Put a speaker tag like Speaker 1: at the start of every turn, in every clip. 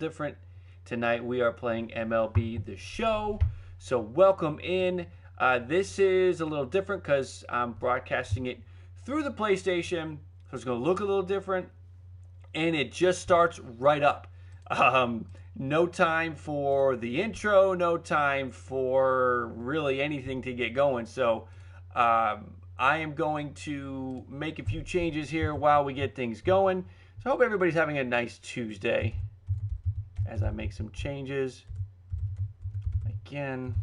Speaker 1: different. Tonight we are playing MLB The Show. So welcome in. This is a little different because I'm broadcasting it through the PlayStation. So it's going to look a little different. And it just starts right up. No time for the intro. No time for really anything to get going. So I am going to make a few changes here while we get things going. So I hope everybody's having a nice Tuesday as I make some changes again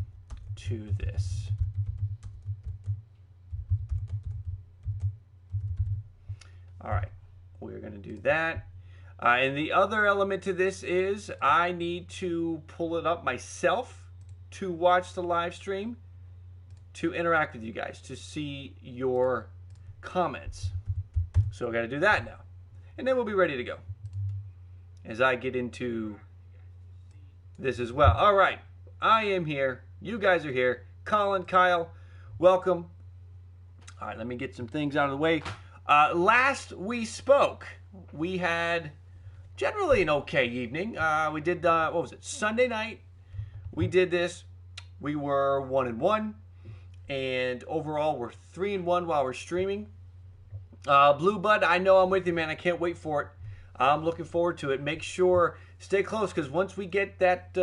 Speaker 1: to this. All right, we're going to do that. And the other element to this is I need to pull it up myself to watch the live stream, to interact with you guys, to see your comments. So I got to do that now. And then we'll be ready to go as I get into this as well. All right, I am here. You guys are here. Colin, Kyle, welcome. All right, let me get some things out of the way. Last we spoke, we had generally an okay evening. We did, what was it, Sunday night. We did this. We were 1-1. And overall, we're 3-1 while we're streaming. Blue Bud, I know I'm with you, man. I can't wait for it. I'm looking forward to it. Make sure, stay close, because once we get that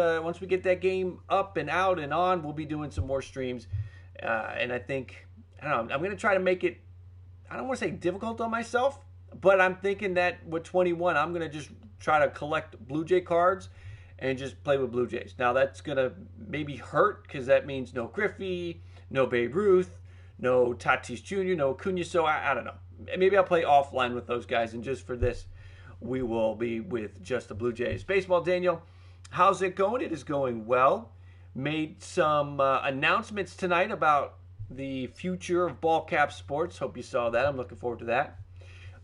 Speaker 1: game up and out and on, we'll be doing some more streams. And I think, I don't know, I'm going to try to make it, I don't want to say difficult on myself, but I'm thinking that with 21, I'm going to just try to collect Blue Jay cards and just play with Blue Jays. Now, that's going to maybe hurt, because that means no Griffey, no Babe Ruth, no Tatis Jr., no Acuna, so I don't know. Maybe I'll play offline with those guys, and just for this, we will be with just the Blue Jays. Baseball, Daniel, how's it going? It is going well. Made some announcements tonight about the future of ball cap sports. Hope you saw that. I'm looking forward to that.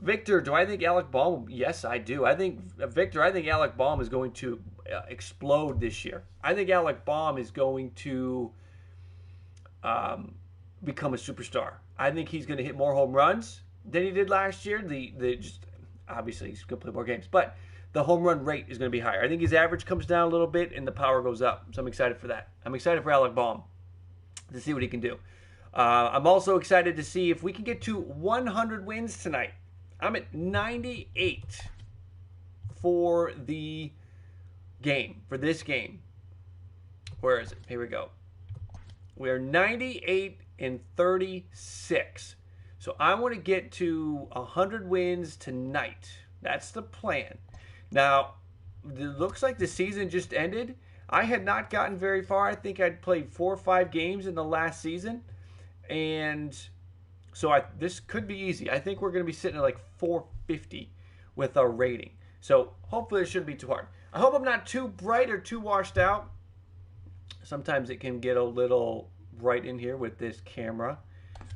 Speaker 1: Victor, do I think Alec Baum? Yes, I do. I think Alec Baum is going to explode this year. I think Alec Baum is going to become a superstar. I think he's going to hit more home runs than he did last year. Just obviously he's going to play more games, but the home run rate is going to be higher. I think his average comes down a little bit and the power goes up. So I'm excited for that. I'm excited for Alec Baum to see what he can do. I'm also excited to see if we can get to 100 wins tonight. I'm at 98 for the game, for this game. Where is it? Here we go. We are 98 and 36. So I want to get to 100 wins tonight. That's the plan. Now, it looks like the season just ended. I had not gotten very far. I think I'd played 4 or 5 games in the last season. And so this could be easy. I think we're going to be sitting at like 450 with our rating. So hopefully it shouldn't be too hard. I hope I'm not too bright or too washed out. Sometimes it can get a little bright in here with this camera.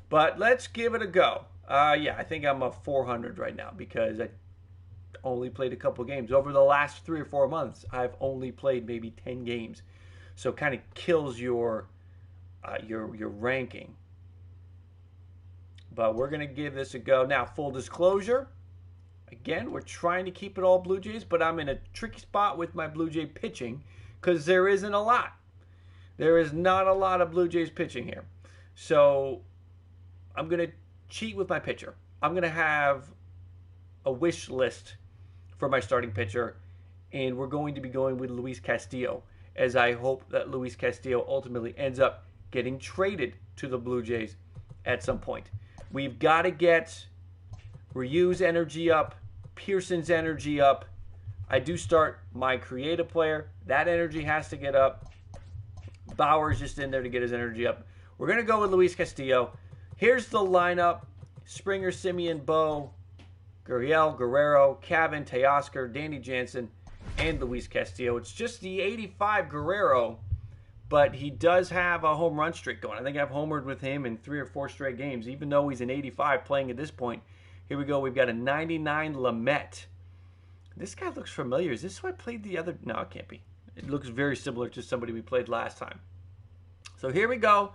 Speaker 1: But let's give it a go. Yeah, I think I'm a 400 right now because I only played a couple games. Over the last 3 or 4 months, I've only played maybe 10 games. So it kind of kills your ranking. But we're going to give this a go. Now, full disclosure, again, we're trying to keep it all Blue Jays, but I'm in a tricky spot with my Blue Jay pitching because there isn't a lot. There is not a lot of Blue Jays pitching here. So I'm going to cheat with my pitcher. I'm going to have a wish list for my starting pitcher, and we're going to be going with Luis Castillo, as I hope that Luis Castillo ultimately ends up getting traded to the Blue Jays at some point. We've got to get Ryu's energy up, Pearson's energy up. I do start my creative player. That energy has to get up. Bauer's just in there to get his energy up. We're going to go with Luis Castillo. Here's the lineup. Springer, Simeon, Bo, Gurriel, Guerrero, Cavan, Teoscar, Danny Jansen, and Luis Castillo. It's just the 85 Guerrero, but he does have a home run streak going. I think I've homered with him in 3 or 4 straight games, even though he's an 85 playing at this point. Here we go. We've got a 99 Lamet. This guy looks familiar. Is this who I played the other? No, it can't be. It looks very similar to somebody we played last time. So here we go.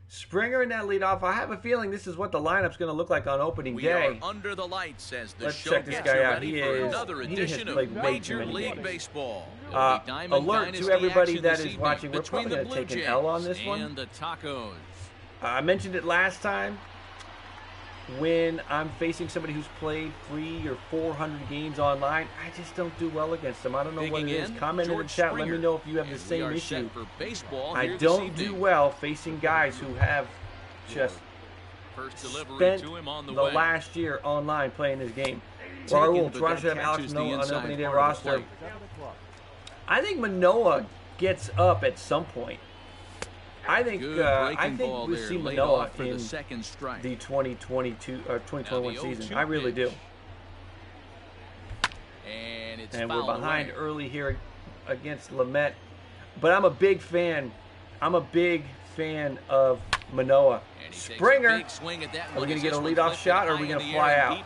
Speaker 1: Springer in that leadoff. I have a feeling this is what the lineup's going to look like on opening day.
Speaker 2: We are under the lights as the
Speaker 1: Let's
Speaker 2: show
Speaker 1: check this
Speaker 2: gets
Speaker 1: guy out.
Speaker 2: ready
Speaker 1: He
Speaker 2: for
Speaker 1: is.
Speaker 2: another
Speaker 1: He
Speaker 2: edition
Speaker 1: has
Speaker 2: of
Speaker 1: played way too
Speaker 2: Major
Speaker 1: many
Speaker 2: League
Speaker 1: games.
Speaker 2: Baseball.
Speaker 1: Alert to everybody that is watching. We're probably going to take an L on this one.
Speaker 2: And the Tacos.
Speaker 1: I mentioned it last time. When I'm facing somebody who's played 300 or 400 games online, I just don't do well against them. I don't know what it is. Comment in the chat. Let me know if you have the same issue. I don't do well facing guys who have just spent the last year online playing this game. Raul, Toronto should have Alex Manoah on the opening day roster. I think Manoah gets up at some point. I think we'll see Manoah in the 2022 or 2021 season. I really do. And we're behind early here against Lamet, but I'm a big fan. I'm a big fan of Manoah. Springer. Are we going to get a leadoff shot, or are we going to fly out?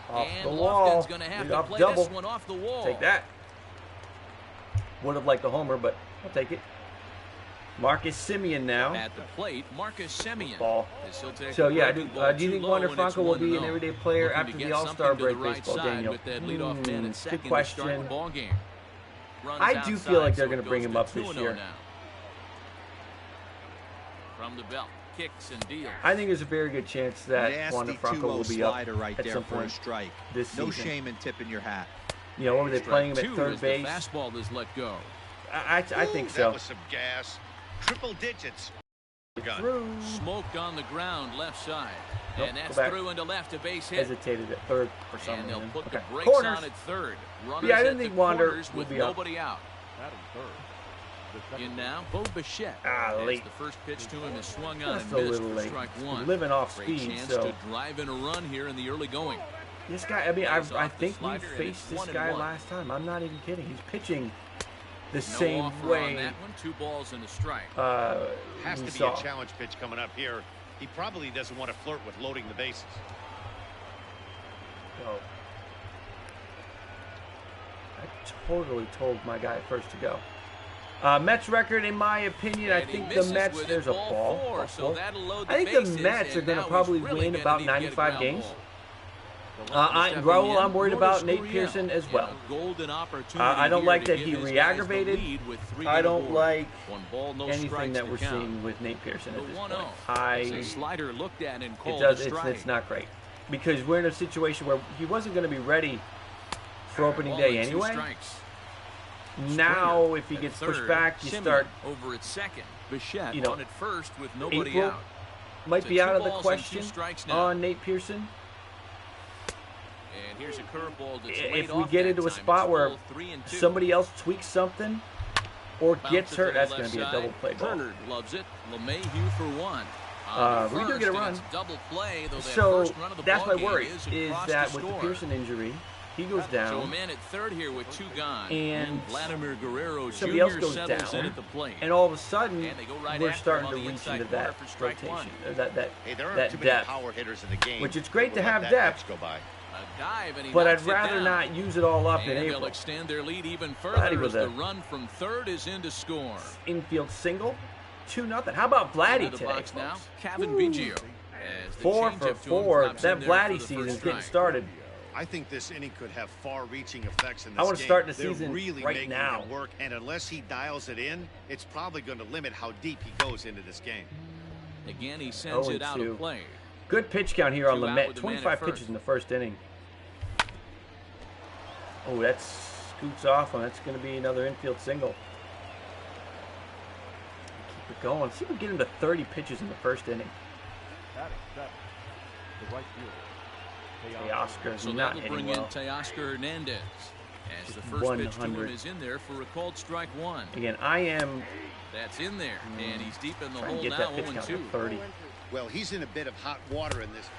Speaker 1: Off the wall. Leadoff double. Take that. Would have liked the homer, but I'll take it. Marcus Simeon now.
Speaker 2: At the plate, Marcus Simeon.
Speaker 1: Ball. So yeah, do you think Wander Franco will be an everyday player after the All-Star break? Baseball, Daniel. Good question. I do feel like they're going to bring him up this year.
Speaker 2: From the belt, kicks and deals.
Speaker 1: I think there's a very good chance that Wander Franco will be up at some point this season.
Speaker 3: No shame in tipping your hat.
Speaker 1: You know, what were they playing him at third base?
Speaker 2: Fastball is let go.
Speaker 1: I think so.
Speaker 4: That was some gas. Triple digits.
Speaker 1: Through.
Speaker 2: Smoke on the ground, left side.
Speaker 1: Nope,
Speaker 2: and that's through into left, a base hit.
Speaker 1: Hesitated at third for some
Speaker 2: reason. And they'll put
Speaker 1: the
Speaker 2: brakes
Speaker 1: corners
Speaker 2: on at third.
Speaker 1: Runners I didn't think Wander would be
Speaker 2: nobody
Speaker 1: up.
Speaker 2: Out. In now, Bo Bichette.
Speaker 1: Late.
Speaker 2: The first pitch to him is swung on
Speaker 1: Just
Speaker 2: and
Speaker 1: a
Speaker 2: missed
Speaker 1: little
Speaker 2: for
Speaker 1: late.
Speaker 2: strike one.
Speaker 1: Living off
Speaker 2: Great
Speaker 1: speed,
Speaker 2: chance
Speaker 1: so.
Speaker 2: to drive in a run here in the early going.
Speaker 1: This guy, I mean, I think we faced this guy last time. I'm not even kidding. He's pitching the same way.
Speaker 2: On that one, 2 balls and a strike.
Speaker 4: Has to be a challenge pitch coming up here. He probably doesn't want to flirt with loading the bases.
Speaker 1: Oh. I totally told my guy first to go. Mets record, in my opinion, I think the Mets, there's a ball. I think the Mets are going to probably win about 95 games. Raul, I'm worried about Nate Pearson as well. I don't like that he re-aggravated. I don't like anything that we're seeing with Nate Pearson at this point. It's not great. Because we're in a situation where he wasn't going to be ready for opening day anyway. Now, if he gets pushed back, you start
Speaker 2: over at second. Bichette
Speaker 1: on
Speaker 2: at first with nobody
Speaker 1: April
Speaker 2: out.
Speaker 1: Might be out of the question on Nate Pearson.
Speaker 2: And here's a curveball that's
Speaker 1: if we get into a spot where somebody else tweaks something or gets hurt, that's going to be a double play ball.
Speaker 2: Turner loves it. LeMahieu for one.
Speaker 1: We do get a run.
Speaker 2: Double play, though
Speaker 1: so that's my worry, is that with the Pearson injury, he goes down.
Speaker 2: So a man at third here with 2 gone.
Speaker 1: And
Speaker 2: Vladimir Guerrero
Speaker 1: somebody else goes down.
Speaker 2: At the plate.
Speaker 1: And all of a sudden, we're starting to reach into that rotation, that depth.
Speaker 4: Power hitters in the game,
Speaker 1: which it's great to have depth. But I'd rather not use it all up in April.
Speaker 2: They'll extend their lead even further as the run from third is in to score.
Speaker 1: Infield single, 2-0. How about Vladdy today, folks?
Speaker 2: Now, Kevin Biggio.
Speaker 1: 4 for 4. That Vladdy season's getting started.
Speaker 4: I think this inning could have far-reaching effects in this game.
Speaker 1: I want to start the season
Speaker 4: really
Speaker 1: right now.
Speaker 4: Him work, and unless he dials it in, it's probably going to limit how deep he goes into this game.
Speaker 2: Again, he sends it out of play.
Speaker 1: Good pitch count here on Lamet. 25 pitches in the first inning. Oh, that scoots off, and that's going to be another infield single. Keep it going. See if we get him to 30 pitches in the first inning. Teoscar's not hitting
Speaker 2: bring
Speaker 1: well.
Speaker 2: in Teoscar Hernandez as the first pitch to him is in there for a called strike one.
Speaker 1: Again, I am.
Speaker 2: That's in there, and he's deep in the hole
Speaker 1: get
Speaker 2: now.
Speaker 1: That pitch count to 30.
Speaker 4: Well, he's in a bit of hot water in this.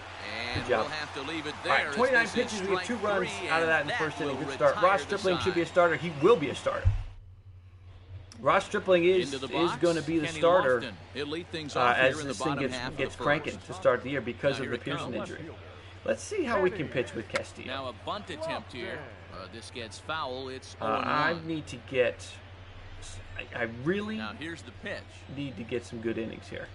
Speaker 2: And we'll have to leave it there.
Speaker 1: All right, 29 pitches. We get 2 runs out of that in the first inning. Good start. Ross Stripling should be a starter. He will be a starter. Ross Stripling is going to be the starter as this thing gets cranking to start the year because of the Pearson injury. Let's see how we can pitch with Castillo.
Speaker 2: Now a bunt attempt here. This gets foul. It's 0-1.
Speaker 1: I need to get. I really
Speaker 2: now here's the pitch.
Speaker 1: Need to get some good innings here.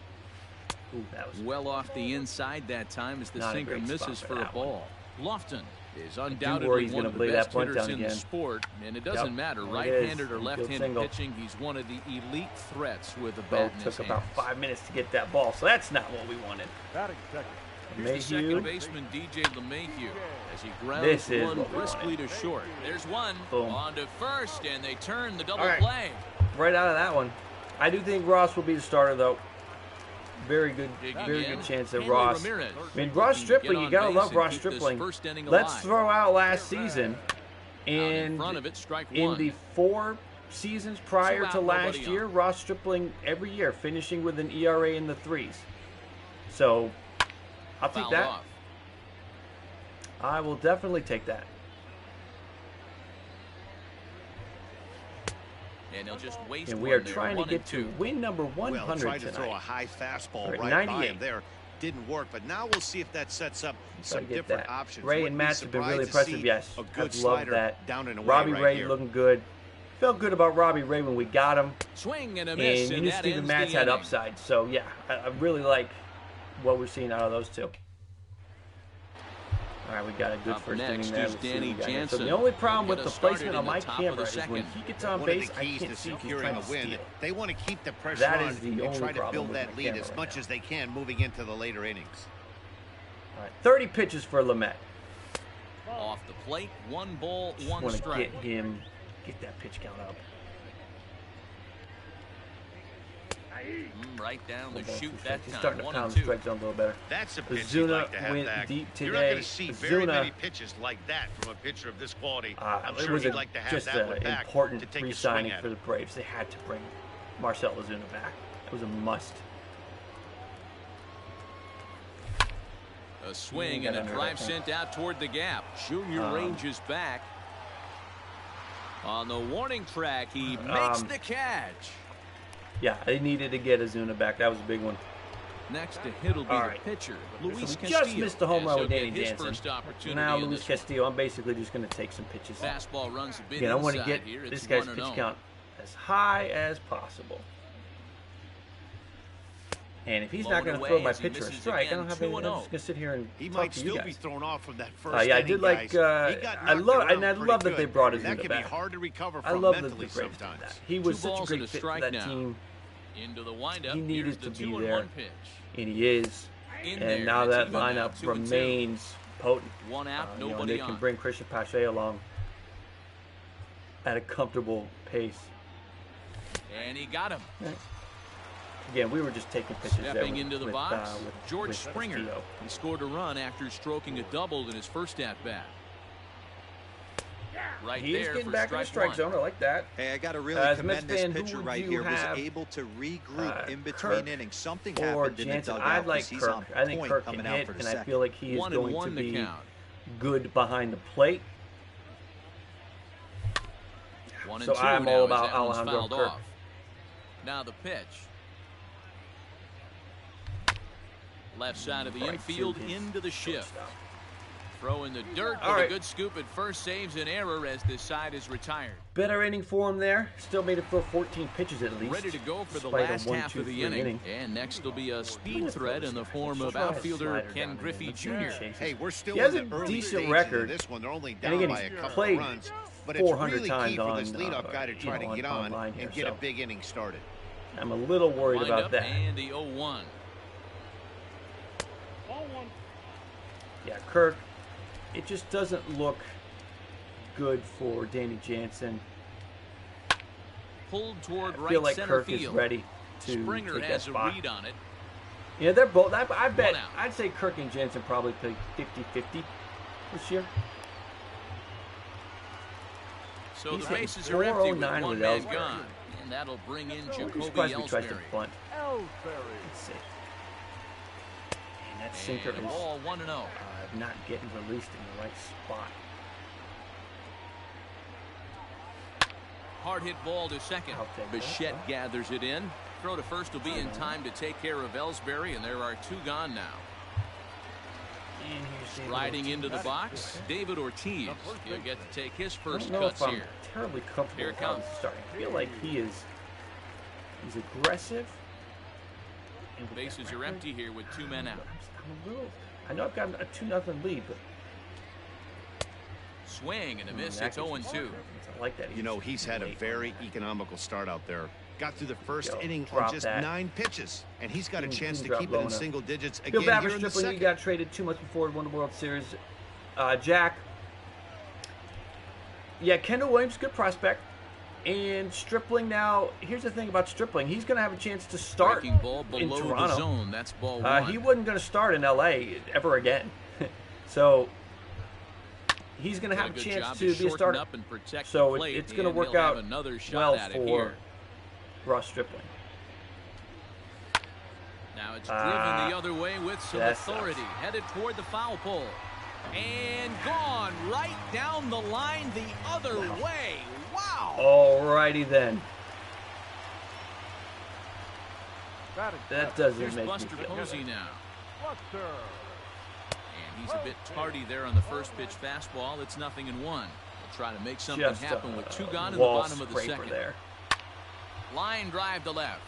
Speaker 1: Ooh, that was
Speaker 2: well off the inside that time as the sinker misses for a ball. Lofton is undoubtedly one of the best hitters in the sport, and it doesn't matter right-handed or left-handed pitching. He's one of the elite threats with the bat in his hands.
Speaker 1: Took about 5 minutes to get that ball, so that's not what we wanted.
Speaker 2: Here's the second baseman, DJ LeMahieu, as he grounds one briskly to short. There's one. Boom. On to first, and they turn the double play.
Speaker 1: Right out of that one. I do think Ross will be the starter, though. Very good chance that Ross. I mean, Ross Stripling, you gotta love Ross Stripling. Let's throw out last season, and in the 4 seasons prior to last year, Ross Stripling every year finishing with an ERA in the 3s. So, I'll take that. I will definitely take that.
Speaker 2: And he'll just waste
Speaker 1: and we are trying to get to win number 100
Speaker 4: well, tried
Speaker 1: tonight.
Speaker 4: To throw a high fastball right by him there. Didn't work, but now we'll see if that sets up some different options.
Speaker 1: Ray and Matt have been really impressive. Yes, I've loved that. Robbie Ray looking good. Felt good about Robbie Ray when we got him.
Speaker 2: Swing and a miss,
Speaker 1: and you knew Steven Matz had upside. So yeah, I really like what we're seeing out of those two. All right, we got a good first inning there.
Speaker 2: Jansen.
Speaker 1: So the only problem with the placement on my camera is when he gets on base, I can't see if he's trying to steal.
Speaker 4: They want to keep the pressure on and try to build that lead as much as they can moving into the later innings.
Speaker 1: All right, 30 pitches for Lamet.
Speaker 2: Off the plate, 1 ball, 1 strike.
Speaker 1: Get that pitch count up.
Speaker 2: Right down the chute that time.
Speaker 1: Starting to pound the strike zone a little better.
Speaker 4: That's a pitch
Speaker 1: Ozuna
Speaker 4: like to have
Speaker 1: went
Speaker 4: back.
Speaker 1: deep today.
Speaker 4: You're not going to see very many pitches like that from a pitcher of this quality. I'm sure he'd like to have that one back
Speaker 1: important
Speaker 4: to take
Speaker 1: re-signing for the Braves. They had to bring Marcell Ozuna back. It was a must.
Speaker 2: A swing and a drive sent out toward the gap. Junior ranges back. On the warning track, he makes the catch.
Speaker 1: Yeah, they needed to get Ozuna back. That was a big one.
Speaker 2: Next to hit will be the pitcher, Luis
Speaker 1: Castillo.
Speaker 2: Castillo.
Speaker 1: Just missed the home run with Danny Jansen. Now Luis Castillo, I'm basically just going to take some pitches.
Speaker 2: Fastball runs a bit
Speaker 1: I want to get
Speaker 2: here.
Speaker 1: this guy's pitch count as high as possible. And if he's not going to throw my pitcher a strike, I don't have any. I'm just going to sit here and
Speaker 4: he
Speaker 1: talk
Speaker 4: might
Speaker 1: to you
Speaker 4: still
Speaker 1: guys.
Speaker 4: be thrown off from that first
Speaker 1: yeah, I did like. I love that they brought Ozuna back.
Speaker 4: That can be hard to recover
Speaker 1: I
Speaker 4: from
Speaker 1: love
Speaker 4: mentally
Speaker 1: the Braves
Speaker 4: sometimes.
Speaker 1: That. He was such a great fit for that team.
Speaker 2: Into the windup.
Speaker 1: He needed to be there, and he is. And now that lineup remains potent.
Speaker 2: 1 out, nobody
Speaker 1: they can bring Christian Pache along at a comfortable pace.
Speaker 2: And he got him.
Speaker 1: Right. Again, we were just taking pitches
Speaker 2: Stepping into the box, George
Speaker 1: with
Speaker 2: Springer.
Speaker 1: Castillo.
Speaker 2: He scored a run after stroking a double in his first at-bat. Right
Speaker 1: he
Speaker 2: there
Speaker 1: is getting
Speaker 2: for
Speaker 1: back in the strike zone. I like that.
Speaker 3: Hey, I got to really commend this pitcher right here. Was able to regroup in between innings. Something happened in the dugout.
Speaker 1: I like Kirk. I think Kirk can hit, and I feel like he is going to be good behind the plate. So I'm all about Alejandro Kirk.
Speaker 2: Now the pitch. Left side of the infield into the shift. Throw in the dirt, but a good scoop at first saves an error as this side is retired.
Speaker 1: Better inning for him there. Still made it throw 14 pitches at least.
Speaker 2: Ready to go for the last half of the inning. And next will be a speed threat in the form of outfielder Ken Griffey Jr.
Speaker 4: Hey, we're still
Speaker 1: he has
Speaker 4: in the
Speaker 1: a
Speaker 4: early
Speaker 1: decent record.
Speaker 4: This one. They're only
Speaker 1: and again,
Speaker 4: by a couple
Speaker 1: played
Speaker 4: runs, but
Speaker 1: 400
Speaker 4: it's really
Speaker 1: times
Speaker 4: key for
Speaker 1: on
Speaker 4: this leadoff guy to try to get on and get a big inning started.
Speaker 1: I'm a little worried about that.
Speaker 2: And the 0-1.
Speaker 1: Yeah, Kirk. It just doesn't look good for Danny Jansen.
Speaker 2: Pulled toward
Speaker 1: I feel like
Speaker 2: center
Speaker 1: Kirk
Speaker 2: field.
Speaker 1: is ready to
Speaker 2: Springer
Speaker 1: take that
Speaker 2: has
Speaker 1: spot.
Speaker 2: a read on it.
Speaker 1: Yeah, they're both. I bet. I'd say Kirk and Jansen probably play 50-50 this year.
Speaker 2: So
Speaker 1: He's
Speaker 2: the bases are empty with 1
Speaker 1: with
Speaker 2: man gone, and that'll bring in Jacoby Ellsbury.
Speaker 1: Tries to bunt. Let's see. And that sinker is
Speaker 2: ball 1-0.
Speaker 1: not getting released in the right spot.
Speaker 2: Hard hit ball to second. Bichette gathers it in. Throw to first will be in time to take care of Ellsbury, and there are 2 gone now. Riding into the box, David Ortiz. He'll get to take his first cuts here.
Speaker 1: Terribly comfortable with how he's starting. I feel like he's aggressive,
Speaker 2: Bases are empty here with 2 men out.
Speaker 1: I know I've got a 2-0 lead, but
Speaker 2: swing and a miss. It's 0-2.
Speaker 1: I like that.
Speaker 4: You know, he's had a very economical start out there. Got through the first inning on just 9 pitches, and he's got a chance to keep it in single digits again here in the second.
Speaker 1: He got traded 2 months before he won the World Series. Jack. Yeah, Kendall Williams, good prospect. And Stripling now, here's the thing about Stripling. He's going to have a chance to start in Toronto.
Speaker 2: The zone. That's ball 1.
Speaker 1: He wasn't going to start in L.A. ever again. So he's going to have a chance to be a starter. So it's going to work out well for Ross Stripling.
Speaker 2: Now it's driven the other way with some authority. Headed toward the foul pole. And gone right down the line the other way. Wow.
Speaker 1: Alrighty then. That doesn't make
Speaker 2: Buster
Speaker 1: me feel
Speaker 2: Posey now. And he's a bit tardy there on the first pitch fastball. It's 0-1. We'll try to make something happen with 2 gone in the bottom of the second.
Speaker 1: There.
Speaker 2: Line drive to left.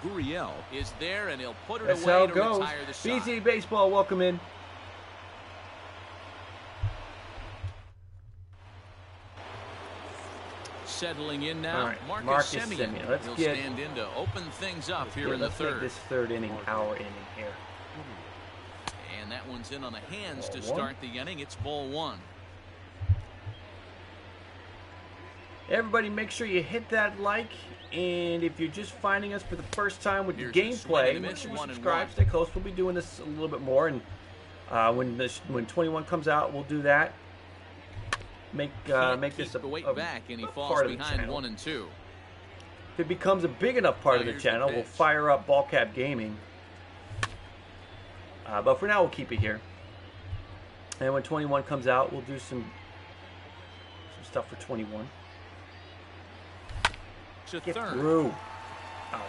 Speaker 2: Gurriel is there, and he'll put it
Speaker 1: That's
Speaker 2: away
Speaker 1: how it
Speaker 2: to
Speaker 1: goes.
Speaker 2: retire the side.
Speaker 1: BZ Baseball, welcome in.
Speaker 2: Settling in now,
Speaker 1: right.
Speaker 2: Marcus Simeon.
Speaker 1: Let's
Speaker 2: He'll
Speaker 1: get,
Speaker 2: stand in to open things up here in the third.
Speaker 1: Let's make this third inning our inning here.
Speaker 2: And that one's in on the hands to start the inning. It's ball 1.
Speaker 1: Everybody make sure you hit that like, and if you're just finding us for the first time with the gameplay, make sure you subscribe, stay close. We'll be doing this a little bit more, and when 21 comes out, we'll do that. Make this a
Speaker 2: back, and he falls
Speaker 1: part of the
Speaker 2: behind
Speaker 1: channel.
Speaker 2: 1 and 2.
Speaker 1: If it becomes a big enough part of the channel, we'll fire up Ball Cap Gaming. But for now, we'll keep it here. And when 21 comes out, we'll do some stuff for 21.
Speaker 2: To
Speaker 1: Get
Speaker 2: third.
Speaker 1: through. All right.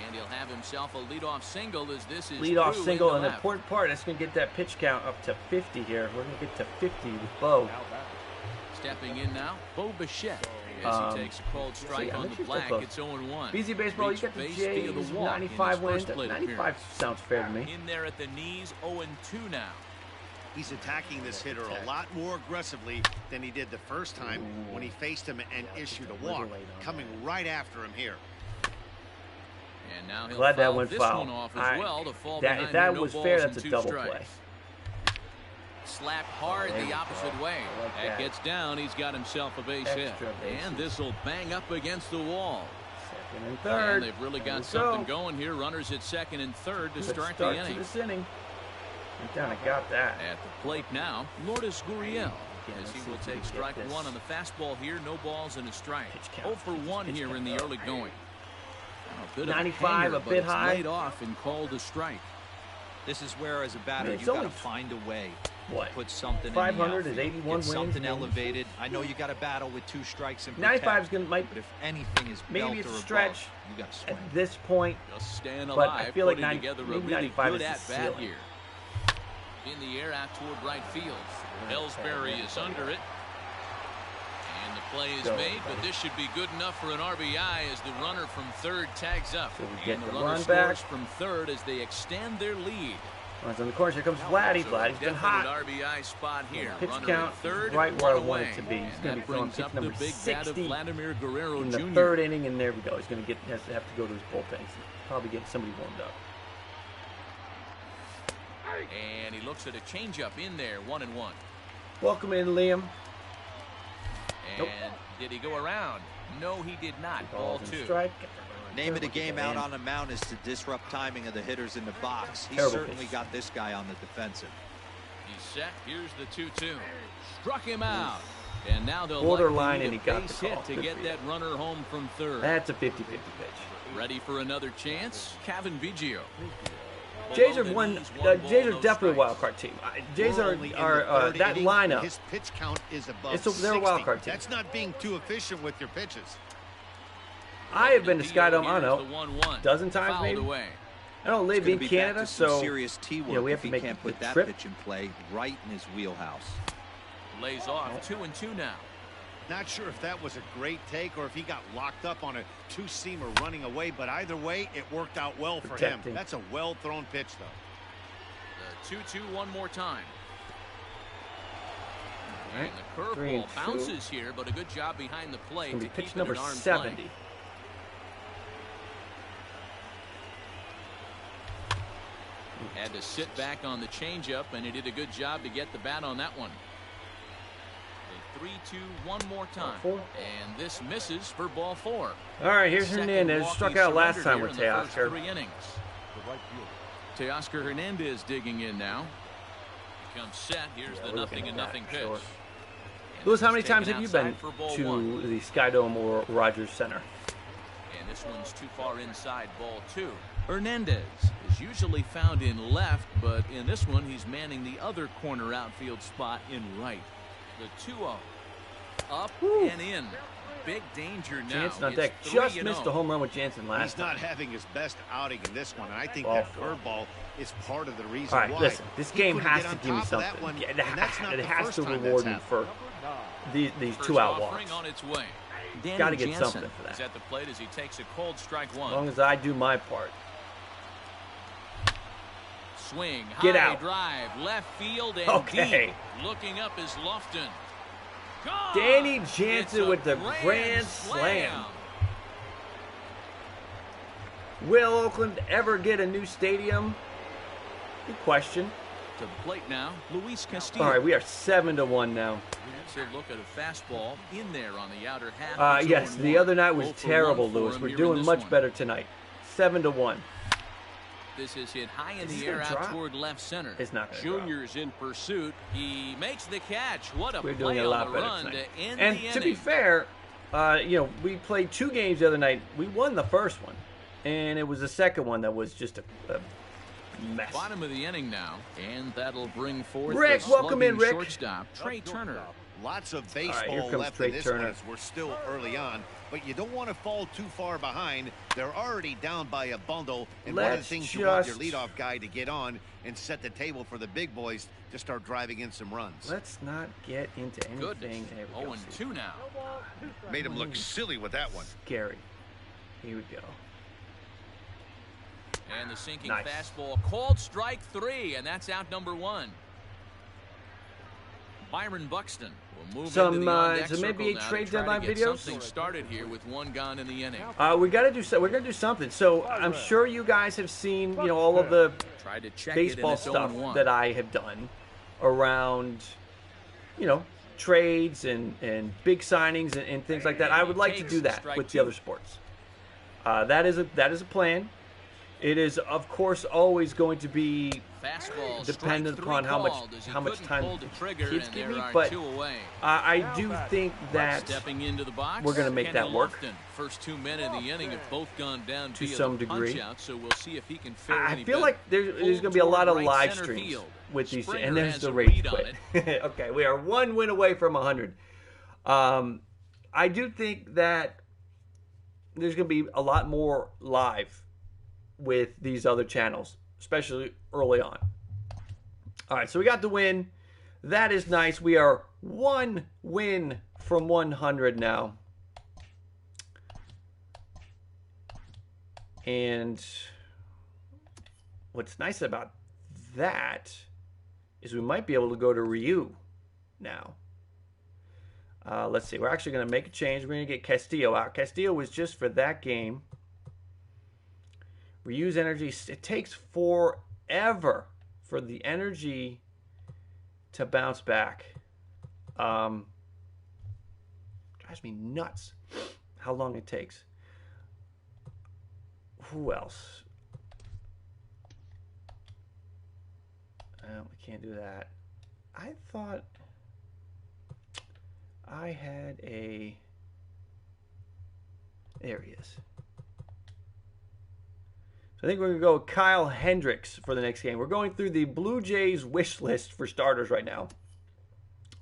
Speaker 2: And he'll have himself a leadoff single as this is
Speaker 1: leadoff single, and the important part, that's going to get that pitch count up to 50 here. We're going to get to 50 with Bo.
Speaker 2: Stepping in now, Bo Bichette. As he takes a cold strike on the black, it's 0-1.
Speaker 1: BZ Baseball, you got the Jays 95 wins. 95 sounds fair to me.
Speaker 2: In there at the knees, 0-2 now.
Speaker 4: He's attacking this hitter a lot more aggressively than he did the first time when he faced him and issued a walk. Coming right after him here.
Speaker 2: And now he'll
Speaker 1: glad that
Speaker 2: foul
Speaker 1: went
Speaker 2: this
Speaker 1: foul.
Speaker 2: one off as well to fall behind
Speaker 1: if that
Speaker 2: no
Speaker 1: was
Speaker 2: balls
Speaker 1: fair,
Speaker 2: and
Speaker 1: that's a
Speaker 2: 2
Speaker 1: double
Speaker 2: strikes.
Speaker 1: play.
Speaker 2: Slapped hard the opposite way. That gets down. He's got himself a base hit. And this will bang up against the wall.
Speaker 1: Second and third.
Speaker 2: And they've really got something going here. Runners at second and third to start the inning.
Speaker 1: This inning. I got that.
Speaker 2: At the plate now, Lourdes Gurriel. As he will take strike 1 on the fastball here. No balls and a strike. 0 for 1 here in the early going. A bit
Speaker 1: 95,
Speaker 2: of a,
Speaker 1: a bit high.
Speaker 2: Laid off and called a strike.
Speaker 3: This is where, as a batter, you got to find a way.
Speaker 1: What?
Speaker 3: Put something
Speaker 1: 500
Speaker 3: in
Speaker 1: is
Speaker 3: the
Speaker 1: 81
Speaker 3: get
Speaker 1: wins.
Speaker 3: Something elevated. I know you got to battle with 2 strikes and
Speaker 1: 95 is going to
Speaker 3: but if anything is
Speaker 1: maybe it's
Speaker 3: a
Speaker 1: stretch
Speaker 3: above, you got to swing.
Speaker 1: at this point.
Speaker 2: Just staying
Speaker 1: but
Speaker 2: alive,
Speaker 1: I feel like
Speaker 2: maybe
Speaker 1: 95 is
Speaker 2: at
Speaker 1: the
Speaker 2: bat
Speaker 1: ceiling.
Speaker 2: here. In the air out toward right field. Ellsbury is under it. And the play is made, but this should be good enough for an RBI as the runner from third tags up.
Speaker 1: So we get
Speaker 2: and
Speaker 1: the
Speaker 2: runner
Speaker 1: run
Speaker 2: scores
Speaker 1: back
Speaker 2: from third as they extend their lead.
Speaker 1: Runs on the corner. Here comes Vladdy. Vladdy's been hot.
Speaker 2: RBI spot here.
Speaker 1: Pitch
Speaker 2: Runner
Speaker 1: count
Speaker 2: at third,
Speaker 1: right where I
Speaker 2: one
Speaker 1: want
Speaker 2: away.
Speaker 1: it to be. He's
Speaker 2: And
Speaker 1: going to be throwing pitch number
Speaker 2: the big
Speaker 1: 60
Speaker 2: bat of Vladimir Guerrero
Speaker 1: in the
Speaker 2: Jr.
Speaker 1: third inning, and there we go. He's going to have to go to his bullpen. He's probably getting somebody warmed up.
Speaker 2: And he looks at a changeup in there, 1-1.
Speaker 1: Welcome in, Liam.
Speaker 2: And did he go around? No, he did not. Ball 2.
Speaker 1: Strike.
Speaker 3: Name of the game out on the mound is to disrupt timing of the hitters in the box. He
Speaker 1: Terrible
Speaker 3: certainly
Speaker 1: pitch.
Speaker 3: got this guy on the defensive.
Speaker 2: He's set. Here's the 2-2. Struck him out. And now they'll
Speaker 1: borderline, and
Speaker 2: need
Speaker 1: he
Speaker 2: a
Speaker 1: got
Speaker 2: base
Speaker 1: the call.
Speaker 2: hit to
Speaker 1: Good
Speaker 2: get
Speaker 1: for
Speaker 2: that runner home from third.
Speaker 1: That's a 50-50 pitch.
Speaker 2: Ready for another chance? Kevin Biggio.
Speaker 1: Jays are Jays are definitely a wild card team. Jays are that lineup.
Speaker 4: His pitch count is above
Speaker 1: they're a wild card team.
Speaker 4: That's not being too efficient with your pitches.
Speaker 1: I have been to Skydome, I don't know,
Speaker 2: 1-1.
Speaker 1: dozen times
Speaker 2: Fouled
Speaker 1: maybe.
Speaker 2: away.
Speaker 1: I don't live in Canada, so
Speaker 3: serious T-work
Speaker 1: yeah, we have
Speaker 3: if
Speaker 1: to
Speaker 3: he
Speaker 1: make
Speaker 3: can't
Speaker 1: the
Speaker 3: put that
Speaker 1: trip.
Speaker 3: pitch in play right in his wheelhouse.
Speaker 2: Lays off 2-2 now.
Speaker 4: Not sure if that was a great take or if he got locked up on a two-seamer running away, but either way, it worked out well for him. That's a well-thrown pitch, though.
Speaker 2: The 2-2 one more time.
Speaker 1: Right.
Speaker 2: And the curveball bounces here, but a good job behind the plate to
Speaker 1: pitch
Speaker 2: keep
Speaker 1: number
Speaker 2: it an arm's
Speaker 1: 70.
Speaker 2: length. Had to sit back on the changeup, and he did a good job to get the bat on that one. The 3-2 one more time. And this misses for ball 4.
Speaker 1: All right, here's Hernandez. Struck out last time with Teoscar.
Speaker 2: 3 innings. Teoscar Hernandez digging in now. He comes set. Here's the 0-0 pitch.
Speaker 1: Sure. Lewis, how many times have you been to the Skydome or Rogers Center?
Speaker 2: And this one's too far inside, ball 2. Hernandez is usually found in left, but in this one he's manning the other corner outfield spot in right. The 2-0 up and in. Big danger now.
Speaker 1: Jansen on deck. Just missed a home run with Jansen last
Speaker 4: time. He's not having his best outing in this one, and I think that curveball is part of the reason why.
Speaker 1: All right, listen. This game has to give me something. It has to reward me for these 2-out walks. Got to get something for that.
Speaker 2: Is at the plate as he takes a cold strike 1.
Speaker 1: As long as I do my part.
Speaker 2: Swing,
Speaker 1: get
Speaker 2: high
Speaker 1: out.
Speaker 2: Drive, left field and deep. Looking up is Lofton. Gone.
Speaker 1: Danny Jansen with the grand slam. Will Oakland ever get a new stadium? Good question.
Speaker 2: To the plate now, Luis Castillo.
Speaker 1: All right, we are 7-1 now.
Speaker 2: So look at a fastball in there on the outer half.
Speaker 1: Yes, the other night was terrible, Lewis. We're doing much better tonight. 7-1.
Speaker 2: This is hit high in the air out toward left center.
Speaker 1: It's not going to
Speaker 2: Junior's in pursuit. He makes the catch. What a
Speaker 1: We're
Speaker 2: play
Speaker 1: doing a lot
Speaker 2: on the
Speaker 1: better
Speaker 2: run
Speaker 1: tonight.
Speaker 2: to end
Speaker 1: and
Speaker 2: the
Speaker 1: to be fair, we played 2 games the other night. We won the first one, and it was the second one that was just a mess.
Speaker 2: Bottom of the inning now, and that'll bring forth
Speaker 1: Rick. Welcome in, Rick.
Speaker 2: Shortstop Trey Turner.
Speaker 4: Lots of baseball left in this one as we're still early on, but you don't want to fall too far behind. They're already down by a bundle, and one of the things you want your leadoff guy to get on and set the table for the big boys to start driving in some runs.
Speaker 1: Let's not get into anything.
Speaker 2: 0-2 now.
Speaker 4: Made him look silly with that one.
Speaker 1: Scary. Here we go.
Speaker 2: And the sinking fastball called strike 3, and that's out number 1. Byron Buxton will move into the on-deck
Speaker 1: maybe a trade deadline videos.
Speaker 2: Something started here with 1 gone in the inning.
Speaker 1: We're gonna do something. So I'm sure you guys have seen all of the baseball stuff that I have done around trades and big signings and things like that. I would like to do that with the other sports. That is a plan. It is, of course, always going to be dependent upon how much time kids give me, but I do think that we're going to make that work.
Speaker 2: First 2 men in the inning have both gone down
Speaker 1: to some degree.
Speaker 2: So we'll see if he can
Speaker 1: I feel like there's going to be a lot of live streams with these, and there's the rate quit. Okay, we are 1 win away from 100. I do think that there's going to be a lot more live with these other channels, especially early on. All right, so we got the win. That is nice. We are 1 win from 100 now. And what's nice about that is we might be able to go to Ryu now. Let's see. We're actually going to make a change. We're going to get Castillo out. Castillo was just for that game. Reuse energy. It takes forever for the energy to bounce back. Drives me nuts how long it takes. Who else? We can't do that. I thought I had a... There he is. I think we're going to go with Kyle Hendricks for the next game. We're going through the Blue Jays wish list for starters right now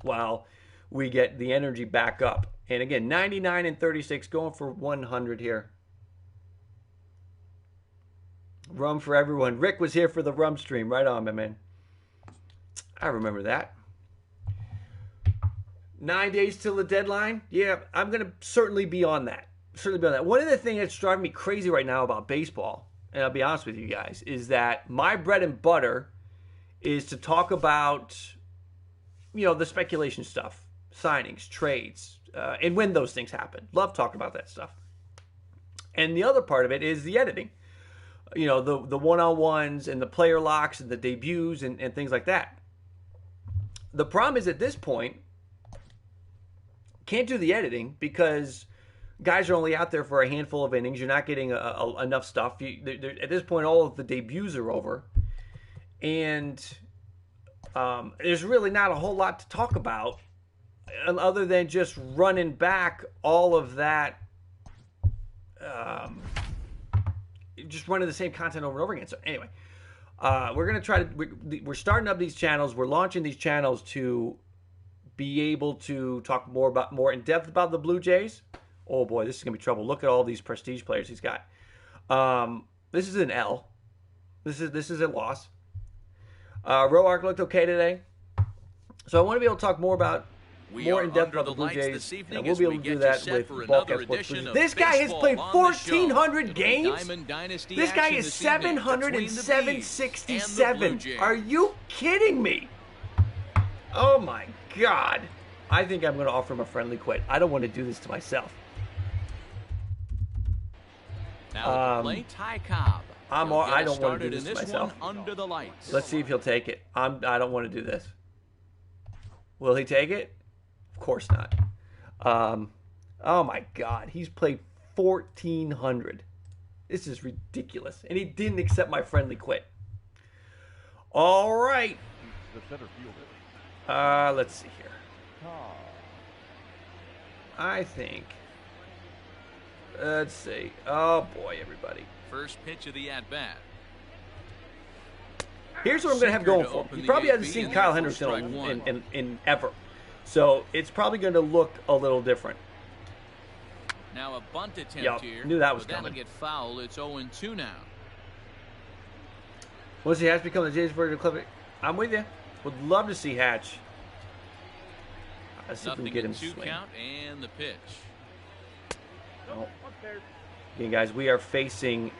Speaker 1: while we get the energy back up. And again, 99 and 36, going for 100 here. Rum for everyone. Rick was here for the rum stream. Right on, my man. I remember that. 9 days till the deadline. Yeah, I'm going to certainly be on that. One of the things that's driving me crazy right now about baseball, and I'll be honest with you guys, is that my bread and butter is to talk about, the speculation stuff, signings, trades, and when those things happen. Love talking about that stuff. And the other part of it is the editing. The one-on-ones and the player locks and the debuts and things like that. The problem is at this point, can't do the editing because guys are only out there for a handful of innings. You're not getting enough stuff. At this point, all of the debuts are over. And there's really not a whole lot to talk about other than just running back all of that, just running the same content over and over again. So anyway, we're going to try to, we're starting up these channels. We're launching these channels to be able to talk more in depth about the Blue Jays. Oh boy, this is going to be trouble. Look at all these prestige players he's got. This is an L. This is a loss. Roark looked okay today. So I want to be able to talk more in depth about the Blue Jays. And we'll be able to do that with Bulk Sports. This guy has played 1,400 games. This guy is 707.67. Are you kidding me? Oh my God. I think I'm going to offer him a friendly quit. I don't want to do this to myself.
Speaker 2: Now play Ty Cobb.
Speaker 1: I don't want to do this to myself.
Speaker 2: Under the lights.
Speaker 1: Let's see if he'll take it. I don't want to do this. Will he take it? Of course not. Oh my God, he's played 1,400. This is ridiculous, and he didn't accept my friendly quit. All right. Let's see here. I think. Let's see. Oh boy, everybody.
Speaker 2: First pitch of the at-bat.
Speaker 1: Here's what I'm going to have going for him. He probably hasn't seen Kyle Henderson in ever. So it's probably going to look a little different.
Speaker 2: Now a bunt attempt here.
Speaker 1: Knew that was coming.
Speaker 2: That'll get foul. It's 0-2 now.
Speaker 1: Once he has become the Jays version of Club, I'm with you. Would love to see Hatch. Let's see if we can get him to swing.
Speaker 2: Count and the pitch.
Speaker 1: Oh. Again, guys, we are facing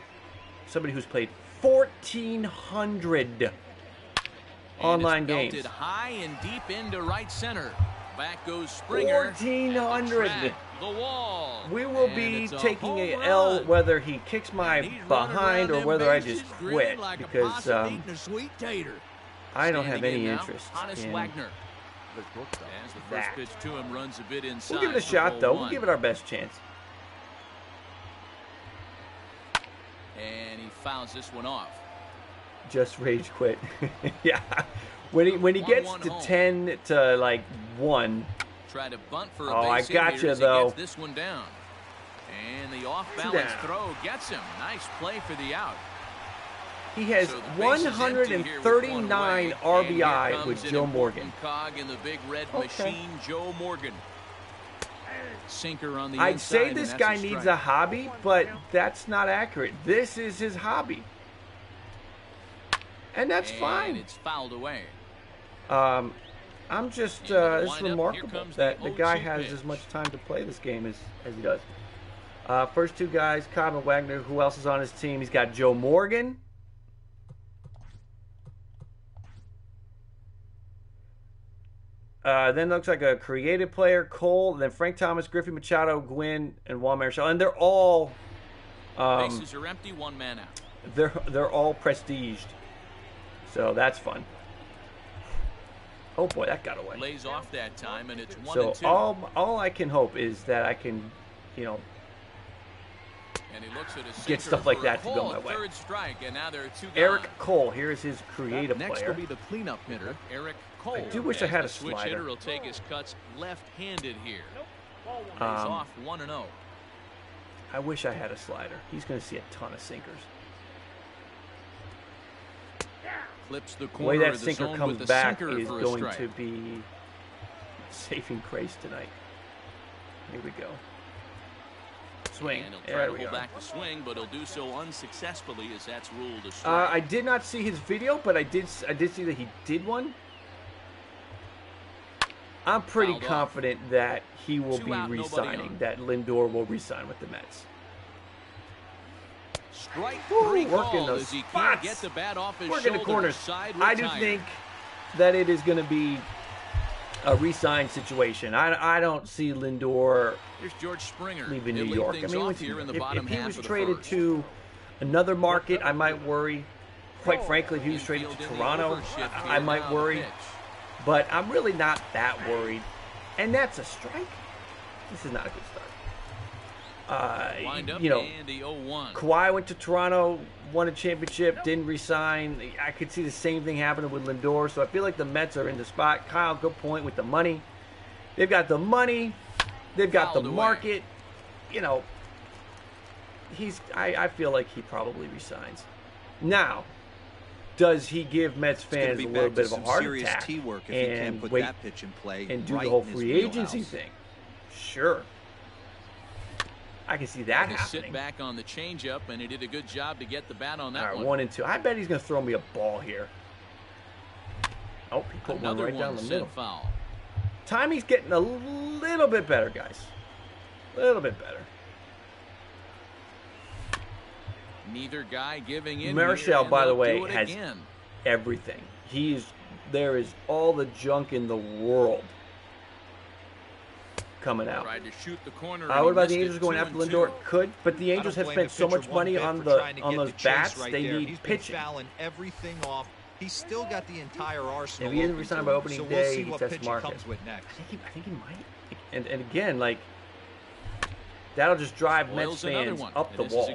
Speaker 1: somebody who's played 1,400 online games.
Speaker 2: High and deep into right center. Back goes Springer.
Speaker 1: 1,400.
Speaker 2: The wall.
Speaker 1: We will be taking a L whether he kicks my behind or whether I just quit because I don't have any interest in
Speaker 2: as the first pitch to him runs a bit inside.
Speaker 1: We'll give it a shot, though. We'll give it our best chance.
Speaker 2: And he fouls this one off.
Speaker 1: Just rage quit. Yeah. When he gets to 10 to like 1.
Speaker 2: Try to bunt for a base
Speaker 1: I got you though.
Speaker 2: This one down. And the off-balance throw gets him. Nice play for the out.
Speaker 1: He has 139 RBI with Joe Morgan.
Speaker 2: Cog in the big red machine, Joe Morgan. Sinker on the
Speaker 1: I'd say this guy needs a hobby, but that's not accurate. This is his hobby. And that's fine.
Speaker 2: It's fouled away.
Speaker 1: I'm just, it's remarkable that the guy has as much time to play this game as he does. First two guys, Cobb and Wagner. Who else is on his team? He's got Joe Morgan. Then looks like a creative player, Cole. Then Frank Thomas, Griffey Machado, Gwynn, and Juan Marichal. And they're all...
Speaker 2: bases are empty, one man out.
Speaker 1: They're all prestiged. So that's fun. Oh boy, that got away.
Speaker 2: Lays off that time, and it's 1-2.
Speaker 1: So all I can hope is that I can,
Speaker 2: and he looks at
Speaker 1: get stuff like that to go my way.
Speaker 2: Third strike, and now there are two
Speaker 1: Eric Cole, here is his creative
Speaker 2: Next
Speaker 1: player.
Speaker 2: will be the cleanup hitter, Eric Cole.
Speaker 1: I do wish I had a
Speaker 2: switch
Speaker 1: slider.
Speaker 2: Hitter will take his cuts left-handed here. Lays off 1-0.
Speaker 1: I wish I had a slider. He's going to see a ton of sinkers.
Speaker 2: Flips the
Speaker 1: way that sinker comes back is going to be saving grace tonight. Here we go. Swing.
Speaker 2: And he'll try to hold back the swing, but he'll do so unsuccessfully as that's ruled a strike.
Speaker 1: I did not see his video, but I did see that he did one. I'm pretty confident that he will be re-signing, that Lindor will re-sign with the Mets.
Speaker 2: Strike three
Speaker 1: working those
Speaker 2: as he
Speaker 1: spots.
Speaker 2: can't get the bat off his
Speaker 1: Working the
Speaker 2: shoulder.
Speaker 1: corners. I do think that it is going to be a re-sign situation. I don't see Lindor leaving New York. I mean, if he was traded to another market, I might worry. Quite frankly, if he was traded to Toronto, I might worry. But I'm really not that worried. And that's a strike. This is not a good start. You know, Kawhi went to Toronto, won a championship, didn't resign. I could see the same thing happening with Lindor. So I feel like the Mets are in the spot. Kyle, good point with the money. They've got the money. They've got the market. You know, I feel like he probably resigns. Now, does he give Mets fans a little bit of a heart attack and wait and do the whole free agency thing? Sure. I can see that happening.
Speaker 2: Sit back on the changeup, and he did a good job to get the bat on that
Speaker 1: one. All right, 1-2. I bet he's going to throw me a ball here. Oh, he put one right down the middle.
Speaker 2: Foul.
Speaker 1: Timing's getting a little bit better, guys. A little bit better.
Speaker 2: Neither guy giving in.
Speaker 1: Marshall, by the way, has everything. There is all the junk in the world coming out.
Speaker 2: Tried to shoot the corner.
Speaker 1: What about the Angels going after Lindor? Could, but the Angels have spent so much money on those bats. They need pitching.
Speaker 3: Everything off. He's still got the entire arsenal.
Speaker 1: If he isn't resigned by opening day, he tests market. I think he might. And again, like, that'll just drive Mets fans up the wall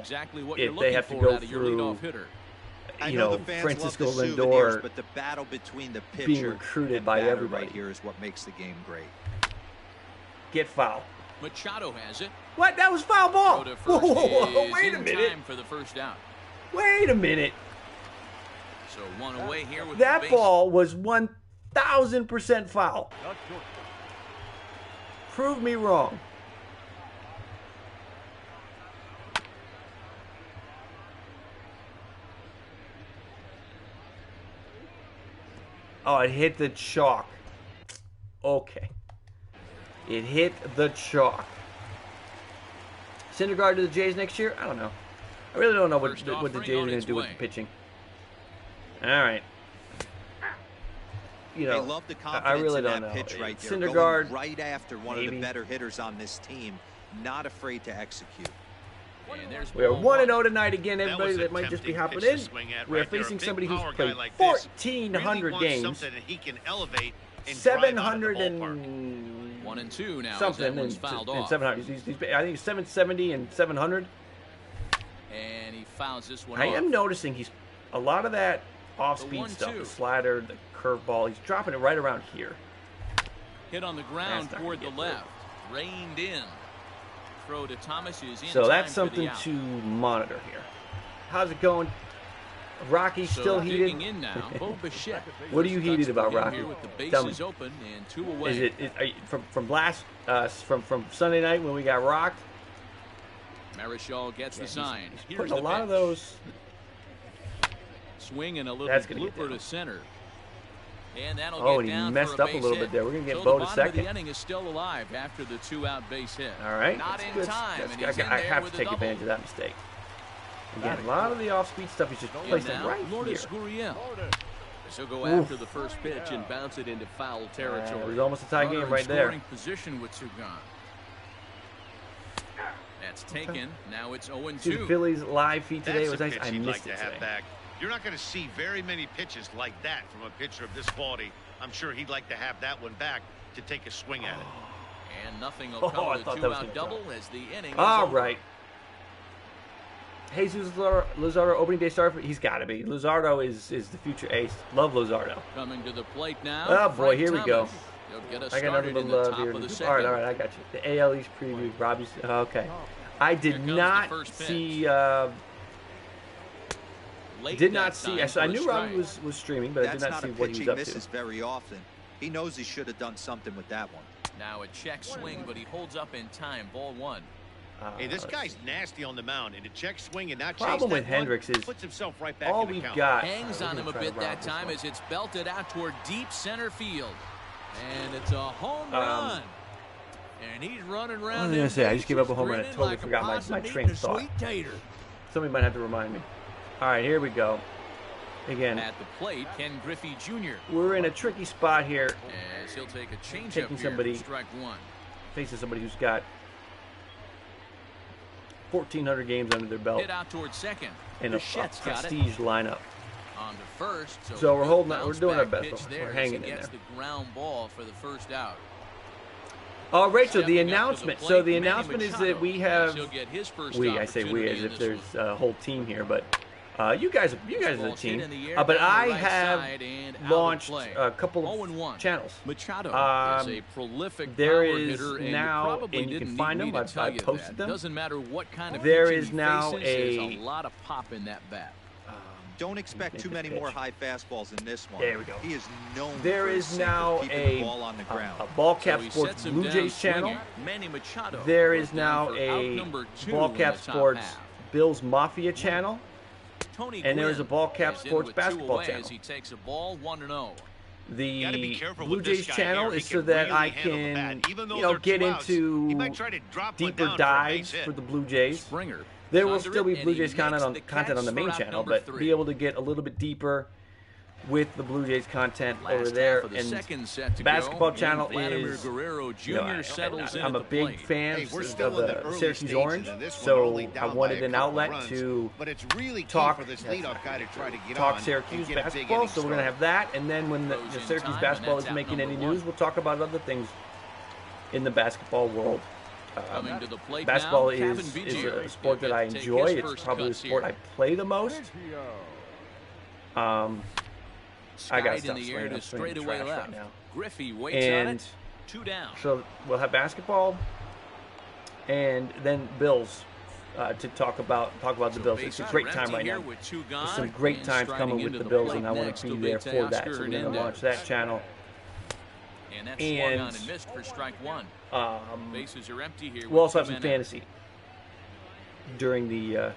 Speaker 1: if they have to go through, you know, Francisco Lindor
Speaker 3: but the battle between the pitcher
Speaker 1: being recruited by everybody
Speaker 3: right here is what makes the game great.
Speaker 1: Get foul.
Speaker 2: Machado has it.
Speaker 1: What? That was foul ball. Whoa, wait a minute.
Speaker 2: Time for the first down.
Speaker 1: Wait a minute.
Speaker 2: So one away here with
Speaker 1: that ball was 1,000% foul. Prove me wrong. Oh, it hit the chalk. Okay. It hit the chalk. Syndergaard to the Jays next year? I don't know. I really don't know what the Jays are going to do with the pitching. All right. You know,
Speaker 3: love the confidence
Speaker 1: I really don't know.
Speaker 3: Pitch right there.
Speaker 1: Syndergaard,
Speaker 3: going right after one of the better hitters on this team, not afraid to execute.
Speaker 1: We are 1-0 tonight again. Everybody that might just be hopping in, we are facing somebody who's played 1,400 games, 700 and
Speaker 2: 1 and 2 now.
Speaker 1: Something and 700. I think he's 770 and 700.
Speaker 2: And he fouls this one.
Speaker 1: I am noticing he's a lot of that off-speed stuff, the slider, the curveball. He's dropping it right around here.
Speaker 2: Hit on the ground toward the left, reined in. Throw to Thomas is in.
Speaker 1: So that's something to monitor here. How's it going? Rocky still heated.
Speaker 2: In now.
Speaker 1: What are you heated about, Rocky? Tell me.
Speaker 2: Open and 2 away.
Speaker 1: Is it from Sunday night when we got rocked?
Speaker 2: Marichal gets the sign.
Speaker 1: He's putting a lot of those.
Speaker 2: Swing and a little blooper to center. And that'll get down.
Speaker 1: And he messed up a little bit there. We're going to get Bo to second.
Speaker 2: The inning is still alive after the 2-out base hit.
Speaker 1: All right.
Speaker 2: Not in time.
Speaker 1: I have to take advantage of that mistake. Again, a lot of the off-speed stuff he's just placing right here.
Speaker 2: He'll go after the first pitch and bounce it into foul territory.
Speaker 1: It was almost a tie game right there.
Speaker 2: Position with Sugan. That's taken. Now it's 0-2.
Speaker 1: See the Phillies live feed today. It was nice. I missed it today.
Speaker 4: You're not going to see very many pitches like that from a pitcher of this quality. I'm sure he'd like to have that one back to take a swing at it.
Speaker 2: And nothing will come with a 2-out double as the inning is
Speaker 1: all
Speaker 2: over.
Speaker 1: Right. Jesus Luzardo opening day start. He's got to be. Luzardo is the future ace. Love Luzardo.
Speaker 2: Coming to the plate now.
Speaker 1: Oh boy, here we go.
Speaker 2: I got nothing but love here.
Speaker 1: All right, I got you. The AL East preview. Robbie's okay. I did not see. Did not see. I knew Robbie was streaming, but I did not see what he was up to.
Speaker 3: Misses very often. He knows he should have done something with that one.
Speaker 2: Now a check swing, but he holds up in time. Ball 1.
Speaker 4: Hey, this guy's nasty on the mound, and a check swing and not chase
Speaker 1: problem
Speaker 4: that
Speaker 1: with Hendricks is
Speaker 4: puts himself right back
Speaker 1: all
Speaker 4: in the
Speaker 1: we've
Speaker 4: count.
Speaker 1: got
Speaker 2: hangs on him a bit that time as it's belted out toward deep center field. And it's a home run. And he's running around.
Speaker 1: I was going to say, I just gave up a home run. I totally forgot my train of thought. Somebody might have to remind me. All right, here we go. Again,
Speaker 2: at the plate, Ken Griffey Jr.
Speaker 1: We're in a tricky spot here.
Speaker 2: As he'll take a change
Speaker 1: taking somebody,
Speaker 2: strike one.
Speaker 1: Facing somebody who's got 1,400 games under their belt.
Speaker 2: Hit out towards second.
Speaker 1: In a prestige lineup.
Speaker 2: On to first.
Speaker 1: So we're holding. We're doing our best. We're hanging in there.
Speaker 2: The ground ball for the first out.
Speaker 1: All right, so the announcement. So the announcement is that we have. I say we as if there's a whole team here, but you guys are the team. But I have launched a couple of channels.
Speaker 2: Machado is a prolific
Speaker 1: there
Speaker 2: power
Speaker 1: is
Speaker 2: hitter,
Speaker 1: now,
Speaker 2: and
Speaker 1: you can find them. I've posted them.
Speaker 2: Doesn't matter what kind of
Speaker 1: there is now
Speaker 2: there's a lot of pop in that bat.
Speaker 3: Don't expect too many more high fastballs in this one.
Speaker 1: There we go.
Speaker 3: He is known
Speaker 1: there is now
Speaker 3: a ball on the ground.
Speaker 1: A Ball Cap Sports Blue Jays channel. There is now a Ball Cap Sports Bills Mafia channel. And there is a Ball Cap Sports basketball channel.
Speaker 2: He takes a ball 1-0.
Speaker 1: The Blue Jays channel is so that I can, get into deeper dives for the Blue Jays. There will still be Blue Jays content on the main channel, but be able to get a little bit deeper with the Blue Jays content over there. And the basketball channel is,
Speaker 2: Guerrero
Speaker 1: I'm a big fan of the Syracuse Orange, so I wanted an outlet to talk Syracuse basketball, so we're going to have that. And then when the Syracuse basketball isn't making any news, we'll talk about other things in the basketball world. Basketball is a sport that I enjoy. It's probably the sport I play the most. I got stuff swinging trash right now.
Speaker 2: Griffey waits on it. 2 down.
Speaker 1: So we'll have basketball, and then Bills to talk about the Bills. It's a great time right now. There's some great times coming with the Bills, and I want to be there for that. So we're going to launch that channel.
Speaker 2: And that's swung on and missed for strike one. Bases are empty here.
Speaker 1: We'll also have some fantasy during the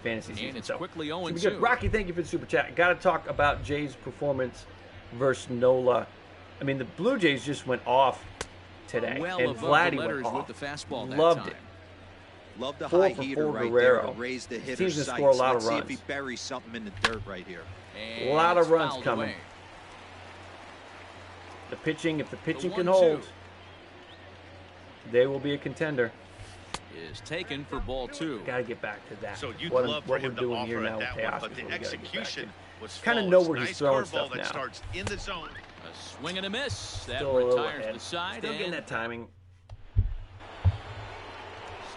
Speaker 1: fantasy season.
Speaker 2: And it's quickly 0-2.
Speaker 1: Be good. Rocky, thank you for the super chat. Got to talk about Jays' performance versus Nola. I mean, the Blue Jays just went off today, and Vladdy went off.
Speaker 2: With the fastball
Speaker 1: Loved it.
Speaker 3: Love the high heater right
Speaker 1: Guerrero.
Speaker 3: there to raise the hitter's
Speaker 1: Team's
Speaker 3: sights.
Speaker 1: gonna score a lot
Speaker 3: Let's
Speaker 1: of
Speaker 3: see
Speaker 1: runs.
Speaker 3: if he buries something in the dirt right here.
Speaker 1: A lot of runs coming. The pitching, if the pitching can hold, they will be a contender.
Speaker 2: Is taken for ball 2.
Speaker 1: Got to get back to that.
Speaker 4: So you'd
Speaker 1: what
Speaker 4: love
Speaker 1: we're
Speaker 4: for him
Speaker 1: doing
Speaker 4: to
Speaker 1: here now with
Speaker 4: that one, but the
Speaker 1: execution
Speaker 4: was
Speaker 1: kind of know where he's throwing stuff now.
Speaker 4: Starts in the zone.
Speaker 2: A swing and a miss. That
Speaker 1: Still
Speaker 2: retires the side.
Speaker 1: Still getting that timing.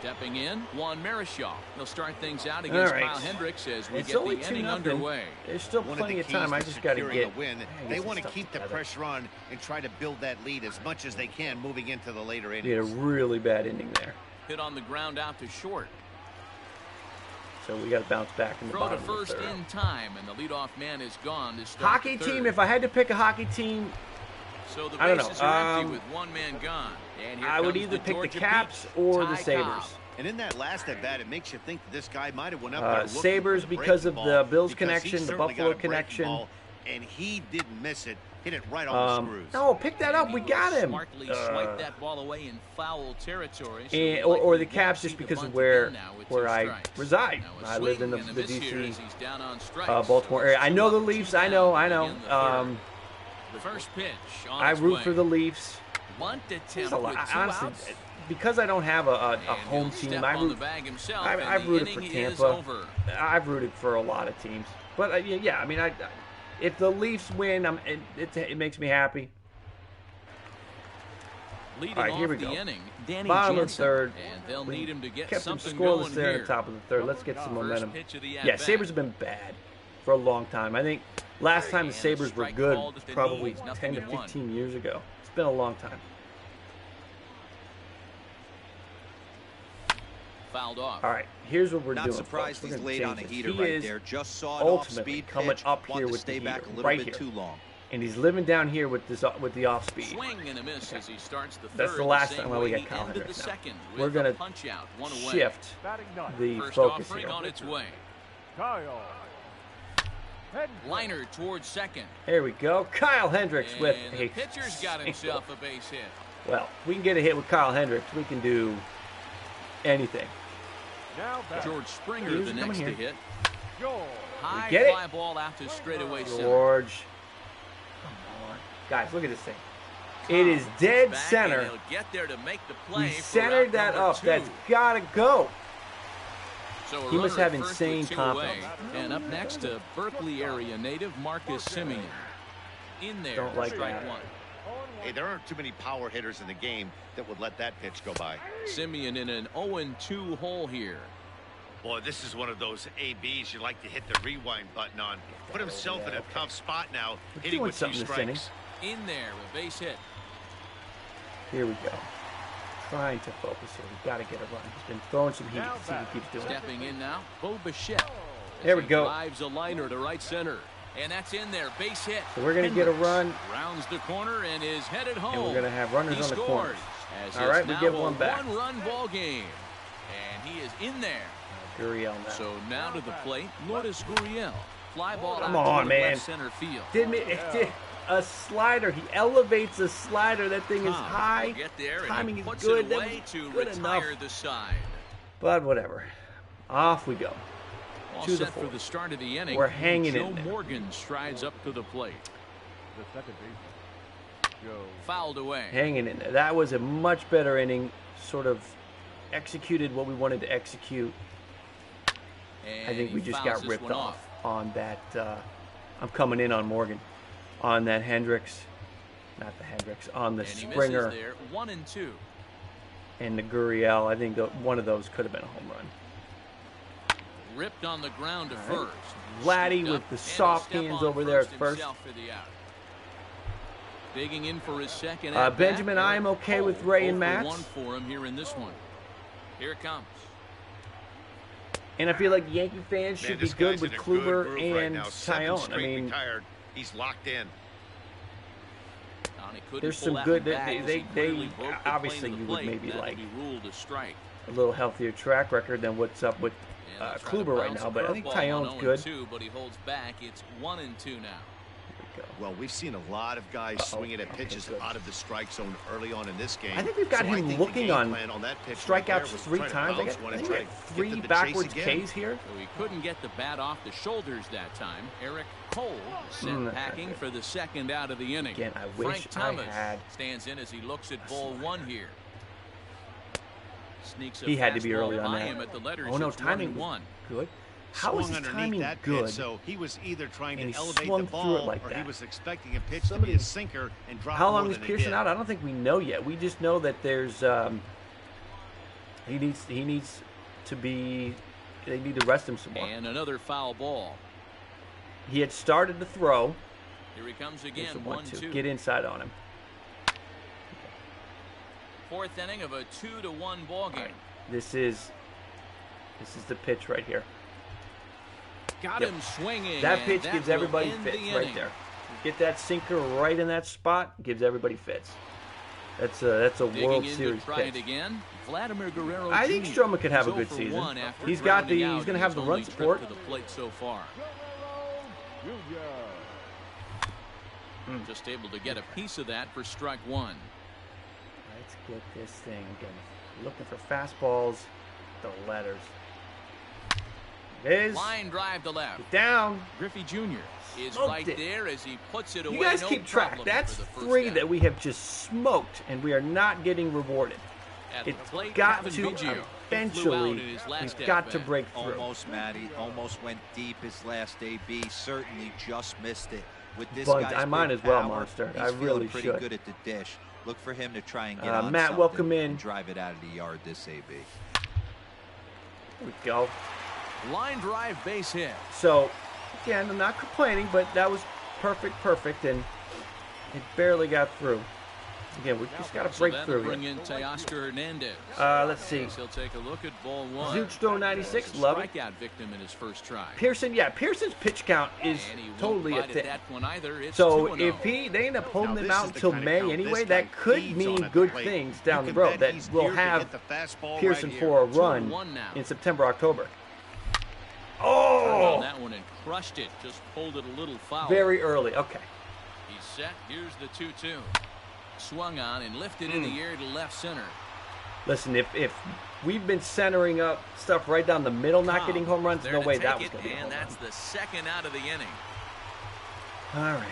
Speaker 2: Stepping in, Juan Marichal. He'll start things out against Kyle Hendricks as we get the inning underway.
Speaker 1: There's still plenty of time. I just got to get
Speaker 4: a win. They want to keep the pressure on and try to build that lead as much as they can moving into the later innings.
Speaker 1: We had a really bad inning there.
Speaker 2: Hit on the ground out to short.
Speaker 1: So we got to bounce back in the bottom of the third.
Speaker 2: Throw to first in time, and the leadoff man is gone to start
Speaker 1: hockey team, if I had to pick a hockey team,
Speaker 2: so the
Speaker 1: I don't know.
Speaker 2: bases are empty with one man gone. And
Speaker 1: I would either pick the Caps or the Sabres.
Speaker 4: And in that last at bat, it makes you think that this guy might have went up.
Speaker 1: Sabres because of the Bills connection, the Buffalo connection.
Speaker 4: And he didn't miss it. Hit it right on the screws.
Speaker 1: No, pick that up. We got him.
Speaker 2: Smartly swiped that ball away in foul territory. So
Speaker 1: and, or the Caps just because of where I reside. I live in the D.C. Baltimore area. I know the Leafs. I know.
Speaker 2: The first pitch.
Speaker 1: I root for the Leafs.
Speaker 2: Honestly,
Speaker 1: because I don't have a home team, I've rooted for Tampa. I've rooted for a lot of teams. But, yeah, I mean, if the Leafs win, it makes me happy. All right, here we go. Bottom of the third.
Speaker 2: And they'll need him to get
Speaker 1: kept them
Speaker 2: something
Speaker 1: scoreless
Speaker 2: going
Speaker 1: there
Speaker 2: here.
Speaker 1: at the top of the third. Let's get some momentum. Yeah, Sabres have been bad for a long time. I think last time the Sabres were good was probably 10 to 15 years ago. It's been a long time.
Speaker 2: Fouled off.
Speaker 1: All right, here's what we're doing.
Speaker 3: Not surprised he's laid on a heater right there. Just saw it
Speaker 1: ultimately
Speaker 3: off-speed
Speaker 1: coming
Speaker 3: pitch.
Speaker 1: up here
Speaker 3: Want to
Speaker 1: with
Speaker 3: stay
Speaker 1: the
Speaker 3: back
Speaker 1: heater,
Speaker 3: a little
Speaker 1: right
Speaker 3: bit
Speaker 1: here.
Speaker 3: too long.
Speaker 1: And he's living down here with the off speed.
Speaker 2: Swing and a miss as he starts the third.
Speaker 1: That's the last time we got Kyle Hendricks now. We're going to shift the
Speaker 2: First
Speaker 1: focus
Speaker 2: offering
Speaker 1: here.
Speaker 2: on its way. Liner towards second.
Speaker 1: There we go. Kyle Hendricks with
Speaker 2: the pitcher's got himself a base hit.
Speaker 1: Well, if we can get a hit with Kyle Hendricks, we can do anything.
Speaker 2: George Springer the next to hit. High fly ball out to straightaway center.
Speaker 1: George. Come on. Guys, look at this thing. It is dead center.
Speaker 2: Get there to make the play.
Speaker 1: We centered that up. 2. That's got to go.
Speaker 2: So
Speaker 1: he must have insane confidence.
Speaker 2: And up next, a Berkeley area native, Marcus Simeon. In there,
Speaker 1: don't like
Speaker 2: strike
Speaker 1: that.
Speaker 2: 1.
Speaker 4: Hey, there aren't too many power hitters in the game that would let that pitch go by.
Speaker 2: Simeon in an 0-2 hole here.
Speaker 4: Boy, this is one of those ABs you like to hit the rewind button on. Put himself in a tough spot now, hitting with 2 strikes.
Speaker 2: In there, a base hit.
Speaker 1: Here we go. Trying to focus here. We've got to get a run. He's been throwing some heat. See what he keeps doing.
Speaker 2: Stepping in now, Bo Bichette.
Speaker 1: There we go.
Speaker 2: Drives a liner to right center. And that's in there, base hit.
Speaker 1: So we're going to get a run.
Speaker 2: Rounds the corner and is headed home.
Speaker 1: And we're going to have runners on the corners.
Speaker 2: All
Speaker 1: right, we get one back.
Speaker 2: One-run ball game. And he is in there.
Speaker 1: Gurriel now.
Speaker 2: So now to the plate, Lourdes Gurriel. Fly ball
Speaker 1: Come
Speaker 2: out
Speaker 1: on,
Speaker 2: to
Speaker 1: man.
Speaker 2: left center field.
Speaker 1: A slider. He elevates a slider. That thing is high.
Speaker 2: Get there
Speaker 1: Timing
Speaker 2: and he puts
Speaker 1: is good.
Speaker 2: It away to
Speaker 1: good
Speaker 2: retire
Speaker 1: enough.
Speaker 2: the side.
Speaker 1: But whatever. Off we go.
Speaker 2: All
Speaker 1: to
Speaker 2: set
Speaker 1: the
Speaker 2: for the start of the inning.
Speaker 1: We're hanging
Speaker 2: Joe
Speaker 1: in there.
Speaker 2: Morgan strides up to the plate.
Speaker 5: The second baseman, Joe.
Speaker 2: Fouled away.
Speaker 1: Hanging in there. That was a much better inning. Sort of executed what we wanted to execute.
Speaker 2: And
Speaker 1: I think we just got ripped
Speaker 2: off
Speaker 1: on that. I'm coming in on Morgan. On that Hendricks. Not the Hendricks. On the Springer.
Speaker 2: There, 1-2.
Speaker 1: And the Gurriel. I think one of those could have been a home run.
Speaker 2: Ripped on the ground to first.
Speaker 1: Vladdy with the soft hands over there at first.
Speaker 2: Digging in for his second.
Speaker 1: Benjamin, I am okay with Ray and Max.
Speaker 2: 1 for him here in this one. Here it comes.
Speaker 1: And I feel like Yankee fans should be good with Kluber and Tyone. I mean,
Speaker 4: he's locked in.
Speaker 1: There's some good. They obviously you would maybe like a little healthier track record than what's up with Kluber right now. But I think Tyone's good.
Speaker 2: But he holds back. It's 1-2 now.
Speaker 4: Well, we've seen a lot of guys swinging at pitches out of the strike zone early on in this game.
Speaker 1: I think we've got him looking on strikeouts 3 times. I think we had 3 backwards Ks here.
Speaker 2: So he couldn't get the bat off the shoulders that time. Eric Cole sent packing for the second out of the inning.
Speaker 1: Again, I wish
Speaker 2: Frank Thomas
Speaker 1: I had.
Speaker 2: Stands in as he looks at ball 1 here. Sneaks
Speaker 1: he had to be early on that.
Speaker 2: At the letters.
Speaker 1: Oh no, timing was good. How was his timing good?
Speaker 4: Pitch, so he was either trying to
Speaker 1: elevate
Speaker 4: the ball
Speaker 1: like
Speaker 4: or
Speaker 1: that.
Speaker 4: he was expecting a pitch to be a sinker and drop.
Speaker 1: How long is Pearson out? I don't think we know yet. We just know that there's he needs to be. They need to rest him some more.
Speaker 2: And another foul ball.
Speaker 1: He had started to throw.
Speaker 2: Here he comes again. 1-2.
Speaker 1: Get inside on him.
Speaker 2: 4th inning of a 2-1 ball game.
Speaker 1: Right. This is the pitch right here.
Speaker 2: Got him swinging.
Speaker 1: That pitch gives everybody fits right there. Get that sinker right in that spot, gives everybody fits. That's a World Series pitch.
Speaker 2: Again. Vladimir Guerrero.
Speaker 1: I think Stroman could have a good season. He's going to have the run support.
Speaker 2: To the plate so far. Just able to get a piece of that for strike 1.
Speaker 1: Let's get this thing again. Looking for fastballs. The letters. It is.
Speaker 2: Line drive to left.
Speaker 1: Get down.
Speaker 2: Griffey Jr. is right there as he puts it away.
Speaker 1: You guys keep track. That's 3 that we have just smoked, and we are not getting rewarded. It's got to eventually. We've got to break through.
Speaker 3: Almost, Matty. Almost went deep his last AB. Certainly just missed it. With this
Speaker 1: But
Speaker 3: guy's
Speaker 1: I might as well,
Speaker 3: power,
Speaker 1: Monster.
Speaker 3: He's
Speaker 1: I really
Speaker 3: pretty
Speaker 1: should.
Speaker 3: good at the dish. Look for him to try and get on
Speaker 1: Matt,
Speaker 3: something
Speaker 1: welcome in.
Speaker 3: and drive it out of the yard this AB.
Speaker 1: There we go.
Speaker 2: Line drive base hit.
Speaker 1: So, again, I'm not complaining, but that was perfect, and it barely got through. Again, we just got to break through
Speaker 2: bring in Teoscar Hernandez.
Speaker 1: Let's see.
Speaker 2: He'll take a look at ball 1.
Speaker 1: Zuchto 96, love it.
Speaker 2: Strikeout victim in his first try.
Speaker 1: Pearson, Pearson's pitch count is totally a thing.
Speaker 2: It's
Speaker 1: so if they end up holding him out until May anyway, that could mean good things down the road. That we'll have Pearson for a run in September, October. Oh!
Speaker 2: On that one and crushed it. Just pulled it a little foul.
Speaker 1: Very early. Okay.
Speaker 2: He's set. Here's the 2-2. Swung on and lifted in the air to left center.
Speaker 1: Listen, if we've been centering up stuff right down the middle, not getting home runs, no way that was going to be a home run.
Speaker 2: And that's the second out of the inning.
Speaker 1: All right.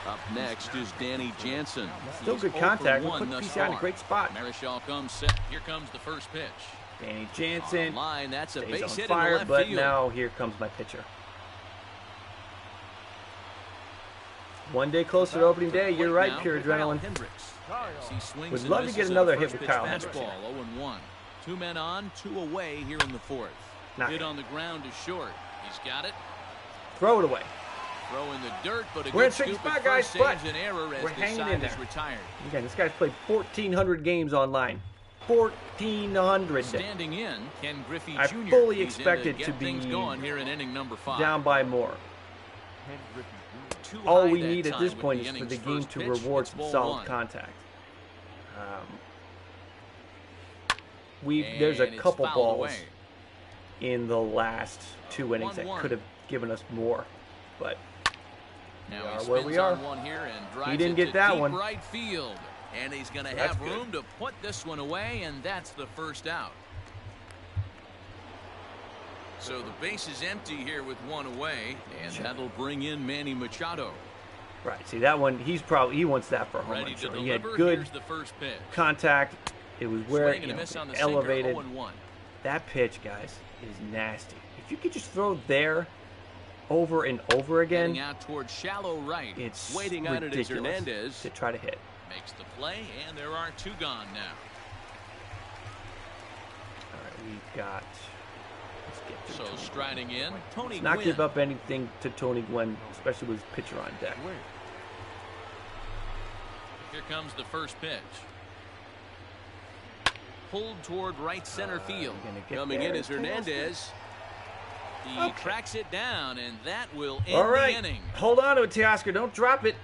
Speaker 2: Up next is Danny Jansen.
Speaker 1: Still good contact. We put PCI in a great spot.
Speaker 2: Marichal comes set. Here comes the first pitch.
Speaker 1: Danny Jansen
Speaker 2: line, that's a base hit
Speaker 1: on fire,
Speaker 2: in the left
Speaker 1: but
Speaker 2: field.
Speaker 1: now here comes my pitcher. One day closer to opening day. You're right, pure adrenaline. Would love to get another hit with Kyle Hendricks.
Speaker 2: 0-1. 2 men on, 2 away here in the fourth. Hit on the ground is short. He's got it.
Speaker 1: Throw it away.
Speaker 2: Throw in the dirt, but a
Speaker 1: we're
Speaker 2: good
Speaker 1: in tricky
Speaker 2: scoop
Speaker 1: spot,
Speaker 2: at
Speaker 1: guys,
Speaker 2: first
Speaker 1: but
Speaker 2: saves an error as
Speaker 1: we're
Speaker 2: the
Speaker 1: hanging
Speaker 2: side
Speaker 1: in there.
Speaker 2: is retired.
Speaker 1: Again, this guy's played 1,400 games online. 1,400.
Speaker 2: Standing in, Ken Griffey Jr.
Speaker 1: I fully expected to be
Speaker 2: going here in inning number 5.
Speaker 1: down by more. All we need at this point is for the game to reward some solid contact. There's a couple balls in the last 2 innings that could have given us more, but
Speaker 2: now
Speaker 1: we are where we are. He didn't get that one.
Speaker 2: Right field, and he's going to have room to put this one away, and that's the first out. So the base is empty here with 1 away, and that'll bring in Manny Machado.
Speaker 1: Right. See that one? He wants that for a home run. Sure. He had good contact. It was where elevated. That pitch, guys, is nasty. If you could just throw there over and over again,
Speaker 2: out towards shallow right.
Speaker 1: It's
Speaker 2: waiting on it is Hernandez
Speaker 1: to try to hit.
Speaker 2: Makes the play, and there are 2 gone now.
Speaker 1: All right, we've got.
Speaker 2: So striding in, Tony Gwynn.
Speaker 1: Not give up anything to Tony Gwynn, especially with his pitcher on deck.
Speaker 2: Here comes the first pitch. Pulled toward right center field. Coming in is Hernandez. He tracks it down, and that will end the inning.
Speaker 1: Hold on to it, Teoscar. Don't drop it.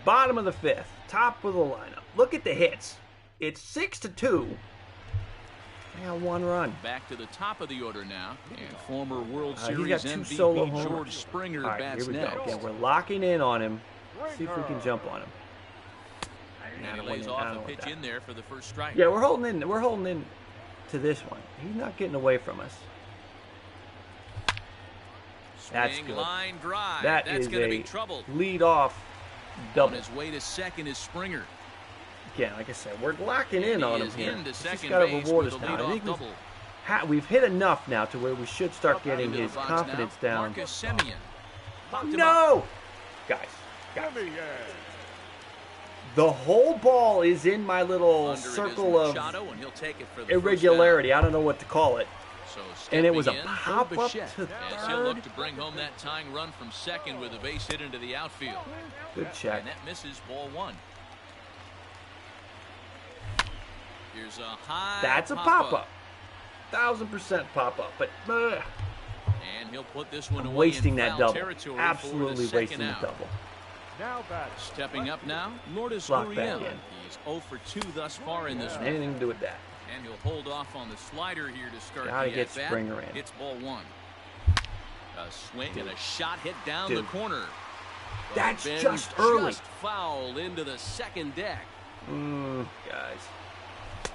Speaker 1: Bottom of the 5th. Top of the lineup. Look at the hits. It's 6-2. I got 1 run.
Speaker 2: Back to the top of the order now. And former World Series
Speaker 1: got 2
Speaker 2: MVP
Speaker 1: solo
Speaker 2: George Springer bats
Speaker 1: here we
Speaker 2: next.
Speaker 1: go. Again, we're locking in on him. See if we can jump on him.
Speaker 2: And he lays off a pitch in there for the first strike.
Speaker 1: Yeah, we're holding in. We're holding in to this one. He's not getting away from us. That's good.
Speaker 2: Line drive.
Speaker 1: That's
Speaker 2: going to be
Speaker 1: a
Speaker 2: trouble. On
Speaker 1: lead-off double.
Speaker 2: his way to second is Springer.
Speaker 1: Again, like I said, we're locking in on him here. He's just got to
Speaker 2: base
Speaker 1: reward
Speaker 2: with
Speaker 1: us
Speaker 2: a
Speaker 1: now. I think
Speaker 2: leadoff
Speaker 1: we've hit enough now to where we should start getting
Speaker 2: Into the
Speaker 1: his
Speaker 2: box
Speaker 1: confidence
Speaker 2: now.
Speaker 1: down.
Speaker 2: Marcus Simeon.
Speaker 1: No! Guys. The whole ball is in my little
Speaker 2: Under
Speaker 1: circle of
Speaker 2: Machado, and he'll take it for the
Speaker 1: irregularity. I don't know what to call it.
Speaker 2: So
Speaker 1: and it was a
Speaker 2: in,
Speaker 1: pop-up to
Speaker 2: as
Speaker 1: third.
Speaker 2: he'll look to bring home that tying run from second with a base hit into the outfield.
Speaker 1: Good check.
Speaker 2: And that misses ball 1. Here's a high
Speaker 1: That's a pop-up. 1,000% pop-up. But
Speaker 2: and he'll put this one away
Speaker 1: wasting
Speaker 2: in
Speaker 1: that
Speaker 2: foul
Speaker 1: double.
Speaker 2: territory
Speaker 1: Absolutely
Speaker 2: for the
Speaker 1: wasting
Speaker 2: second
Speaker 1: the
Speaker 2: out.
Speaker 1: double.
Speaker 5: Now batting.
Speaker 2: Stepping up now, Lourdes
Speaker 1: Block back
Speaker 2: Gurriel.
Speaker 1: in.
Speaker 2: He's 0 for 2 thus far in this one.
Speaker 1: Anything to do with that.
Speaker 2: And he'll hold off on the slider here to start
Speaker 1: Gotta
Speaker 2: the
Speaker 1: get
Speaker 2: at-bat.
Speaker 1: Springer in.
Speaker 2: It's ball 1. A swing and a shot hit down
Speaker 1: Dude.
Speaker 2: the corner.
Speaker 1: That's
Speaker 2: Ben
Speaker 1: just early.
Speaker 2: Just fouled into the second deck.
Speaker 1: Guys.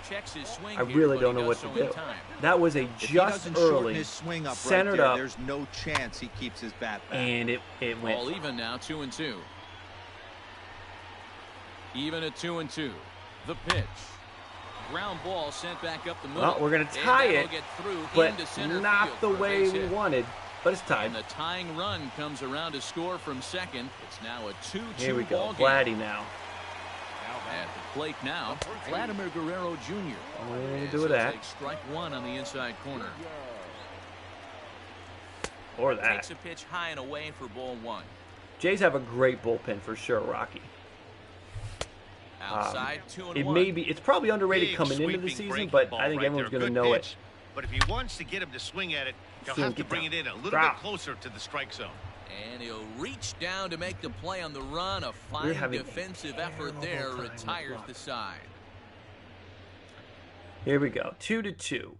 Speaker 2: Checks his swing
Speaker 1: I
Speaker 2: here,
Speaker 1: really
Speaker 2: but
Speaker 1: don't
Speaker 2: he
Speaker 1: know what
Speaker 2: does
Speaker 1: to
Speaker 2: so in
Speaker 1: do.
Speaker 2: time.
Speaker 1: That was a
Speaker 3: If he
Speaker 1: just
Speaker 3: doesn't shorten
Speaker 1: early,
Speaker 3: his swing up
Speaker 1: centered
Speaker 3: right there,
Speaker 1: up,
Speaker 3: there's no chance he keeps his bat back.
Speaker 1: and it went.
Speaker 2: All even now, 2-2. Even at 2-2. The pitch. Ground ball sent back up the middle.
Speaker 1: Well, we're going to tie it, but not the way we wanted. But it's tied.
Speaker 2: And the tying run comes around to score from second. It's now a 2-2
Speaker 1: Here we go.
Speaker 2: ball game.
Speaker 1: Vladdy now.
Speaker 2: At the plate now, Vladimir Guerrero Jr.
Speaker 1: What are you
Speaker 2: As
Speaker 1: do with
Speaker 2: he'll
Speaker 1: that?
Speaker 2: take strike 1 on the inside corner.
Speaker 1: Or that.
Speaker 2: Takes a pitch high and away for ball 1.
Speaker 1: Jays have a great bullpen for sure, Rocky.
Speaker 2: Outside, 2-1.
Speaker 1: It may be. It's probably underrated coming into the season, but I think everyone's going to know it.
Speaker 4: But if he wants to get him to swing at it, he'll have to bring it in a little bit closer to the strike zone.
Speaker 2: And he'll reach down to make the play on the run. A fine defensive effort there retires the side.
Speaker 1: Here we go. 2-2.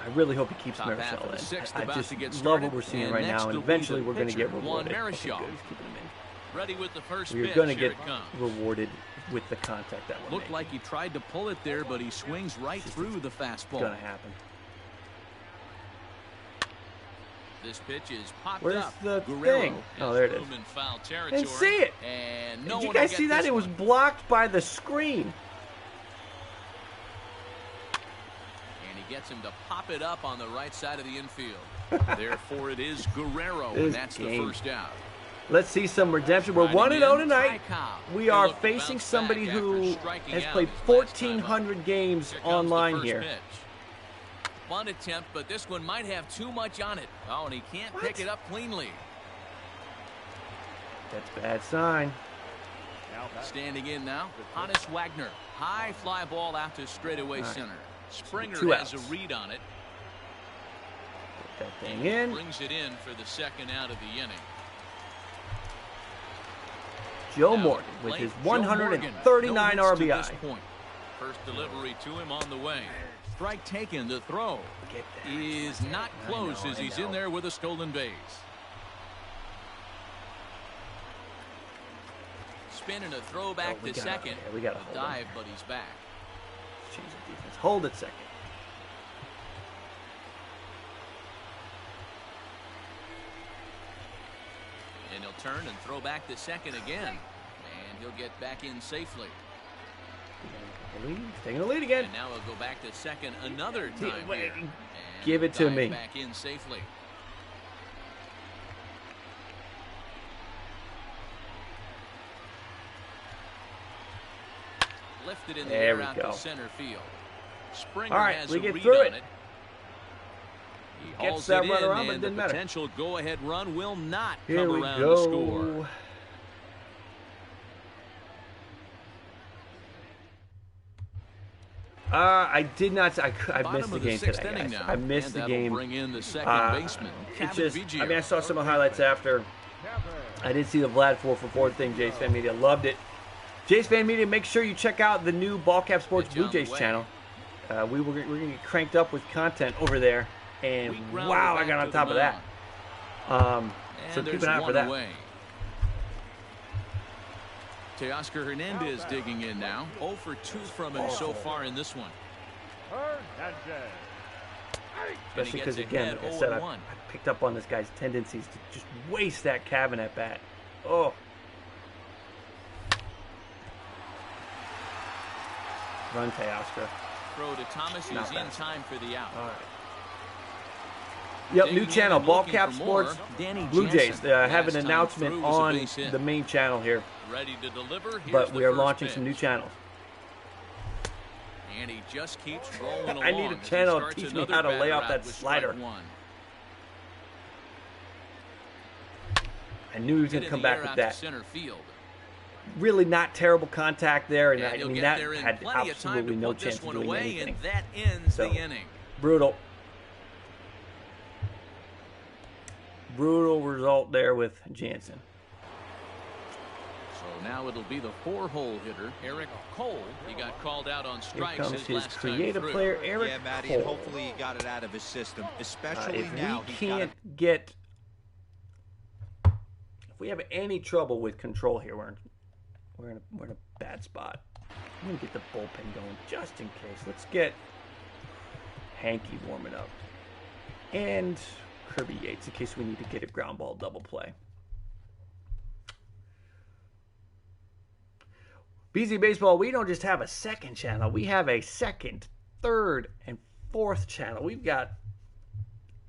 Speaker 1: I really hope he keeps Marichal in. I just love what we're seeing right now, and eventually we're going to get rewarded. Okay, good. He's keeping him in.
Speaker 2: Ready with the first
Speaker 1: We're going to get rewarded with the contact that we're
Speaker 2: Looked like he tried to pull it there, but he swings right through the fastball.
Speaker 1: It's going to happen.
Speaker 2: This pitch is popped
Speaker 1: Where's
Speaker 2: up.
Speaker 1: the
Speaker 2: Guerrero
Speaker 1: thing? Oh, there it is.
Speaker 2: Foul territory.
Speaker 1: Didn't see it.
Speaker 2: And
Speaker 1: Did you guys see that? It was blocked by the screen.
Speaker 2: And he gets him to pop it up on the right side of the infield. Therefore, it is Guerrero, and that's the first out.
Speaker 1: Let's see some redemption. We're 1-0 tonight. We are facing somebody who has played 1,400 games online here.
Speaker 2: Bunt attempt, but this one might have too much on it. Oh, and he can't pick it up cleanly.
Speaker 1: That's a bad sign.
Speaker 2: Standing in now, Hannes Wagner. High fly ball out to straightaway center. Springer has a read on it.
Speaker 1: Put that thing in.
Speaker 2: Brings it in for the second out of the inning.
Speaker 1: Joe Morgan with his 139 RBI.
Speaker 2: First delivery to him on the way. Strike taken. The throw is not close as he's in there with a stolen base. Spin and a throw back to second.
Speaker 1: We got a
Speaker 2: dive, but he's back.
Speaker 1: Change the defense. Hold it second.
Speaker 2: And he'll turn and throw back to second again. And he'll get back in safely.
Speaker 1: He's taking the lead again.
Speaker 2: And now he'll go back to second another time here.
Speaker 1: Give it to me.
Speaker 2: Back in safely. Lifted in the air out to center field. Springer has a read on it. He
Speaker 1: gets that run around, but it didn't matter.
Speaker 2: Potential go-ahead run will not come around to score.
Speaker 1: I did not. I missed the game today, guys. I missed the game.
Speaker 2: Bring in the second baseman.
Speaker 1: It's just, I mean, I saw some of the highlights after. I did see the Vlad 4-for-4 thing. Jace Fan Media loved it. Jace Fan Media, make sure you check out the new Ballcap Sports Blue Jays channel. We're going to get cranked up with content over there, and wow, I got on top of that. So keep an eye out for that.
Speaker 2: Teoscar Hernandez digging in now. 0 for 2 from him so far in this one.
Speaker 1: Especially because, again, like I said, I picked up on this guy's tendencies to just waste that cabin at bat. Oh. Run, Teoscar.
Speaker 2: Throw to Thomas, who's in time for the out.
Speaker 1: All right. Yep, new channel, Ballcap Sports, Blue Jays. Have an announcement on the main channel here.
Speaker 2: Ready to deliver.
Speaker 1: But we are launching some new channels.
Speaker 2: And he just keeps rolling along.
Speaker 1: I need a channel to teach me how to lay off that slider. I knew he was going to come back with that. Really not terrible contact there, and I mean that had absolutely no chance of doing anything.
Speaker 2: And that ends the inning.
Speaker 1: Brutal. Brutal result there with Jansen.
Speaker 2: So now it'll be the 4-hole hitter, Eric Cole. He got called out on strikes.
Speaker 1: Here comes his creative player, Eric Cole.
Speaker 3: Matty, and hopefully he got it out of his system, especially now.
Speaker 1: If we can't get... If we have any trouble with control here, we're in a bad spot. I'm going to get the bullpen going just in case. Let's get Hanky warming up. And Kirby Yates in case we need to get a ground ball double play. BZ Baseball, we don't just have a second channel. We have a second, third, and fourth channel. We've got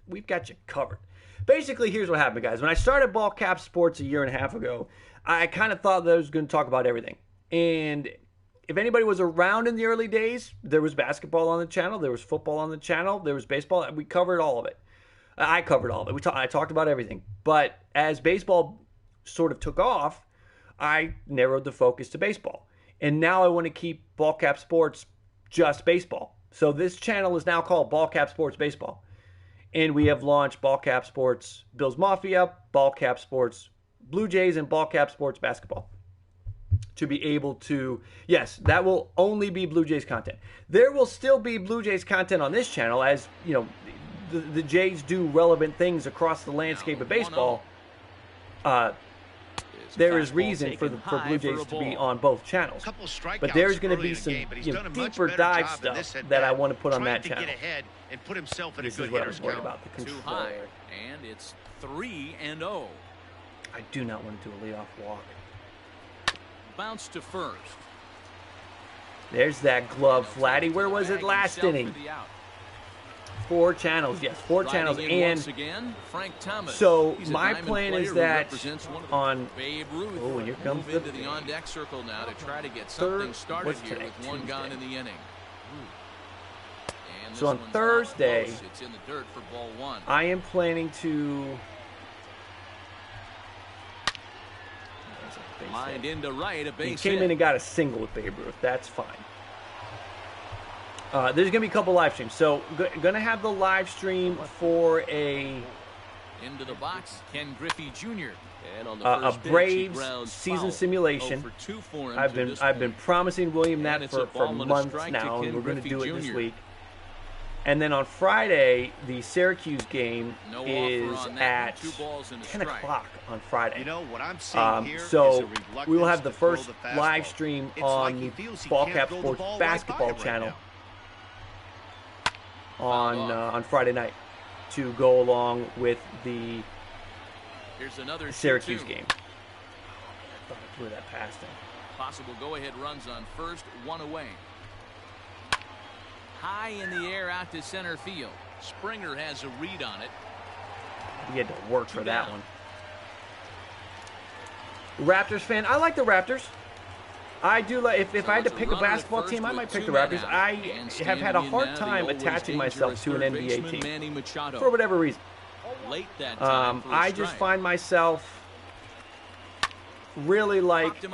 Speaker 1: you covered. Basically, here's what happened, guys. When I started Ballcap Sports a year and a half ago, I kind of thought that I was going to talk about everything. And if anybody was around in the early days, there was basketball on the channel, there was football on the channel, there was baseball, and we covered all of it. I covered all of it. I talked about everything. But as baseball sort of took off, I narrowed the focus to baseball. And now I want to keep Ballcap Sports just baseball. So this channel is now called Ballcap Sports Baseball. And we have launched Ballcap Sports Bills Mafia, Ballcap Sports Blue Jays, and Ballcap Sports Basketball. to be able to, yes, that will only be Blue Jays content. There will still be Blue Jays content on this channel, as you know, the Jays do relevant things across the landscape of baseball. There is reason for Blue Jays to be on both channels, but there's going to be some deeper dive stuff that I want to put on that channel. This is what I was worried about, the control.
Speaker 2: And it's 3-0.
Speaker 1: I do not want to do a leadoff walk.
Speaker 2: Bounce to first.
Speaker 1: There's that glove, Vladdy. Where was it last inning? 4 channels, yes, 4 channels. And so my plan is that on, oh, and here comes the
Speaker 2: on-deck circle now to try to get something started here with 1 gone in the inning.
Speaker 1: So on Thursday,
Speaker 2: it's in the dirt for ball 1.
Speaker 1: I am planning to
Speaker 2: lined into right, a base
Speaker 1: he came in and got a single with Babe Ruth. That's fine. There's going to be a couple live streams. So, going to have the live stream for a
Speaker 2: into the box, Ken Griffey Jr. And on the
Speaker 1: a Braves season simulation. I've been promising William that for months now, and we're going to do it this week. And then on Friday, the Syracuse game is at 10 o'clock on Friday.
Speaker 4: You know, what I'm seeing here
Speaker 1: so we will have the first live stream on the Ballcap Sports basketball channel on Friday night to go along with the Syracuse game. I thought I blew that past him.
Speaker 2: Possible go-ahead runs on first, 1 away. High in the air out to center field. Springer has a read on it.
Speaker 1: He had to work for that one. Raptors fan. I like the Raptors. I do like. If I had to pick a basketball team, I might pick the Raptors. I have had a hard time attaching myself to an NBA team for whatever reason. I just find myself really like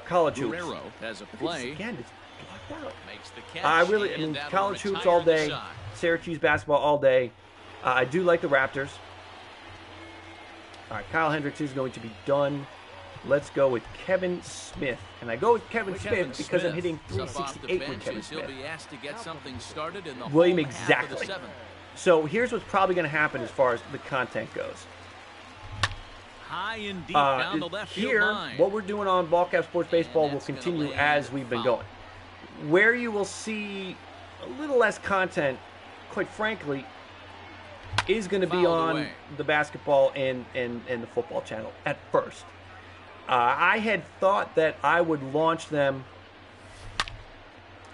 Speaker 1: college hoops.
Speaker 2: Has a play.
Speaker 1: Again, it's blocked out. I mean, college hoops all day, Syracuse basketball all day. I do like the Raptors. All right, Kyle Hendricks is going to be done. Let's go with Kevin Smith. And I go with Kevin Smith because I'm hitting 368 with Kevin Smith. William, exactly. So here's what's probably going to happen as far as the content goes.
Speaker 2: High and deep down the left field line.
Speaker 1: What we're doing on Ballcap Sports Baseball will continue as we've been going. Where you will see a little less content, quite frankly, is going to be on the basketball and the football channel at first. I had thought that I would launch them.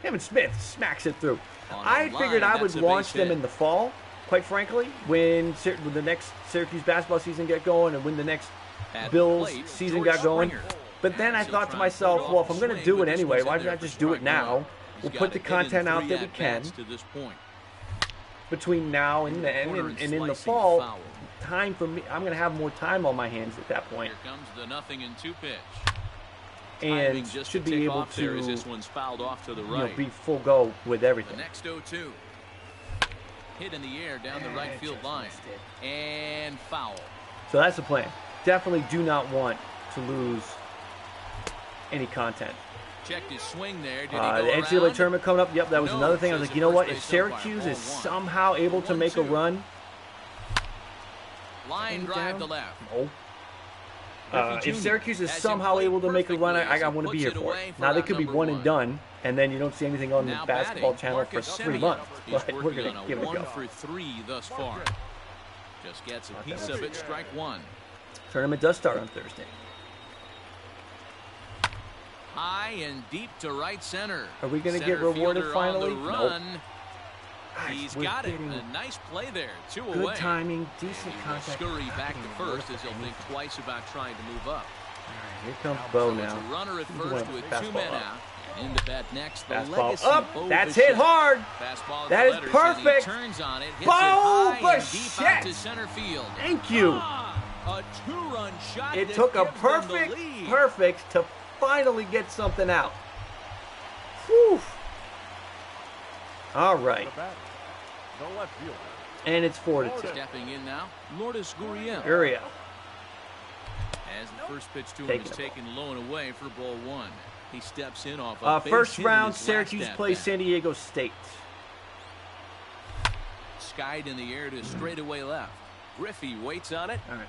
Speaker 1: Kevin Smith smacks it through. I had figured I would launch them in the fall, quite frankly, when the next Syracuse basketball season get going and when the next Bills season got going. But then I thought to myself, well, if I'm going to do it anyway, why don't I just do it now? We'll put the content out that we can between now and then, and in the fall, time for me, I'm going to have more time on my hands at that point.
Speaker 2: Here comes the 0-2 pitch.
Speaker 1: And should be able to
Speaker 2: this one's fouled off to the right.
Speaker 1: Be full go with everything.
Speaker 2: The next 0-2. Hit in the air down the right field line. And foul.
Speaker 1: So that's the plan. Definitely do not want to lose any content.
Speaker 2: Checked his swing there. Did he
Speaker 1: the
Speaker 2: go
Speaker 1: NCAA
Speaker 2: around?
Speaker 1: tournament coming up. Yep, that was another thing. I was like, you know what? If Syracuse is somehow able to make a run.
Speaker 2: Line drive to left.
Speaker 1: No. If Syracuse is somehow able to make a run, I want to be here for it. Now, they could be one and done, and then you don't see anything on the basketball channel for 3 months. But we're going to give it a go.
Speaker 2: 1 for 3 thus far. Just gets a piece of it, strike 1.
Speaker 1: Tournament does start on Thursday.
Speaker 2: High and deep to right center.
Speaker 1: Are we going to get rewarded finally?
Speaker 2: Nope.
Speaker 1: Gosh,
Speaker 2: he's got it. A nice play there. 2 away.
Speaker 1: Good timing, decent contact.
Speaker 2: Scurry back to first as he'll think twice about trying to move up.
Speaker 1: All right, here comes Bo now.
Speaker 2: It's a runner at first with 2 men out. In the bat next, the
Speaker 1: legacy up. That's hit hard. That is perfect.
Speaker 2: Turns on it.
Speaker 1: Bo
Speaker 2: Bichette to center field.
Speaker 1: Thank you.
Speaker 2: A 2-run shot.
Speaker 1: It took a perfect to finally get something out. Whew. All right. And it's 4-2.
Speaker 2: Stepping in now, Lourdes Gurriel. As the first pitch to him is taken low and away for ball one. He steps in off a
Speaker 1: first round, Syracuse plays San Diego State.
Speaker 2: Skied in the air to straightaway left. Griffey waits on it.
Speaker 1: All right.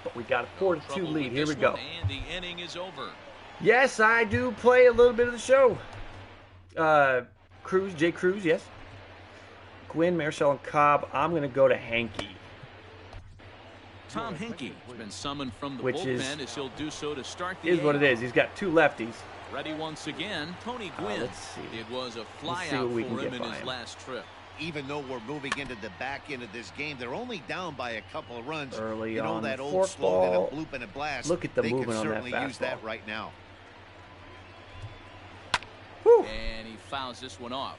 Speaker 1: But we got a 4-2 lead. Here we go.
Speaker 2: And the inning is over.
Speaker 1: Yes, I do play a little bit of the show. Cruz, Jay Cruz, yes. Gwynn, Marcel, and Cobb. I'm going to go to Hankey.
Speaker 2: Tom Hinkie has been summoned from the bullpen as he'll do so to start the
Speaker 1: is what it is. He's got two lefties.
Speaker 2: Ready once again, Tony Gwynn.
Speaker 1: Let's see.
Speaker 2: It was a flyout for him in his last trip.
Speaker 4: Even though we're moving into the back end of this game, they're only down by a couple of runs.
Speaker 1: Early
Speaker 4: on
Speaker 1: that
Speaker 4: old slogan, a bloop and a blast.
Speaker 1: Look at the movement on that fastball.
Speaker 4: They can certainly use that right now.
Speaker 1: Whew.
Speaker 2: And he fouls this one off.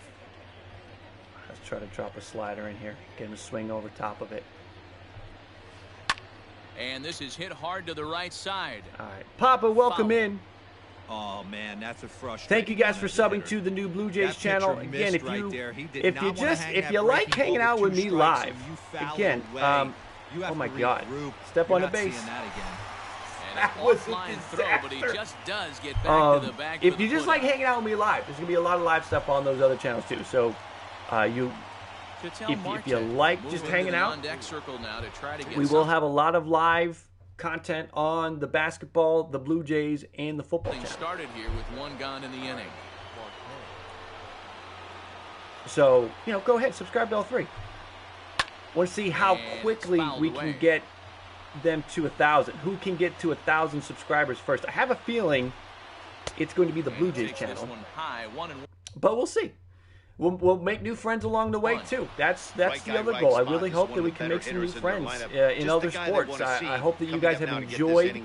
Speaker 1: Let's try to drop a slider in here. Get him to swing over top of it.
Speaker 2: And this is hit hard to the right side.
Speaker 1: All right. Papa, welcome in.
Speaker 3: Oh, man, that's a frustrating.
Speaker 1: Thank you guys for subbing to the new Blue Jays channel. Again, if you like hanging out with me live, again, oh my God, step on the base.
Speaker 2: That was a throw, but he just does get back to the back.
Speaker 1: If you just like hanging out with me live, there's gonna be a lot of live stuff on those other channels too. So, if you like just hanging out, we will have a lot of live content on the basketball, the Blue Jays, and the football channel.
Speaker 2: Started here with one gone in the inning.
Speaker 1: So, go ahead, subscribe to all three. Want to see how quickly we can get them to 1,000. Who can get to 1,000 subscribers first? I have a feeling it's going to be the Blue Jays channel. But we'll see. We'll make new friends along the way too. That's the other goal. I really hope that we can make some new friends in other sports. I hope that you guys have enjoyed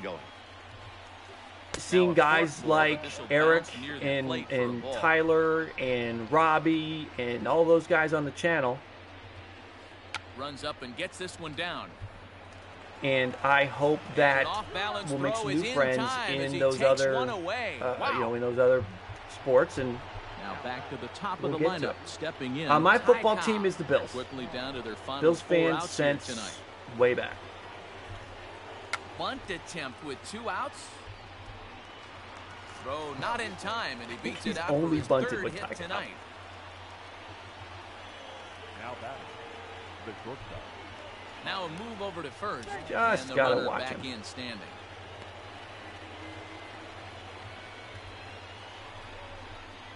Speaker 1: seeing guys like Eric and Tyler and Robbie and all those guys on the channel.
Speaker 2: Runs up and gets this one down.
Speaker 1: And I hope that we'll make some new friends in those other, in those other sports. And
Speaker 2: now back to the top of the lineup, stepping in.
Speaker 1: My football team is the Bills.
Speaker 2: Quickly down to their final
Speaker 1: Bills fans since way back.
Speaker 2: Bunt attempt with 2 outs. Throw not in time, and he beats it out for his third hit tonight.
Speaker 5: Now that is the shortstop.
Speaker 2: Now a move over to first.
Speaker 1: Just
Speaker 2: and the
Speaker 1: gotta
Speaker 2: runner
Speaker 1: watch
Speaker 2: back
Speaker 1: him.
Speaker 2: in standing.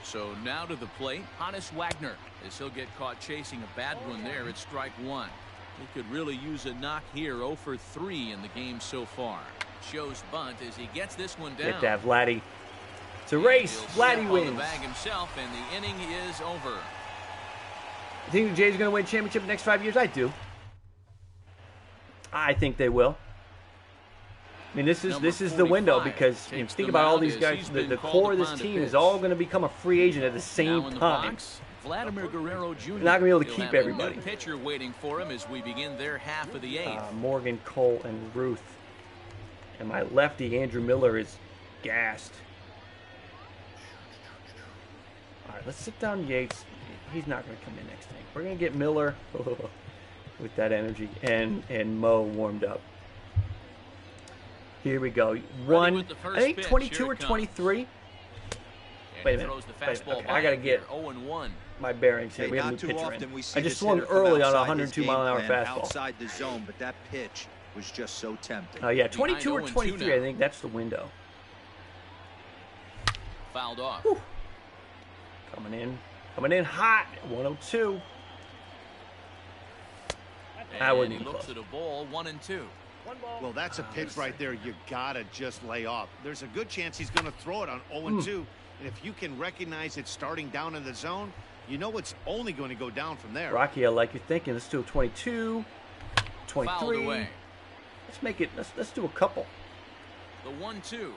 Speaker 2: So now to the plate, Hannes Wagner, as he'll get caught chasing a bad one there at strike one. He could really use a knock here. 0 for 3 in the game so far. Shows bunt as he gets this one down.
Speaker 1: Get that, Vladdy. It's a race. Vladdy wins.
Speaker 2: The bag himself, and the inning is over.
Speaker 1: You think the Jays are going to win a championship in the next 5 years? I do. I think they will. I mean, this is the window because think about all these guys. The core of this team is all going to become a free agent at the same time.
Speaker 2: Vladimir Guerrero Jr.
Speaker 1: They're not going to be able to keep everybody.
Speaker 2: Pitcher waiting for him as we begin their half of the 8th.
Speaker 1: Morgan, Cole, and Ruth. And my lefty, Andrew Miller, is gassed. All right, let's sit down Yates. He's not going to come in next thing. We're going to get Miller with that energy and Mo warmed up. Here we go. I think 22 or 23. Wait a minute. Okay, I got to get my bearings here. We have a new pitcher in. I just swung early on a 102-mile-an-hour fastball.
Speaker 3: Outside the zone, but that pitch was just so tempting.
Speaker 1: Yeah, 22 or 23. I think that's the window.
Speaker 2: Fouled off.
Speaker 1: Whew. Coming in hot. 102. I wouldn't even
Speaker 2: looks
Speaker 1: close.
Speaker 2: at a ball. 1-2.
Speaker 4: Well, that's a pitch right there you gotta just lay off. There's a good chance he's going to throw it on 0-2. And if you can recognize it starting down in the zone, you know it's only going to go down from there.
Speaker 1: Rocky, I like your thinking. Let's do a 22, 23.
Speaker 2: Away.
Speaker 1: Let's make it. Let's do a couple.
Speaker 2: The 1-2.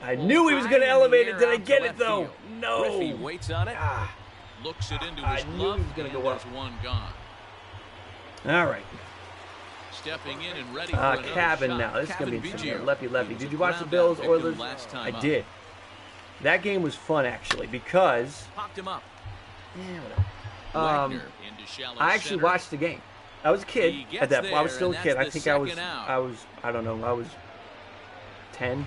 Speaker 1: I knew he was going to elevate it. Did I get it though?
Speaker 2: Field.
Speaker 1: No.
Speaker 2: Griffey waits on it. Looks it into his glove.
Speaker 1: He was going to go up.
Speaker 2: One gone.
Speaker 1: All right.
Speaker 2: Stepping in and ready for another
Speaker 1: Cabin
Speaker 2: shot.
Speaker 1: now. This is going to be
Speaker 2: Vigio.
Speaker 1: lefty. Did you watch the Bills Oilers? I did. That game was fun actually because
Speaker 2: popped him up.
Speaker 1: I actually watched the game. I was a kid at that point. I was still a kid. I think I was, I don't know, I was 10,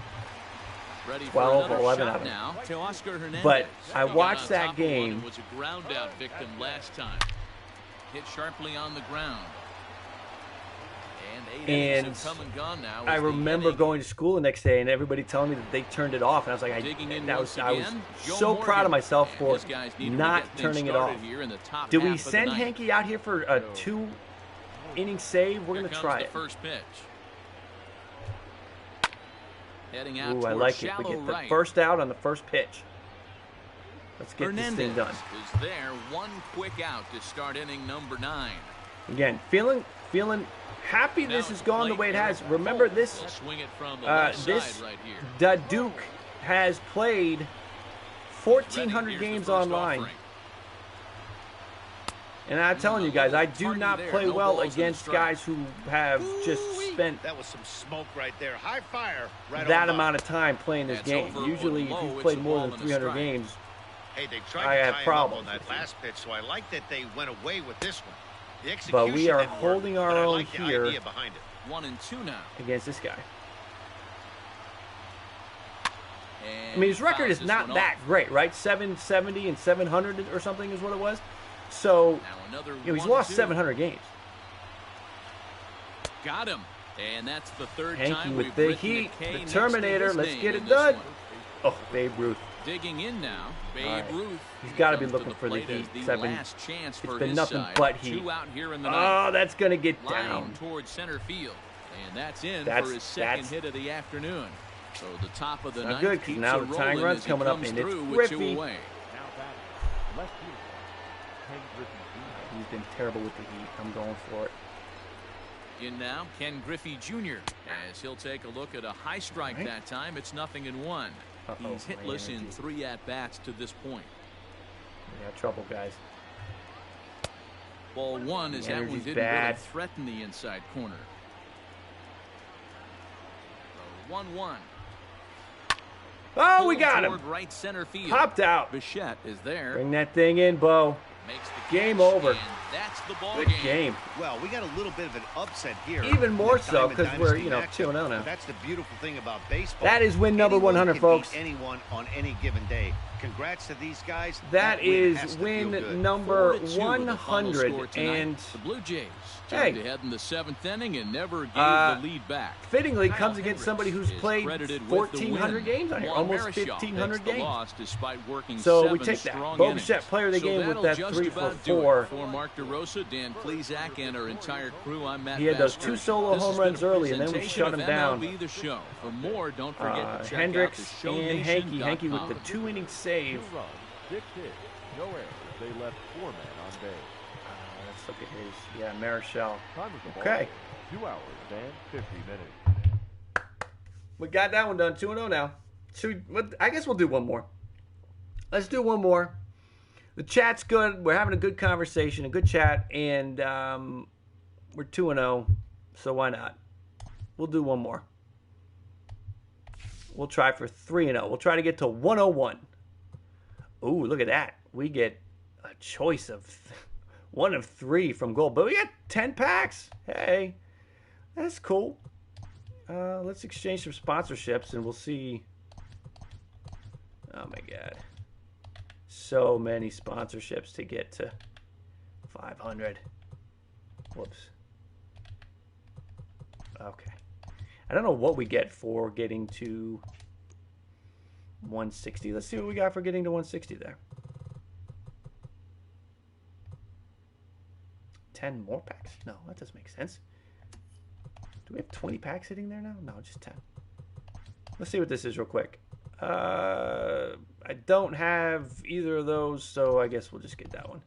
Speaker 1: 12, 11, I don't know. But I watched that game.
Speaker 2: Was a ground out victim last time. Hit sharply on the ground.
Speaker 1: And I remember going to school the next day and everybody telling me that they turned it off. And I was like, I was so proud of myself for not turning it off. Do we send Hanky out here for a 2-inning save? We're going to try it. Ooh, I like it. We get the first out on the first pitch. Let's get this thing done.
Speaker 2: Is there one quick out to start inning number 9.
Speaker 1: Again, feeling happy this has gone the way it has. Remember this, Duke has played 1,400 games online. And I'm telling you guys, I do not play well against guys who have just spent
Speaker 4: that was some smoke right there. High fire right
Speaker 1: that amount of time playing this game. Usually, if you've played more than 300 games, I have problems.
Speaker 4: On that last pitch, so I like that they went away with this one.
Speaker 1: But we are holding our own here
Speaker 2: 1-2 now
Speaker 1: against this guy. I mean, his record is not that great, right? 770 and 700 or something is what it was. So, he's lost 700 games.
Speaker 2: Got him. And that's the third
Speaker 1: Hanky
Speaker 2: time
Speaker 1: with the heat, the Terminator. Let's get it done. Oh, Babe Ruth.
Speaker 2: Digging in now, Babe Ruth.
Speaker 1: He's got to be looking for the heat. It's been nothing but heat. Oh, that's going to get down
Speaker 2: towards center field, and that's in for his second hit of the afternoon. So the top of the ninth.
Speaker 1: Good, because now the tying run's coming up, and it's Griffey. He's been terrible with the heat. I'm going for it.
Speaker 2: In now, Ken Griffey Jr. as he'll take a look at a high strike that time. It's 0-1. He's hitless in 3 at-bats to this point.
Speaker 1: Yeah, trouble, guys.
Speaker 2: Ball 1 is that one didn't really threaten the inside corner. 1-1.
Speaker 1: Oh, we got him.
Speaker 2: Right center field.
Speaker 1: Popped out.
Speaker 2: Bichette is there.
Speaker 1: Bring that thing in, Bo. Game over.
Speaker 2: That's the ball
Speaker 1: Good game.
Speaker 4: Well, we got a little bit of an upset here.
Speaker 1: Even more so because we're, 2-0 now.
Speaker 4: That's the beautiful thing about baseball.
Speaker 1: That is win number 100, folks.
Speaker 4: Anyone on any given day. Congrats to these guys.
Speaker 1: That is win number 100. And
Speaker 2: the Blue Jays turned ahead in the 7th inning and never gave the lead back.
Speaker 1: Fittingly comes against somebody who's played 1,400 games on here, almost 1,500 games. So we take that. Bo Bichette, player of the game, with that 3 for 4.
Speaker 2: For Mark DeRosa, Dan Plesac, and our entire crew, I'm Matt.
Speaker 1: He had those 2 solo home runs early, and then we shut him down.
Speaker 2: MLB The Show. For more, don't forget to check
Speaker 1: Hendricks
Speaker 2: out
Speaker 1: and Hanky with the 2-inning save.
Speaker 5: 2 runs, 6 hits, no errors. They left 4 men on base.
Speaker 1: Let's look at his. Yeah, Marichal.
Speaker 5: Okay. 2 hours and 50 minutes.
Speaker 1: We got that one done. 2-0 now. I guess we'll do one more. Let's do one more. The chat's good. We're having a good conversation, a good chat, and we're 2-0, so why not? We'll do one more. We'll try for 3-0. We'll try to get to 101. Ooh, look at that. We get a choice of 1 of 3 from gold, but we got 10 packs. Hey, that's cool. Let's exchange some sponsorships, and we'll see. Oh, my God. So many sponsorships to get to 500. Whoops. Okay. I don't know what we get for getting to 160. Let's see what we got for getting to 160 there. 10 more packs? No, that doesn't make sense. Do we have 20 packs sitting there now? No, just 10. Let's see what this is real quick. I don't have either of those, so I guess we'll just get that one.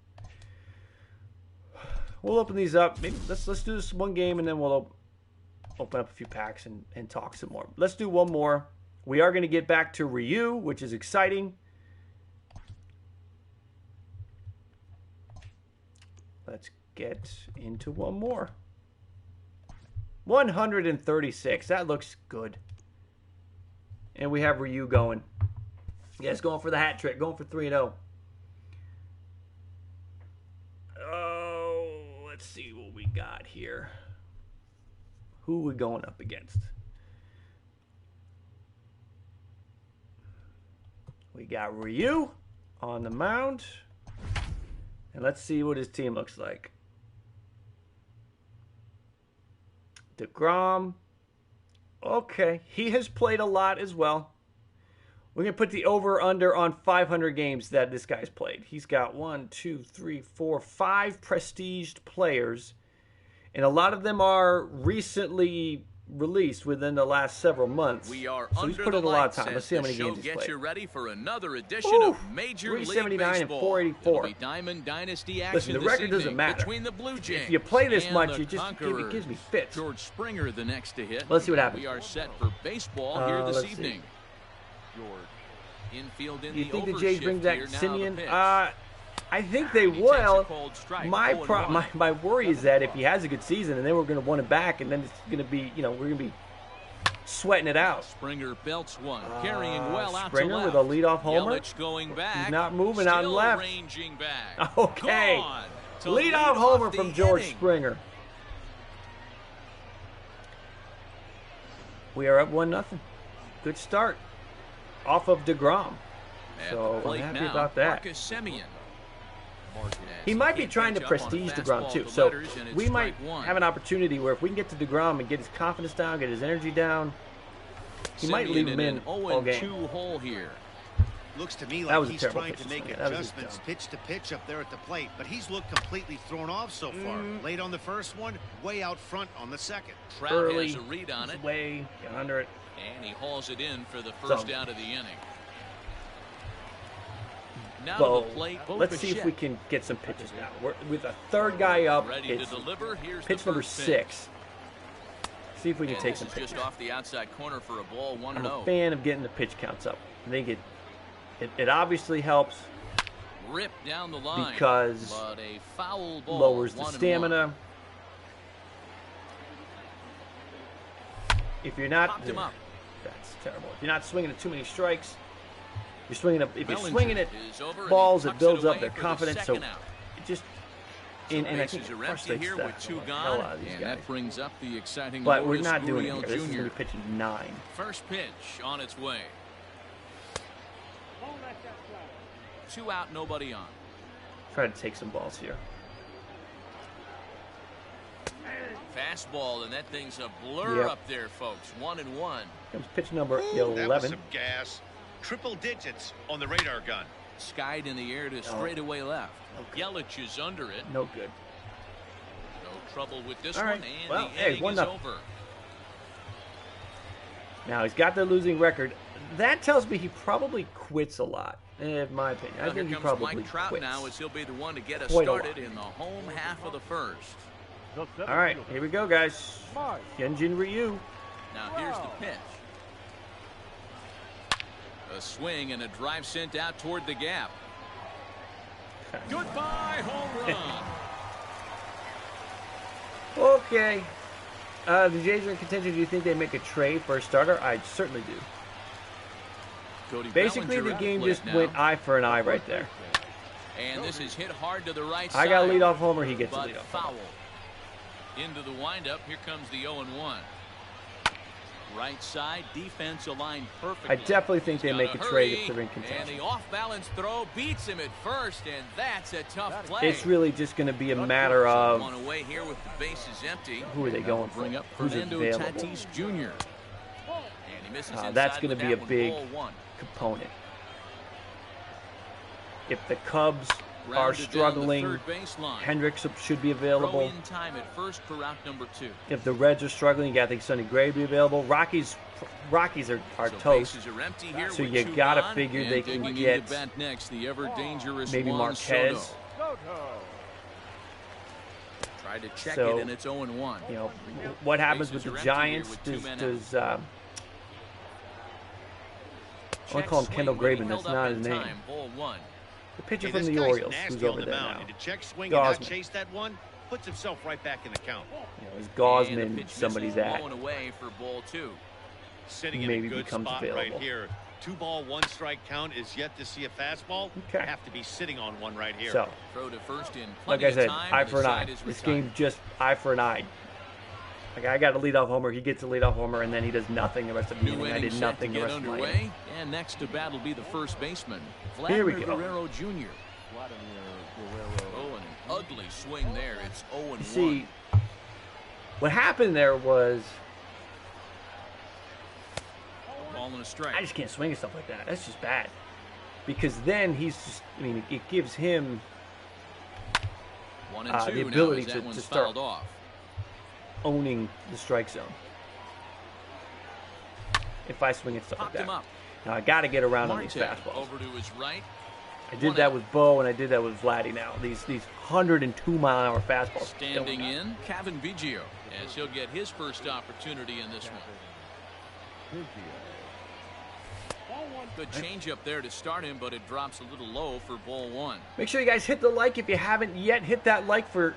Speaker 1: We'll open these up. Maybe let's do this one game, and then we'll open up a few packs and talk some more. Let's do one more. We are going to get back to Ryu, which is exciting. Let's get into one more. 136. That looks good. And we have Ryu going. Yes, going for the hat trick. Going for 3-0. Oh, let's see what we got here? Who are we going up against? We got Ryu on the mound. And let's see what his team looks like. DeGrom. Okay, he has played a lot as well. We're going to put the over-under on 500 games that this guy's played. He's got 5 prestiged players. And a lot of them are recently released within the last several months.
Speaker 2: We are
Speaker 1: so he's put in a lot of time. Let's see how many games he's played.
Speaker 2: Get you ready for another edition of Major League
Speaker 1: 379 and
Speaker 2: Baseball.
Speaker 1: 484.
Speaker 2: Diamond Dynasty action.
Speaker 1: Listen, the record doesn't matter.
Speaker 2: Between the Blue Jays
Speaker 1: if you play this
Speaker 2: and
Speaker 1: much, it gives me fits.
Speaker 2: George Springer the next to hit.
Speaker 1: Let's see what happens.
Speaker 2: We are set for baseball here this evening.
Speaker 5: George.
Speaker 2: Infield in
Speaker 1: you
Speaker 2: the
Speaker 1: think the Jays bring back Simeon?
Speaker 2: I
Speaker 1: think they will. My worry is that if he has a good season, and then we're going to want him back, and then it's going to be, we're going to be sweating it out.
Speaker 2: Springer belts one, carrying well out
Speaker 1: Springer
Speaker 2: to left.
Speaker 1: with a leadoff homer.
Speaker 2: Going back.
Speaker 1: He's not moving out left.
Speaker 2: Ranging back.
Speaker 1: Okay. Leadoff homer from George Springer. We are up 1-0. Good start off of DeGrom. So I'm happy about that.
Speaker 2: Simeon.
Speaker 1: He might be trying to prestige DeGrom too. So we might have an opportunity where if we can get to DeGrom and get his confidence down, get his energy down, he might leave him in all game.
Speaker 2: Hole here.
Speaker 3: Looks to me like he's trying to make adjustments pitch to pitch up there at the plate, but he's looked completely thrown off so far. Late on the first one, way out front on the second.
Speaker 2: Trout has a read on it.
Speaker 1: Way under it.
Speaker 2: And he hauls it in for the first out of the inning. Now
Speaker 1: so,
Speaker 2: to the plate,
Speaker 1: let's see if we can get some pitches now. We're with a third guy up.
Speaker 2: Ready to deliver. Here's
Speaker 1: pitch number 6. See if we can take some pitches.
Speaker 2: Just off the outside corner for a ball, 1-0.
Speaker 1: I'm a fan of getting the pitch counts up. I think it obviously helps.
Speaker 2: Rip down the line
Speaker 1: because
Speaker 2: but a foul ball,
Speaker 1: lowers the stamina. If you're not, that's terrible. If you're not swinging at too many strikes, you're swinging up. If you're swinging at balls, it builds up their confidence. So it just and I think it frustrates the hell out of these guys.
Speaker 2: That brings up the exciting.
Speaker 1: But we're not doing it here. This is going to be pitching 9.
Speaker 2: First pitch on its way. 2 out, nobody on.
Speaker 1: Try to take some balls here.
Speaker 2: Fastball, and that thing's a blur up there, folks. 1-1.
Speaker 1: Comes pitch number 11.
Speaker 4: That was some gas. Triple digits on the radar gun.
Speaker 2: Skied in the air to straightaway left. Okay. Yelich is under it.
Speaker 1: No good.
Speaker 2: No trouble with this
Speaker 1: one.
Speaker 2: And
Speaker 1: well,
Speaker 2: the inning is over.
Speaker 1: Now he's got the losing record. That tells me he probably quits a lot, in my opinion. I think he probably
Speaker 2: Mike Trout
Speaker 1: quits.
Speaker 2: Now as he'll be the one to get us started in the home half of the first.
Speaker 1: All right, here we go, guys. Hyunjin Ryu.
Speaker 2: Now here's the pitch. A swing and a drive sent out toward the gap. Goodbye, home
Speaker 1: run. Okay. The Jays are in contention. Do you think they make a trade for a starter? I certainly do. Basically, the game just went eye for an eye right there.
Speaker 2: And this is hit hard to the right
Speaker 1: side. I got a leadoff homer. He gets a leadoff
Speaker 2: foul. Into the windup. Here comes the 0-1. Right side defense aligned perfectly.
Speaker 1: I definitely think they make a trade if they're in contention.
Speaker 2: And the off-balance throw beats him at first, and that's a tough play.
Speaker 1: It's really just going to be a matter of
Speaker 2: one away here with the bases empty.
Speaker 1: Who are they going for?
Speaker 2: Bring up Fernando Tatis Jr. And he misses
Speaker 1: that's going to be a big component. If the Cubs are struggling, Hendricks should be available.
Speaker 2: Time at first for route number 2.
Speaker 1: If the Reds are struggling, you got to think Sonny Gray be available. Rockies are toast. So you got to figure they can get maybe Marquez.
Speaker 2: Tried to check it, and it's 0-1.
Speaker 1: You know what happens with the Giants? Does I want to call him Kendall Graven. That's not his name. The pitcher from the Orioles, who's over there now.
Speaker 3: Gosman. Chase that one, puts himself right back in the count.
Speaker 1: You know, is Gosman somebody that
Speaker 2: away for ball 2.
Speaker 3: Sitting
Speaker 1: maybe
Speaker 3: in a good
Speaker 1: becomes
Speaker 3: spot
Speaker 1: available?
Speaker 3: Right here 2-ball, 1-strike count is yet to see a fastball.
Speaker 1: Okay.
Speaker 3: Have to be sitting on one right here.
Speaker 1: So,
Speaker 2: throw to first in
Speaker 1: like I said, eye for an eye. This game just eye for an eye. Like, I got a leadoff homer, he gets a leadoff homer, and then he does nothing the rest of the inning. I did nothing the rest of my inning.
Speaker 2: And next to bat will be the first baseman,
Speaker 1: Here we
Speaker 2: Vladimir
Speaker 1: go.
Speaker 2: Guerrero Jr.
Speaker 5: Vladimir Guerrero.
Speaker 2: Oh, an ugly swing there. It's 0-1.
Speaker 1: See, what happened there was
Speaker 2: Ball and a strike.
Speaker 1: I just can't swing and stuff like that. That's just bad. Because then he's just, I mean, it gives him
Speaker 2: 1-2
Speaker 1: the ability
Speaker 2: now,
Speaker 1: to start
Speaker 2: off.
Speaker 1: owning the strike zone. If I swing and stuff
Speaker 2: Popped
Speaker 1: like
Speaker 2: him
Speaker 1: that.
Speaker 2: up.
Speaker 1: Now I got to get around on these
Speaker 2: Marte
Speaker 1: fastballs.
Speaker 2: over to his right.
Speaker 1: I did that with Bo and I did that with Vladdy now. These 102-mile-an-hour fastballs.
Speaker 2: Standing in, Kevin Biggio, as he'll get his first opportunity in this one. Good changeup there to start him, but it drops a little low for ball one.
Speaker 1: Make sure you guys hit the like if you haven't yet. Hit that like for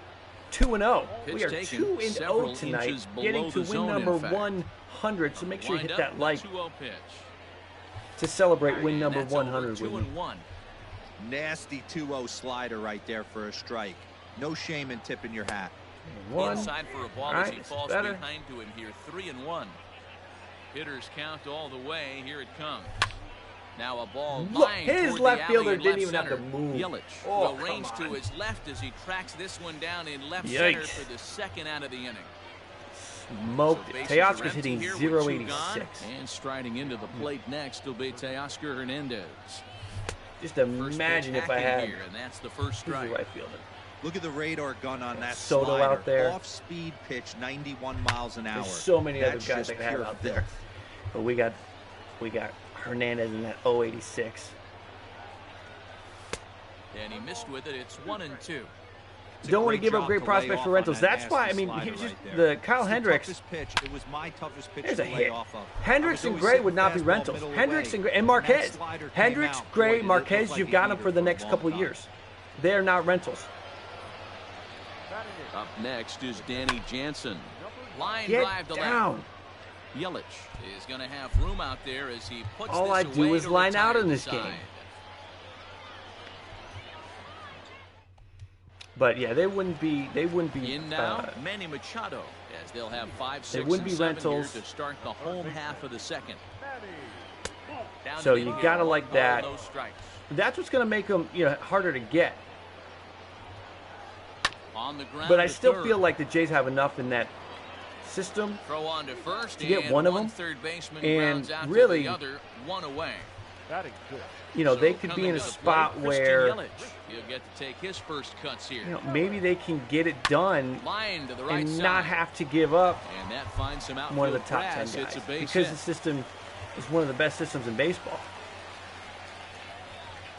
Speaker 1: 2-0. We are 2-0 tonight, getting to win number 100. So make sure you hit that like to celebrate win number 100 with me.
Speaker 6: Nasty 2-0 slider right there for a strike. No shame in tipping your hat.
Speaker 2: Inside for a ball as he falls behind to him here. 3-1. Hitters count all the way. Here it comes. Now a ball lined
Speaker 1: his left fielder didn't even have to move.
Speaker 2: Yelich will range to his left as he tracks this one down in left center for the second out of the inning.
Speaker 1: Smoked it. Teoscar's hitting .086.
Speaker 2: And striding into the plate next will be Teoscar Hernandez.
Speaker 1: Just imagine if I had
Speaker 2: here, and that's the first strike.
Speaker 1: Right fielder.
Speaker 6: Look at the radar gun on that
Speaker 1: Soto
Speaker 6: slider.
Speaker 1: out there.
Speaker 6: Off-speed pitch, 91 miles an hour.
Speaker 1: There's so many other
Speaker 6: That's
Speaker 1: guys that have out there. But we got Hernandez in that .086.
Speaker 2: And he missed with it. It's 1-2.
Speaker 1: Don't want to give up great prospects for rentals. That's why, I mean, here's just the Kyle Hendricks.
Speaker 6: Pitch. It was my toughest pitch
Speaker 1: There's a
Speaker 6: to
Speaker 1: hit.
Speaker 6: lay off of.
Speaker 1: Hendricks and Gray would not be rentals. Hendricks and Marquez. Hendricks, Gray, Marquez, you've got them for the next couple of years. They're not rentals.
Speaker 2: Up next is Danny Jansen. Line
Speaker 1: Get
Speaker 2: drive to
Speaker 1: down.
Speaker 2: left. Yelich is going to have room out there as he puts
Speaker 1: All I
Speaker 2: this
Speaker 1: do
Speaker 2: away
Speaker 1: is
Speaker 2: to
Speaker 1: line
Speaker 2: retire
Speaker 1: out in
Speaker 2: the
Speaker 1: this
Speaker 2: side.
Speaker 1: game. But yeah, they wouldn't be
Speaker 2: in now, Manny Machado, as they'll have 5, 6,
Speaker 1: they wouldn't
Speaker 2: and
Speaker 1: be
Speaker 2: 7
Speaker 1: rentals
Speaker 2: here to start the home half of the second. Down
Speaker 1: so
Speaker 2: to
Speaker 1: you
Speaker 2: the
Speaker 1: gotta
Speaker 2: hill,
Speaker 1: like that.
Speaker 2: all those strikes.
Speaker 1: That's what's gonna make them, harder to get.
Speaker 2: On the ground
Speaker 1: But I
Speaker 2: to
Speaker 1: still
Speaker 2: third.
Speaker 1: feel like the Jays have enough in that system
Speaker 2: Throw on to first
Speaker 1: to get
Speaker 2: and
Speaker 1: one of them.
Speaker 2: third baseman
Speaker 1: And
Speaker 2: grounds out
Speaker 1: really,
Speaker 2: to the other, one away.
Speaker 5: Good.
Speaker 1: they could be in a spot where
Speaker 2: He'll get to take his first cuts here.
Speaker 1: maybe they can get it done
Speaker 2: Line to the right
Speaker 1: and
Speaker 2: side.
Speaker 1: not have to give up
Speaker 2: And that finds him out
Speaker 1: one of the top 10 guys because the system is one of the best systems in baseball.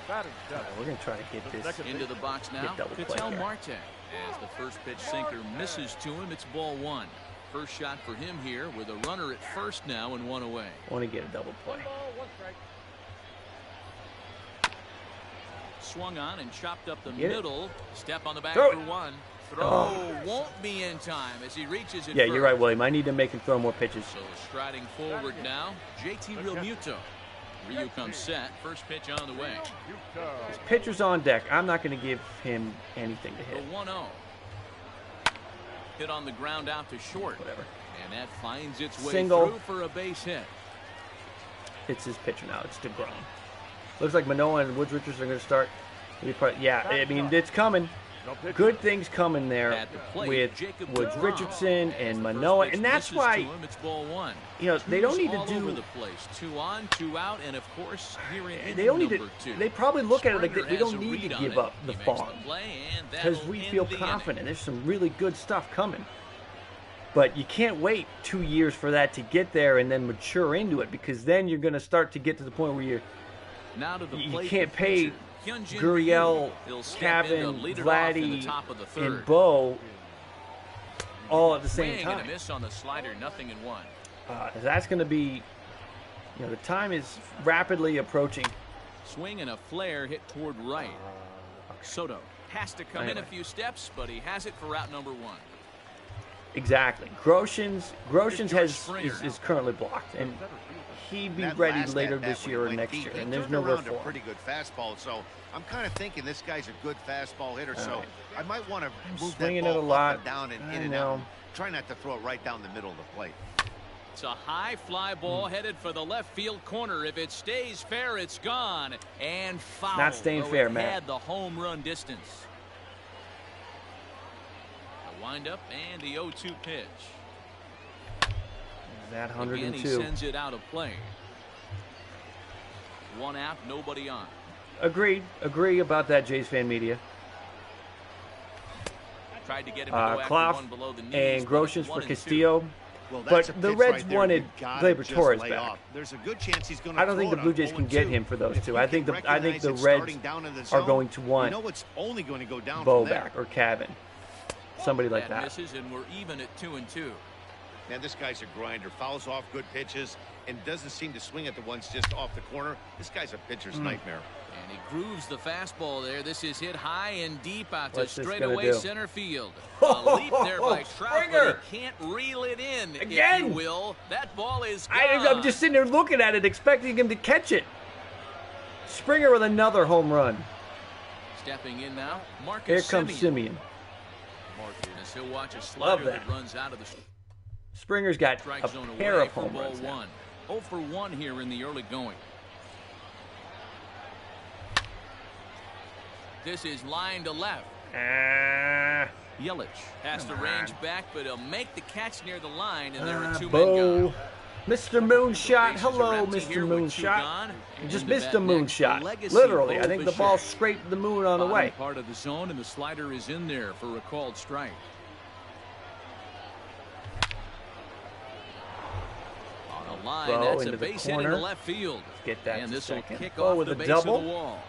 Speaker 1: We're going to try to get this
Speaker 2: into the box now. Ketel Marte as the first pitch sinker misses to him. It's ball one. First shot for him here with a runner at first now and one away.
Speaker 1: I want to get a double play.
Speaker 2: Swung on and chopped up the middle. Step on the back
Speaker 1: Throw
Speaker 2: for
Speaker 1: it.
Speaker 2: one. Throw won't be in time as he reaches it.
Speaker 1: Yeah,
Speaker 2: first.
Speaker 1: you're right, William. I need to make him throw more pitches.
Speaker 2: So striding forward now, JT Realmuto. Ryu comes set. First pitch on the way.
Speaker 1: His pitcher's on deck. I'm not going to give him anything to hit.
Speaker 2: The 1-0. Hit on the ground out to short.
Speaker 1: Whatever.
Speaker 2: And that finds its way
Speaker 1: Single.
Speaker 2: through for a base hit.
Speaker 1: It's his pitcher now. It's DeGrom. Looks like Manoah and Woods Richards are going to start. Yeah, I mean, it's coming. Good things coming there with Woods Richardson and Manoah, and that's why they don't need to do.
Speaker 2: The place. 2 on, 2 out, and of course here in
Speaker 1: they don't need to.
Speaker 2: number 2.
Speaker 1: They probably look at it like we don't
Speaker 2: has a
Speaker 1: need to
Speaker 2: read
Speaker 1: give
Speaker 2: on
Speaker 1: up
Speaker 2: it.
Speaker 1: the
Speaker 2: He makes
Speaker 1: farm
Speaker 2: play, and
Speaker 1: because
Speaker 2: that'll
Speaker 1: we
Speaker 2: end
Speaker 1: feel
Speaker 2: the
Speaker 1: confident.
Speaker 2: inning.
Speaker 1: There's some really good stuff coming, but you can't wait 2 years for that to get there and then mature into it because then you're going to start to get to the point where you can't pay Gurriel, Cavan, Vladdy, and Bo all at the same time.
Speaker 2: And a miss on the slider, 0-1.
Speaker 1: That's going to be, the time is rapidly approaching.
Speaker 2: Swing and a flare hit toward right. Soto has to come in a few steps, but he has it for route number 1.
Speaker 1: Exactly. Groshans is currently blocked, and he'd be ready later this year or next year, and there's nowhere for him.
Speaker 3: Pretty good fastball, so I'm kind of thinking this guy's a good fastball hitter, so I might want to move that ball up and down and in and out. Try not to throw it right down the middle of the plate.
Speaker 2: It's a high fly ball headed for the left field corner. If it stays fair, it's gone. And foul.
Speaker 1: Not staying fair, man.
Speaker 2: Had the home run distance. The windup and the 0-2 pitch.
Speaker 1: That 102.
Speaker 2: Again, he sends it out of play. One out, nobody on.
Speaker 1: Agreed. Agree about that, Jays Fan Media.
Speaker 2: Tried to get him to go
Speaker 1: Clough
Speaker 2: one below the knees,
Speaker 1: and Groshans for Castillo.
Speaker 3: Well,
Speaker 1: but the Reds wanted Gleyber Torres back.
Speaker 3: There's a good chance he's going to
Speaker 1: I don't think the Blue Jays can get him for those two. I think the Reds are going to want Bo back or Cavan, somebody like that.
Speaker 2: Misses, and we're even at 2-2.
Speaker 3: Man, this guy's a grinder. Fouls off good pitches and doesn't seem to swing at the ones just off the corner. This guy's a pitcher's nightmare.
Speaker 2: And he grooves the fastball there. This is hit high and deep out to straightaway center field. A leap there by Trout, but he can't reel it in,
Speaker 1: again.
Speaker 2: if you will. That ball is gone.
Speaker 1: I'm just sitting there looking at it, expecting him to catch it. Springer with another home run.
Speaker 2: Stepping in now, Marcus
Speaker 1: Here comes Simeon.
Speaker 2: As he'll watch a slider that runs out of the
Speaker 1: Springer's got a pair of home runs.
Speaker 2: 0 for 1 here in the early going. This is line to left. Yelich has to range back, but he'll make the catch near the line, and there are two men gone.
Speaker 1: Mr. Moonshot. Hello, Mr. Moonshot. You just missed a moonshot. Literally, I think the ball scraped the moon on the way.
Speaker 2: Part of the zone, and the slider is in there for a called strike. On the line, that's a base hit into left field.
Speaker 1: Get that
Speaker 2: and this will kick
Speaker 1: off
Speaker 2: with
Speaker 1: the
Speaker 2: base
Speaker 1: double.
Speaker 2: Of the wall.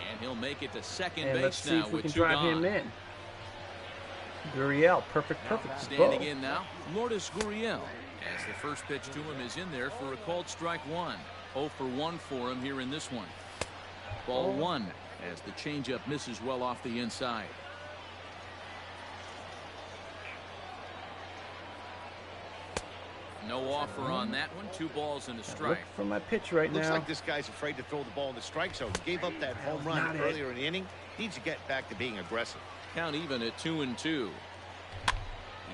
Speaker 2: And he'll make it to second base
Speaker 1: let's see
Speaker 2: now
Speaker 1: if we
Speaker 2: with
Speaker 1: can
Speaker 2: two
Speaker 1: drive
Speaker 2: gone.
Speaker 1: him in. Gurriel, perfect.
Speaker 2: Standing in now, Lourdes Gurriel. As the first pitch to him is in there for a called strike one. 0 for 1 for him here in this one. Ball one as the changeup misses well off the inside. No offer on that one. 2 balls and a strike.
Speaker 1: Look for my pitch right now.
Speaker 3: Looks like this guy's afraid to throw the ball in the strike zone. Gave up that home run earlier in the inning. Needs to get back to being aggressive.
Speaker 2: Count even at 2-2.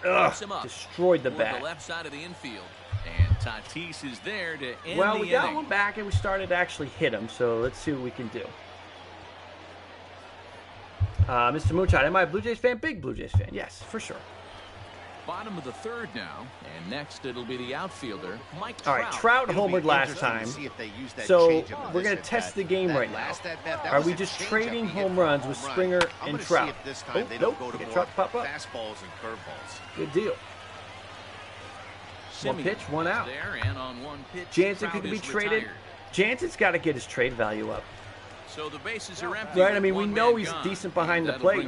Speaker 1: Him up destroyed the bat.
Speaker 2: The left side of the infield. And Tatis is there to end the inning.
Speaker 1: We got one back and we started to actually hit him. So let's see what we can do. Mr. Moonshot, am I a Blue Jays fan? Big Blue Jays fan. Yes, for sure.
Speaker 2: Bottom of the third now, and next it'll be the outfielder, Mike Trout.
Speaker 1: All right, Trout homered last time, so we're going to test the game right now. Are we just trading home runs with Springer and Trout? Nope, we get Trout to pop up.
Speaker 3: Fastballs and curveballs.
Speaker 1: Good deal.
Speaker 2: Simeon
Speaker 1: 1 pitch, 1 out.
Speaker 2: There, and on 1 pitch,
Speaker 1: Jansen could be traded. Jansen's got to get his trade value up.
Speaker 2: So the bases are empty.
Speaker 1: Right, I mean, we know he's decent behind the plate,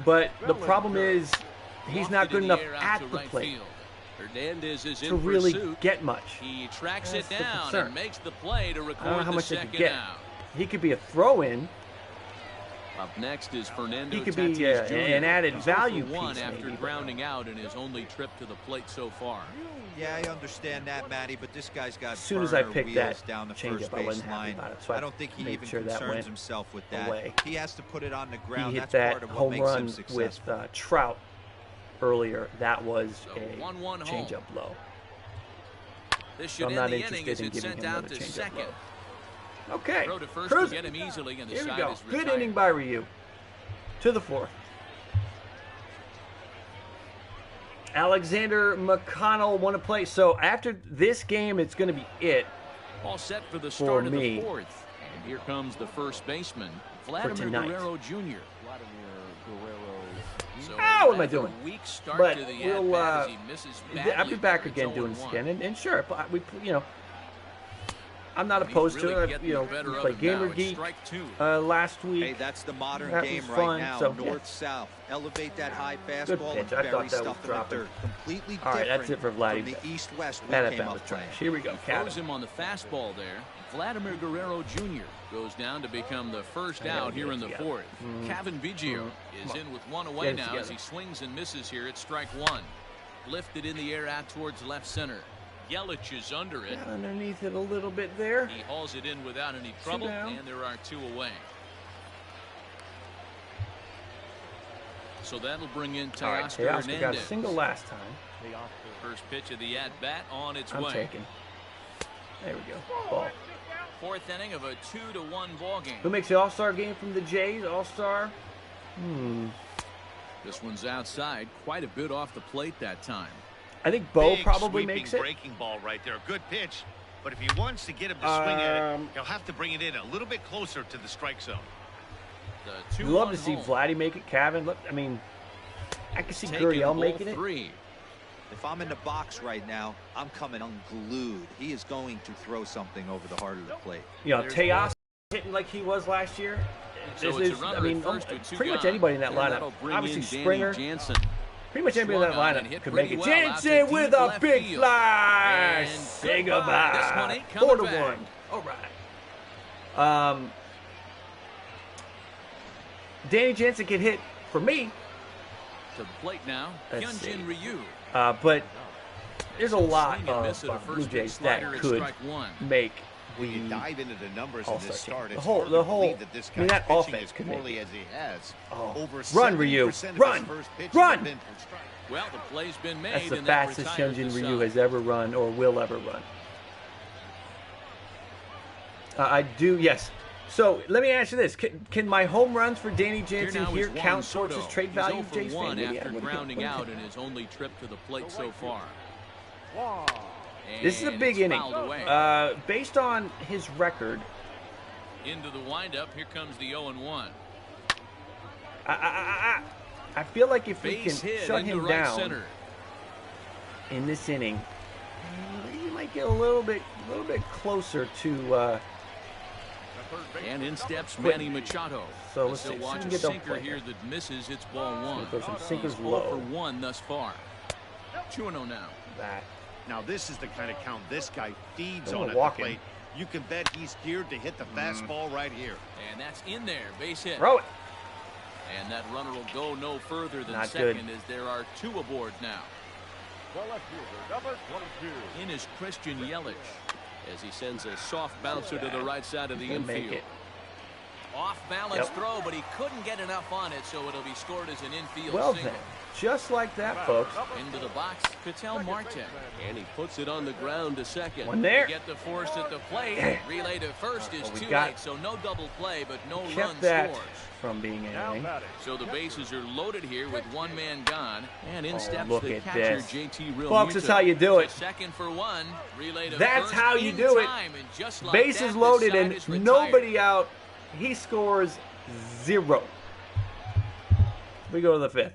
Speaker 1: but the problem is he's not good enough at the plate to really get much.
Speaker 2: He tracks it down and makes the play to record
Speaker 1: I don't know how much
Speaker 2: the
Speaker 1: he could
Speaker 2: second
Speaker 1: get.
Speaker 2: out.
Speaker 1: He could be a throw-in.
Speaker 2: Up next is Fernando.
Speaker 1: He could be an added value piece
Speaker 2: after grounding out in his only trip to the plate so far.
Speaker 6: Yeah, I understand that, Matty, but this guy's got
Speaker 1: as soon as I picked that
Speaker 6: down the
Speaker 1: change
Speaker 6: first
Speaker 1: up, I wasn't
Speaker 6: base line.
Speaker 1: happy about it. So
Speaker 6: I don't think he even concerns himself with that.
Speaker 1: Away.
Speaker 6: He has to put it on the ground.
Speaker 1: He hit
Speaker 6: That's
Speaker 1: that
Speaker 6: part of what
Speaker 1: home
Speaker 6: makes him
Speaker 1: run
Speaker 6: successful.
Speaker 1: with Trout earlier. That was a
Speaker 2: 1-1
Speaker 1: change-up low.
Speaker 2: This
Speaker 1: so I'm not interested in giving him another change-up low. Okay,
Speaker 2: get him easily, and the
Speaker 1: here we
Speaker 2: side
Speaker 1: go.
Speaker 2: Is
Speaker 1: Good inning by Ryu. To the 4th. Alexander McConnell won a play. So after this game, it's going to be it.
Speaker 2: All set for the start of the 4th. And here comes the first baseman, Vladimir Guerrero Jr. So
Speaker 1: what am I doing?
Speaker 2: Weak start
Speaker 1: but
Speaker 2: to the
Speaker 1: we'll,
Speaker 2: as he misses
Speaker 1: I'll be back again doing this again. And sure, I'm not opposed to it. We played Gamer Geek last week.
Speaker 6: Hey, that's the modern
Speaker 1: that
Speaker 6: game
Speaker 1: was fun,
Speaker 6: right now.
Speaker 1: so,
Speaker 6: North-south. Elevate that high fastball.
Speaker 1: Good pitch. I thought that was dropping.
Speaker 6: Completely
Speaker 1: all right, that's it for Vladdy.
Speaker 6: The East-West
Speaker 1: that was trash. Here we go.
Speaker 2: Throws him on the fastball there. Vladimir Guerrero Jr. goes down to become the first out here in the 4th. Cavan Biggio is in with 1 away now as he swings and misses here at strike 1. Lifted in the air out towards left center. Yelich is under it.
Speaker 1: Got underneath it a little bit there.
Speaker 2: He hauls it in without any trouble, and there are 2 away. So that'll bring in Teoscar Hernandez.
Speaker 1: Got a single last time.
Speaker 2: First pitch of the at-bat on its way.
Speaker 1: I'm taking. There we go. Ball.
Speaker 2: 4th inning of a 2-1 ball game.
Speaker 1: Who makes the All-Star game from the Jays? All-Star?
Speaker 2: This one's outside, quite a bit off the plate that time.
Speaker 1: I think Bo probably makes it.
Speaker 3: Breaking ball right there. Good pitch. But if he wants to get him to swing at it, he'll have to bring it in a little bit closer to the strike zone.
Speaker 1: We'd love to see Vladdy make it. Cavan. Look, I mean, I can see Gurriel making it.
Speaker 6: If I'm in the box right now, I'm coming unglued. He is going to throw something over the heart of the plate.
Speaker 1: You know, Teos hitting like he was last year. I mean, pretty much anybody in that lineup. Obviously, Springer.
Speaker 2: Jansen.
Speaker 1: Pretty much anybody in that lineup could make it. Jansen with a big fly. Say goodbye. 4-1. All right. Danny Jansen can hit for me.
Speaker 2: To the plate now, Hyunjin Ryu.
Speaker 1: But there's a lot of Blue Jays that could make
Speaker 3: when you dive into the numbers in this start,
Speaker 1: the whole that this guy's that offense could make
Speaker 3: as he has.
Speaker 1: Run, Ryu, run.
Speaker 2: Well, the play's been made.
Speaker 1: That's the fastest Hyunjin Ryu has ever run or will ever run. I do, yes. So let me ask you this: Can my home runs for Danny Jansen here count towards his trade value?
Speaker 2: Jays fan, after grounding out in his only trip to the plate so far.
Speaker 1: This is a big inning. Based on his record.
Speaker 2: Into the windup. Here comes the 0-1.
Speaker 1: I feel like if we can shut him down in this inning, he might get a little bit closer to.
Speaker 2: And in steps Manny Machado.
Speaker 1: So let's see.
Speaker 2: Watch a sinker here that misses. It's ball 1.
Speaker 1: Throw some sinkers
Speaker 2: He's
Speaker 1: low.
Speaker 2: 0 for 1 thus far. 2-0 now.
Speaker 3: Now this is the kind of count this guy feeds on at the plate. You can bet he's geared to hit the fastball right here.
Speaker 2: And that's in there. Base hit.
Speaker 1: Throw it.
Speaker 2: And that runner will go no further than
Speaker 1: Not
Speaker 2: second
Speaker 1: good.
Speaker 2: as there are 2 aboard now.
Speaker 5: The left fielder, number 22.
Speaker 2: In is Christian Yelich as he sends a soft bouncer to the right side of the infield. Off balance throw, but he couldn't get enough on it, so it'll be scored as an infield single.
Speaker 1: Then, just like that, folks.
Speaker 2: Into the box, Ketel Marte, and he puts it on the ground to second.
Speaker 1: One there.
Speaker 2: Get the force at the plate. Relay to first is too late, so no double play, but no run scores.
Speaker 1: From being anything.
Speaker 2: So the bases are loaded here with 1 man gone, and in steps the catcher
Speaker 1: this.
Speaker 2: JT Realmuto.
Speaker 1: Folks, that's how you do it.
Speaker 2: Second for 1. Relay to
Speaker 1: that's
Speaker 2: first
Speaker 1: how you do it.
Speaker 2: Like
Speaker 1: bases loaded and nobody out. He scores 0. We go to the 5th.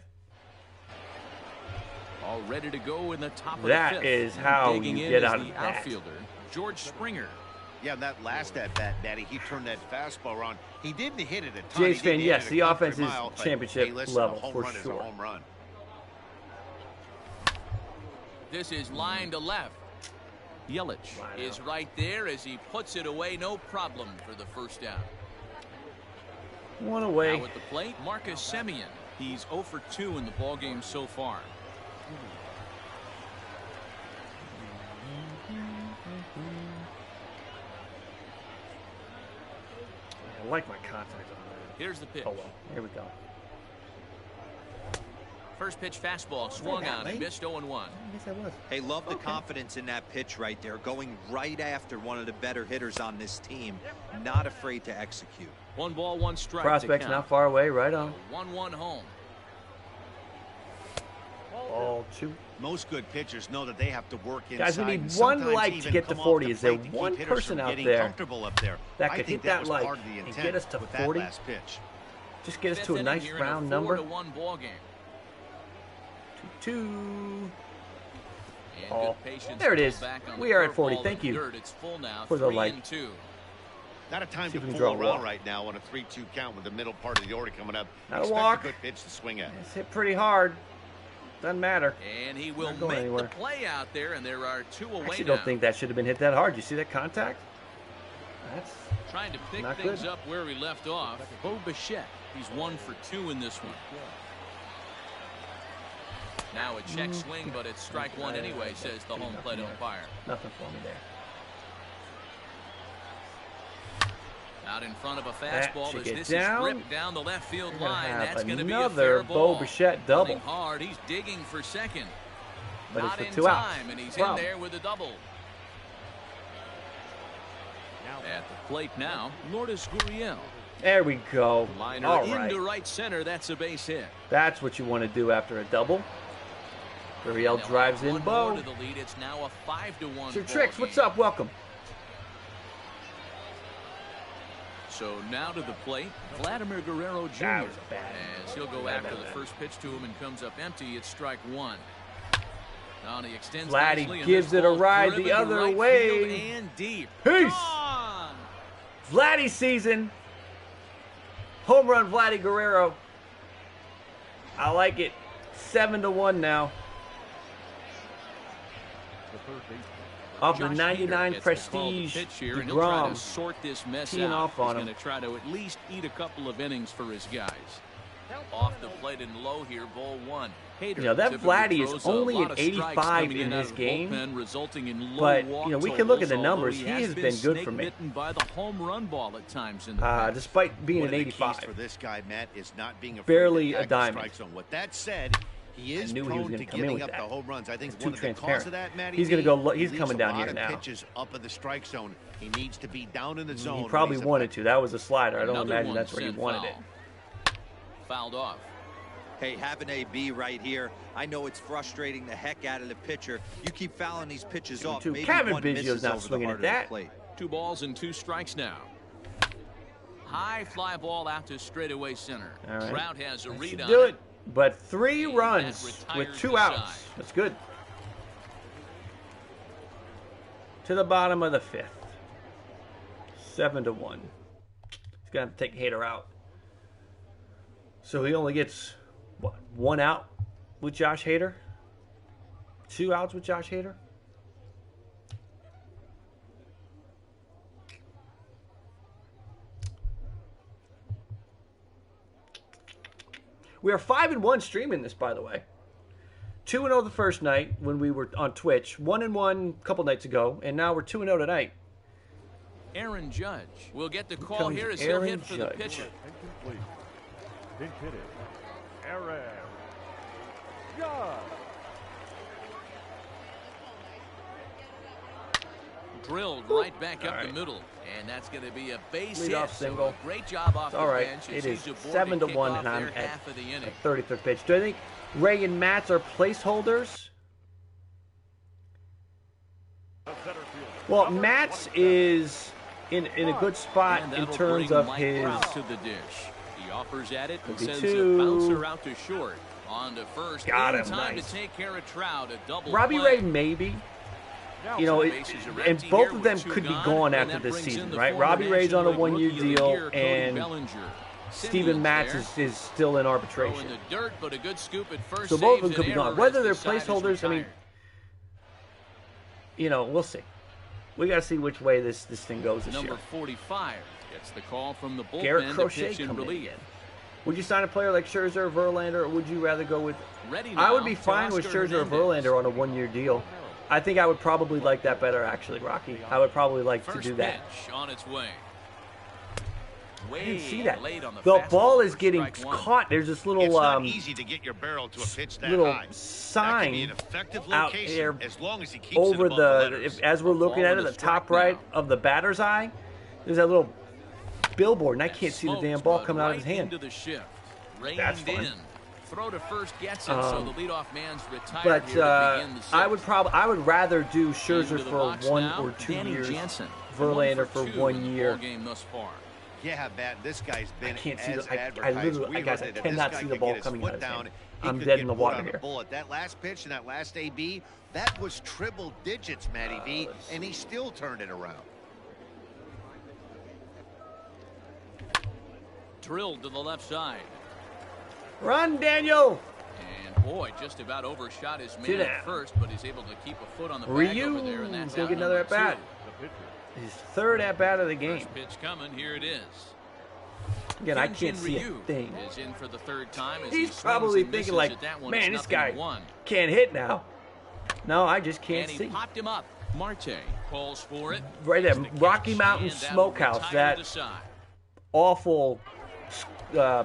Speaker 2: All ready to go in the top of the 5th.
Speaker 1: That is how you get out of that.
Speaker 2: Outfielder George Springer.
Speaker 3: Yeah, that last at-bat, Daddy, he turned that fastball around. He didn't hit it a ton.
Speaker 1: Jays fan, yes, the offense is championship level for sure.
Speaker 3: Home run.
Speaker 2: This is line to left. Yelich is right there as he puts it away, no problem for the first down.
Speaker 1: 1 away.
Speaker 2: Now at the plate, Marcus Simeon. He's 0 for 2 in the ballgame so far.
Speaker 1: I like my contact on that.
Speaker 2: Here's the pitch.
Speaker 1: Oh, well. Here we go.
Speaker 2: First pitch fastball swung on and missed 0-1.
Speaker 1: Yes, I was.
Speaker 6: Hey, love the confidence in that pitch right there. Going right after one of the better hitters on this team. Not afraid to execute.
Speaker 2: 1 ball, 1 strike.
Speaker 1: Prospect's not far away. Right on.
Speaker 2: 1-1 home.
Speaker 1: Ball 2.
Speaker 3: Most good pitchers know that they have to work inside.
Speaker 1: Guys, we need 1 like to get to 40. Is there one person out there that could hit that like and get us to 40? Just get us to a nice round number.
Speaker 2: 4-1 ball game.
Speaker 1: 2. Oh, there it is. We are at 40. Thank you for the like.
Speaker 3: Not a time to fool around right now on a 3-2 count with the middle part of the order coming up.
Speaker 1: Not a walk.
Speaker 3: A good pitch to swing at.
Speaker 1: It's hit pretty hard. Doesn't matter.
Speaker 2: And he will make the play out there, and there are 2 away.
Speaker 1: I actually don't think that should have been hit that hard. You see that contact? That's
Speaker 2: trying to pick things up where we left off. Bo Bichette. He's 1 for 2 in this one. Now a check swing, but it's strike one anyway, says the home plate umpire.
Speaker 1: Nothing for me there.
Speaker 2: Out in front of a fastball as this
Speaker 1: down.
Speaker 2: is ripped down the left field line. That's going to be a
Speaker 1: Another
Speaker 2: fair ball.
Speaker 1: Bo Bichette double.
Speaker 2: Running hard, he's digging for second.
Speaker 1: But
Speaker 2: Not
Speaker 1: it's
Speaker 2: in
Speaker 1: for 2 outs.
Speaker 2: time, and he's in there with a double. At the plate now, Lourdes Gurriel.
Speaker 1: There we go.
Speaker 2: Liner
Speaker 1: All right.
Speaker 2: into right center. That's a base hit.
Speaker 1: That's what you want to do after a double. Gurriel drives in Bo.
Speaker 2: To the lead. It's now a 5-1.
Speaker 1: Sir Tricks, what's up? Welcome.
Speaker 2: So now to the plate, Vladimir Guerrero Jr.
Speaker 1: That was bad.
Speaker 2: As he'll go after the first pitch to him and comes up empty. It's strike one. Now he extends
Speaker 1: Vladdy gives it a ride the other way.
Speaker 2: And deep.
Speaker 1: Peace. Vladdy season. Home run Vladdy Guerrero. I like it. 7-1 now. Of the 99 Prestige DeGrom, teeing off on him.
Speaker 2: He's going to try to at least eat a couple of innings for his guys. Off the plate and low here, ball one.
Speaker 1: You know, that Vladdy is only at 85 in this game, but, you know, we can look at the numbers. He has been good for me,
Speaker 2: by the home run ball at times in the
Speaker 1: despite being an 85.
Speaker 3: For this guy, Matt, is not being
Speaker 1: barely a diamond.
Speaker 3: With that said, he is prone to giving up the home runs. I think one of the cause of that, Matty,
Speaker 1: he's going to go. He's coming down here now.
Speaker 3: Pitches up in the strike zone. He needs to be down in the zone.
Speaker 1: He probably wanted to. That was a slider. I don't imagine that's where he wanted it.
Speaker 2: Fouled off.
Speaker 6: Hey, have an AB right here. I know it's frustrating the heck out of the pitcher. You keep fouling these pitches off. Maybe
Speaker 1: Kevin
Speaker 6: one
Speaker 1: Biggio's not swinging at that.
Speaker 2: 2 balls and 2 strikes now. High fly ball out to straightaway center.
Speaker 1: Right.
Speaker 2: Trout has a read on
Speaker 1: do it.
Speaker 2: it.
Speaker 1: But 3 runs with 2 outs. That's good. To the bottom of the 5th. 7-1. He's going to have to take Hader out. So he only gets, what, 1 out with Josh Hader? 2 outs with Josh Hader? We are 5-1 streaming this, by the way. 2-0 the first night when we were on Twitch. 1-1 a couple nights ago, and now we're 2-0 tonight.
Speaker 2: Aaron Judge will get the call here as he'll hit for the pitcher.
Speaker 5: Pinch hitting, Aaron Judge.
Speaker 2: Drilled right back up the middle, and that's going to be a base hit.
Speaker 1: Leadoff single.
Speaker 2: So great job off the bench.
Speaker 1: It is 7-1, and I'm at the 33rd pitch. Do I think Ray and Matz are placeholders? Well, Matz is in a good spot in terms of his.
Speaker 2: To the dish. He offers at it and sends a bouncer out to short. On to first.
Speaker 1: Got him.
Speaker 2: Time
Speaker 1: Nice.
Speaker 2: to take care of Trout. A double
Speaker 1: Robbie
Speaker 2: play.
Speaker 1: Ray, maybe. You know, and both of them could be gone after this season, right? Robbie Ray's on a 1-year deal, and Steven Matz is still in arbitration. So both of them could be gone. Whether they're placeholders, I mean, you know, we'll see. We got to see which way this thing goes this year.
Speaker 2: Number 45 gets the call from the bullpen.
Speaker 1: Garrett Crochet coming in. Would you sign a player like Scherzer or Verlander, or would you rather go with? I would be fine with Scherzer or Verlander on a 1-year deal. I think I would probably like that better, actually, Rocky. I would probably like to do that.
Speaker 2: On its way.
Speaker 1: I didn't see that. The ball is getting caught. There's this little
Speaker 3: it's not easy to get your barrel to a pitch that
Speaker 1: little
Speaker 3: high.
Speaker 1: sign
Speaker 3: out
Speaker 1: there
Speaker 3: as long as he keeps
Speaker 1: over
Speaker 3: it above the
Speaker 1: as we're looking at it, the top right of the batter's eye. There's that little billboard, and I can't see the damn ball coming out of his hand. That's fun.
Speaker 2: Throw to first gets it, so the leadoff man's retired.
Speaker 1: But
Speaker 2: here to begin the
Speaker 1: I would rather do Scherzer for 1 or 2 years,
Speaker 2: Jansen,
Speaker 1: Verlander for 1 year.
Speaker 2: Game thus far.
Speaker 3: Yeah, man, this guy's been.
Speaker 1: I can't see
Speaker 3: as
Speaker 1: I literally, guys, I cannot see the ball coming out of his hand. I'm dead in the water here.
Speaker 3: That last pitch and that last AB, that was triple digits, Matty V, and he still turned it around.
Speaker 2: Drilled to the left side.
Speaker 1: Run, Daniel!
Speaker 2: And boy, just about overshot his man at first, but he's able to keep a foot on the bag over there, and that's
Speaker 1: go get another at bat. His 3rd at bat of the game.
Speaker 2: First pitch coming, here it is.
Speaker 1: Again, I can't see a thing.
Speaker 2: Is in for the third time as
Speaker 1: he's probably thinking like, man, this guy can't hit now. No, I just can't see.
Speaker 2: He popped him up. Marte calls for it.
Speaker 1: Right at Rocky Mountain Smokehouse, that awful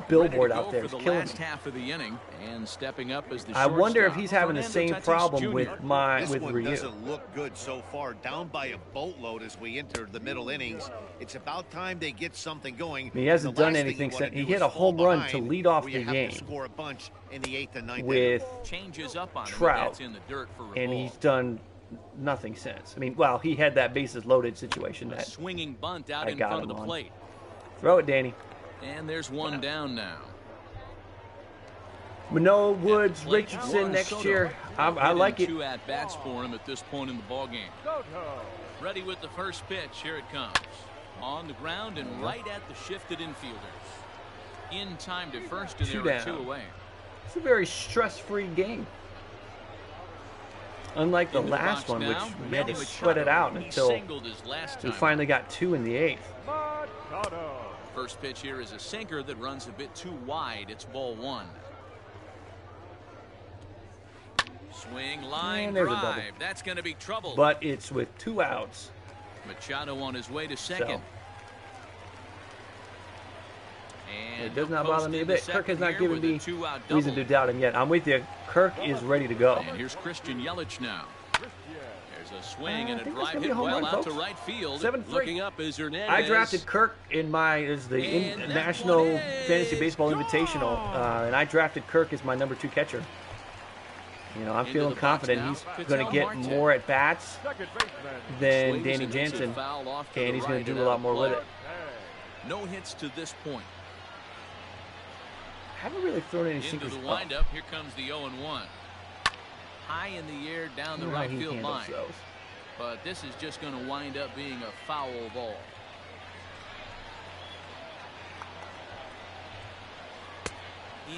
Speaker 1: billboard out there is killing me.
Speaker 2: Half of the inning and stepping up as the
Speaker 1: I wonder if he's having the same problem with Ryu.
Speaker 3: Doesn't look good so far, down by a boatload as we enter the middle innings. It's about time they get something going.
Speaker 1: He hasn't done anything since he hit a home run to lead off the game
Speaker 3: score a bunch in the 8th and 9th
Speaker 1: with
Speaker 2: changes up on
Speaker 1: Trout,
Speaker 2: in the dirt for
Speaker 1: and he's done nothing since. I mean, well, he had that bases loaded situation that
Speaker 2: swinging bunt out in front of the plate.
Speaker 1: Throw it, Danny.
Speaker 2: And there's one down now.
Speaker 1: Manoah, Woods, Richardson next year. I like it.
Speaker 2: 2 at-bats for him at this point in the ball game. Ready with the first pitch. Here it comes. On the ground and right at the shifted infielders. In time to first, and there are 2 away.
Speaker 1: It's a very stress-free game. Unlike the last one, which we had to sweat it out until we finally got 2 in the 8th.
Speaker 2: First pitch here is a sinker that runs a bit too wide. It's ball 1. Swing, line, drive. That's going to be trouble.
Speaker 1: But it's with 2 outs.
Speaker 2: Machado on his way to second. And
Speaker 1: it does not bother me a bit. Kirk has not given me reason to doubt him yet. I'm with you. Kirk is ready to go.
Speaker 2: And here's Christian Yelich now. There's a swing and a drive hit well out to right field.
Speaker 1: 7-3.
Speaker 2: Looking up is Hernandez.
Speaker 1: I drafted Kirk in my National Fantasy Baseball Invitational, and I drafted Kirk as my number 2 catcher. You know, I'm feeling confident he's going to get more at bats than Danny Jansen, and he's going to do a lot more with it.
Speaker 2: No hits to this point.
Speaker 1: I haven't really thrown any sinkers.
Speaker 2: Into the windup, here comes the 0-1. High in the air down the right field line. But this is just going to wind up being a foul ball.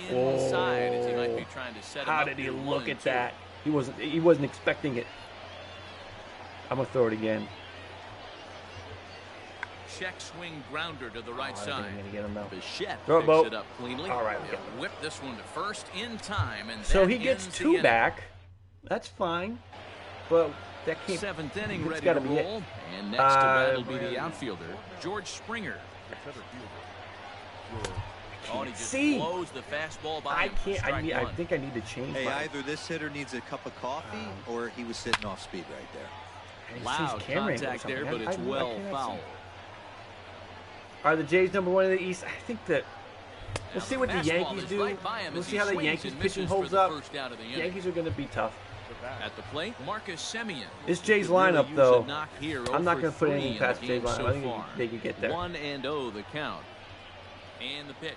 Speaker 2: Inside as he might be trying to set him up.
Speaker 1: How did he look at that? He wasn't expecting it. I'm gonna throw it again.
Speaker 2: Check swing grounder to the right side.
Speaker 1: I'm gonna get him now.
Speaker 2: Bichette
Speaker 1: throw
Speaker 2: picks
Speaker 1: it,
Speaker 2: it up cleanly.
Speaker 1: All right,
Speaker 2: whip this one to first in time, and
Speaker 1: so he gets 2 back. That's fine, but that can't.
Speaker 2: 7th inning ready to roll, and next to bat will be the outfielder George Springer. Oh, he just blows the fastball by
Speaker 1: I can't. I think I need to change.
Speaker 6: Hey, either this hitter needs a cup of coffee or he was sitting off speed right there.
Speaker 2: Loud contact there, but it's well foul.
Speaker 1: Are the Jays number 1 in the East? I think that. We'll see what the Yankees do. We'll see how the Yankees pitching holds up. Yankees are going to be tough.
Speaker 2: At the plate, Marcus Simeon.
Speaker 1: This Jays lineup, though, I'm not going to put anything past the Jays lineup. I think they can get there.
Speaker 2: 1-0 the count. And the pitch.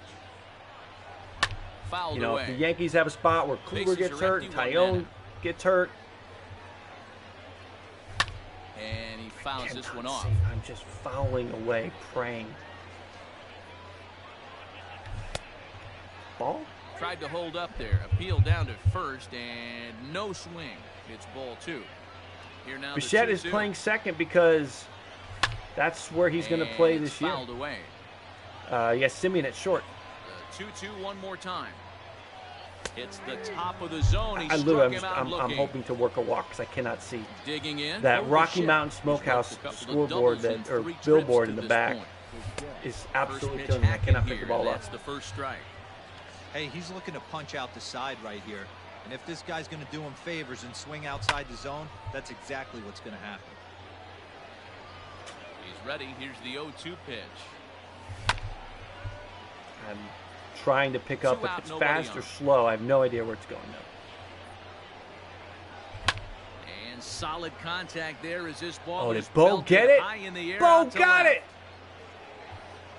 Speaker 2: Fouled
Speaker 1: you know,
Speaker 2: away.
Speaker 1: if the Yankees have a spot where Kluber gets hurt, Tyone gets hurt.
Speaker 2: And he fouls this one off.
Speaker 1: I'm just fouling away, praying. Ball?
Speaker 2: Tried to hold up there. Appeal down to first, and no swing. It's ball 2. Here now
Speaker 1: Bichette is playing second because that's where he's going to play this year.
Speaker 2: Fouled away.
Speaker 1: Yes, Simeon at short.
Speaker 2: 2-2 one more time. It's the top of the zone.
Speaker 1: I'm hoping to work a walk because I cannot see.
Speaker 2: Digging in.
Speaker 1: That Rocky Mountain Smokehouse scoreboard or billboard in the back is absolutely killing me. I cannot pick the ball up.
Speaker 2: That's the first strike.
Speaker 6: Hey, he's looking to punch out the side right here. And if this guy's going to do him favors and swing outside the zone, that's exactly what's going to happen.
Speaker 2: He's ready. Here's the 0-2 pitch.
Speaker 1: I'm trying to pick up if it's fast or slow. I have no idea where it's going now.
Speaker 2: And solid contact there as this ball.
Speaker 1: Oh, did Bo get it? Bo got it!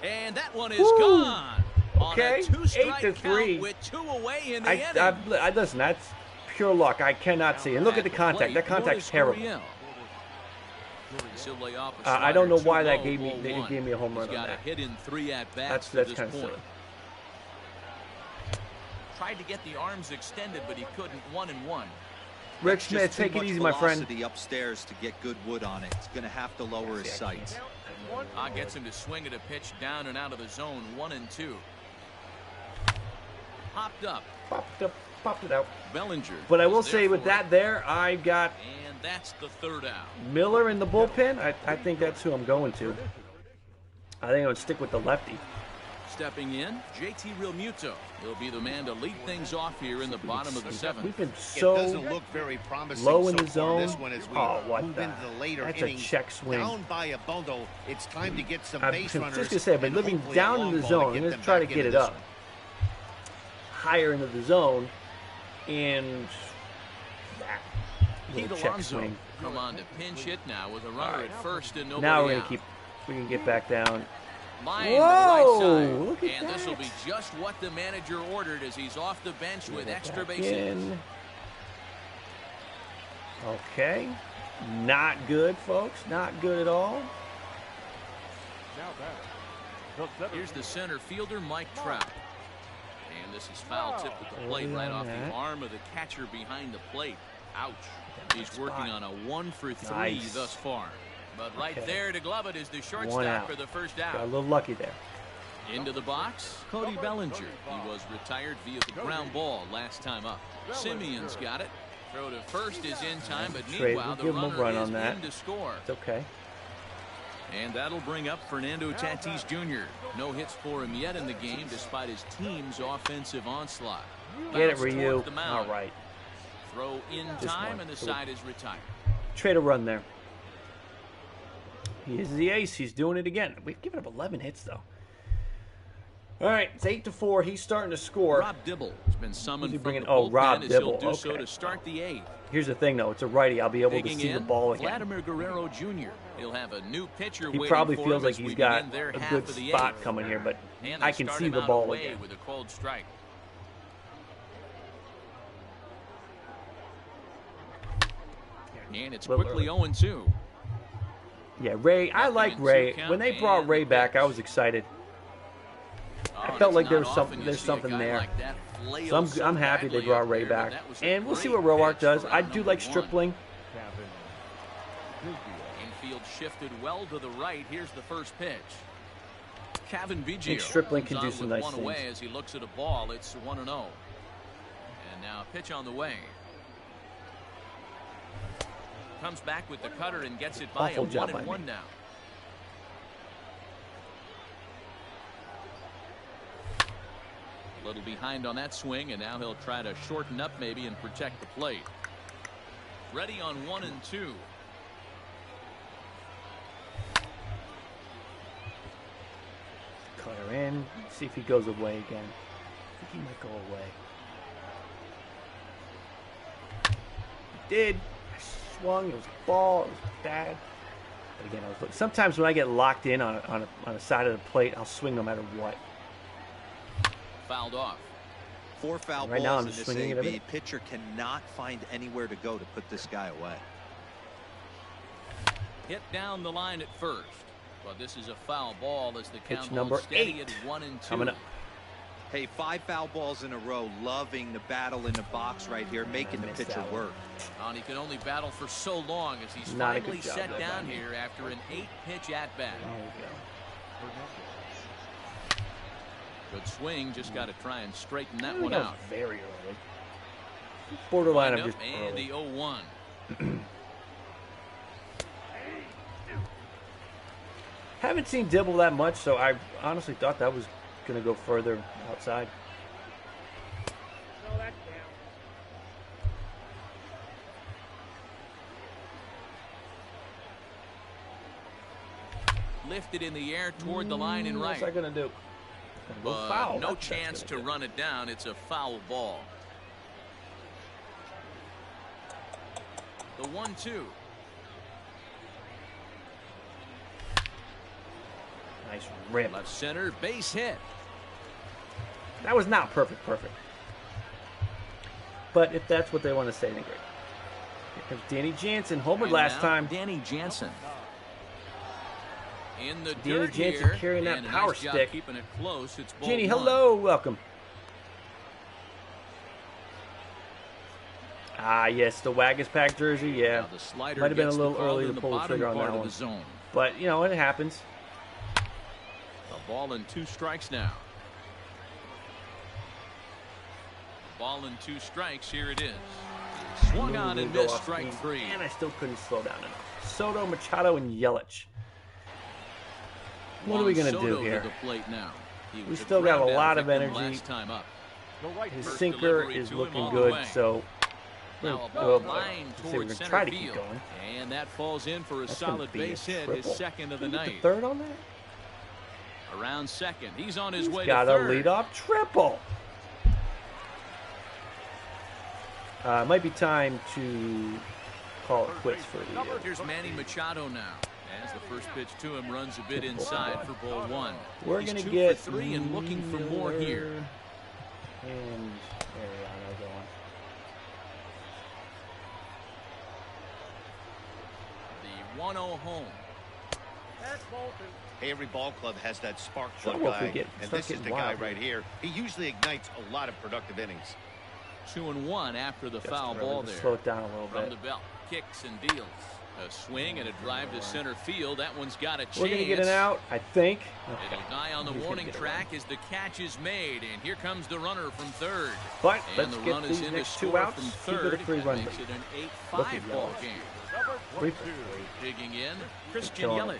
Speaker 2: And that one is gone.
Speaker 1: Okay, 8-3
Speaker 2: with 2 away in the inning.
Speaker 1: Listen, that's pure luck. I cannot see. And look at the contact. That contact's terrible. I don't know why that gave me a home run on that.
Speaker 2: Hit in 3 at-bats.
Speaker 1: That's kind of silly.
Speaker 2: Tried to get the arms extended, but he couldn't. 1-1.
Speaker 1: Rick Smith, take it easy, my friend.
Speaker 6: Upstairs to get good wood on it. It's going to have to lower his sights.
Speaker 2: Gets him to swing at a pitch down and out of the zone. 1-2. Popped up.
Speaker 1: Popped it out.
Speaker 2: Bellinger.
Speaker 1: But I will say with that there, I got.
Speaker 2: And that's the third out.
Speaker 1: Miller in the bullpen. I think that's who I'm going to. I think I'm going to stick with the lefty.
Speaker 2: Stepping in, JT Realmuto. He'll be the man to lead things off here in the bottom of the seventh.
Speaker 1: We've been so
Speaker 3: doesn't look very promising
Speaker 1: low in
Speaker 3: so
Speaker 1: the zone.
Speaker 3: This one as we move into the later
Speaker 1: That's
Speaker 3: innings.
Speaker 1: a check swing.
Speaker 3: Down by a bundle. It's time to get some
Speaker 1: I'm
Speaker 3: base
Speaker 1: just
Speaker 3: runners.
Speaker 1: going to say, but living down in the zone, I'm going to try to get it up higher into the zone, and that little check swing.
Speaker 2: Come on to pinch hit now with a runner at first and nobody
Speaker 1: now we're
Speaker 2: out.
Speaker 1: We can get back down.
Speaker 2: Line
Speaker 1: Whoa!
Speaker 2: right side.
Speaker 1: Look at
Speaker 2: and
Speaker 1: that.
Speaker 2: this will be just what the manager ordered as he's off the bench with extra
Speaker 1: back
Speaker 2: bases.
Speaker 1: in. Okay. Not good, folks. Not good at all.
Speaker 2: Here's the center fielder, Mike Trout. And this is foul tip at the plate right off the arm of the catcher behind the plate. Ouch. He's working on a 1-for-3 thus far. But right there to glove it is the shortstop for the first out.
Speaker 1: Got a little lucky there.
Speaker 2: Into the box, Cody Bellinger. He was retired via the ground ball last time up. Simeon's got it. Throw to first is in time, but meanwhile the runner is in to score.
Speaker 1: It's okay.
Speaker 2: And that'll bring up Fernando Tatis Jr. No hits for him yet in the game despite his team's offensive onslaught.
Speaker 1: Get it, Ryu. All right.
Speaker 2: Throw in time and the side is retired.
Speaker 1: Trade a run there. He is the ace. He's doing it again. We've given up 11 hits, though. All right, it's 8-4. He's starting to score.
Speaker 2: Rob Dibble has been summoned from the
Speaker 1: bullpen. Rob
Speaker 2: as
Speaker 1: Dibble.
Speaker 2: He'll do so to start the eighth.
Speaker 1: Here's the thing, though. It's a righty. I'll be able to see the ball again.
Speaker 2: Vladimir Guerrero Jr. He'll have a new pitcher
Speaker 1: he
Speaker 2: waiting
Speaker 1: probably
Speaker 2: for
Speaker 1: feels
Speaker 2: him
Speaker 1: like he's got a good spot
Speaker 2: eighth.
Speaker 1: coming here, but
Speaker 2: And
Speaker 1: I can see the ball again.
Speaker 2: With a cold strike. And it's quickly 0-2.
Speaker 1: Yeah, Ray. I like Ray. When they brought Ray back, I was excited. I felt like there was something. There's something there.
Speaker 2: Like
Speaker 1: so I'm happy they brought Ray back. And we'll see what Roark does. I do like Stripling.
Speaker 2: Infield shifted well to the right. Here's the first pitch. Kevin Biggio.
Speaker 1: I think Stripling can do some nice
Speaker 2: one
Speaker 1: things.
Speaker 2: Away as he looks at a ball. It's 1-0. And now a pitch on the way. Comes back with the cutter and gets it by a 1-1 now. A little behind on that swing, and now he'll try to shorten up maybe and protect the plate. Ready on 1-2.
Speaker 1: Cutter in. See if he goes away again. I think he might go away. He did. Swung, it was a ball, it was bad. But again, sometimes when I get locked in on a side of the plate, I'll swing no matter what.
Speaker 2: Fouled off.
Speaker 6: 4 foul
Speaker 1: right
Speaker 6: balls
Speaker 1: now, I'm
Speaker 6: in
Speaker 1: just
Speaker 6: this
Speaker 1: swinging
Speaker 6: AB. Pitcher cannot find anywhere to go to put this guy away.
Speaker 2: Hit down the line at first. But this is a foul ball as the count
Speaker 1: pitch number 8
Speaker 2: at 1-2.
Speaker 1: coming up.
Speaker 6: Hey, 5 foul balls in a row. Loving the battle in the box right here, making the pitcher work.
Speaker 2: And he can only battle for so long as he's
Speaker 1: Not
Speaker 2: finally set down here after an 8-pitch at-bat. Good swing. Just got to try and straighten that one out.
Speaker 1: Very early. Borderline of just
Speaker 2: and
Speaker 1: early.
Speaker 2: the 0-1.
Speaker 1: Haven't seen Dibble that much, so I honestly thought that was going to go further outside.
Speaker 7: No, that's down.
Speaker 2: Lifted in the air toward the line and right.
Speaker 1: What's I going to do?
Speaker 2: But
Speaker 1: foul.
Speaker 2: No chance to run it down. It's a foul ball. The 1-2.
Speaker 1: Nice rip.
Speaker 2: Left center, base hit.
Speaker 1: That was not perfect. But if that's what they want to say, then great. Here comes Danny Jansen, homered last time.
Speaker 2: Danny Jansen. In the
Speaker 1: Danny
Speaker 2: dirt
Speaker 1: Jansen
Speaker 2: here,
Speaker 1: carrying that power
Speaker 2: nice job
Speaker 1: stick.
Speaker 2: keeping it close. It's ball
Speaker 1: Jenny,
Speaker 2: 1.
Speaker 1: hello, welcome. Ah, yes, the Waggus Pack jersey, yeah.
Speaker 2: Now the slider
Speaker 1: might have been a
Speaker 2: gets the
Speaker 1: little
Speaker 2: call
Speaker 1: early
Speaker 2: in
Speaker 1: to pull the
Speaker 2: bottom
Speaker 1: trigger on
Speaker 2: part
Speaker 1: that
Speaker 2: of
Speaker 1: one.
Speaker 2: the zone.
Speaker 1: But, you know, it happens.
Speaker 2: Ball and 2 strikes now. Ball and 2 strikes. Here it is. Swung on and missed, strike 3.
Speaker 1: And I still couldn't slow down enough. Soto, Machado, and Yelich. What are we going to do here?
Speaker 2: To the plate now.
Speaker 1: We still got a lot of energy. His sinker is looking good, so we're going to try to keep going.
Speaker 2: And that falls in for a solid base hit, his second of the night.
Speaker 1: The third on that?
Speaker 2: Around second. He's on his way to
Speaker 1: third. Got a leadoff triple. It might be time to call it quits for the year.
Speaker 2: Here's Manny Machado now. As the first pitch to him runs a bit inside for ball 1.
Speaker 1: We're going to get
Speaker 2: 2 for 3 and looking for more here.
Speaker 1: And Ariana going.
Speaker 2: The 1-0 home.
Speaker 3: Hey, every ball club has that spark plug guy, and this is the guy right here. He usually ignites a lot of productive innings.
Speaker 2: 2-1 after the foul ball there.
Speaker 1: Slow it down a little bit.
Speaker 2: From the belt, kicks and deals. A swing and a drive to center field. That one's got a chance.
Speaker 1: We're going to get an out, I think.
Speaker 2: Okay. It'll die on the warning track as the catch is made, and here comes the runner from third.
Speaker 1: But
Speaker 2: and the run is in to score from third. That makes it an 8-5 ball game. Digging in, Christian Yelich.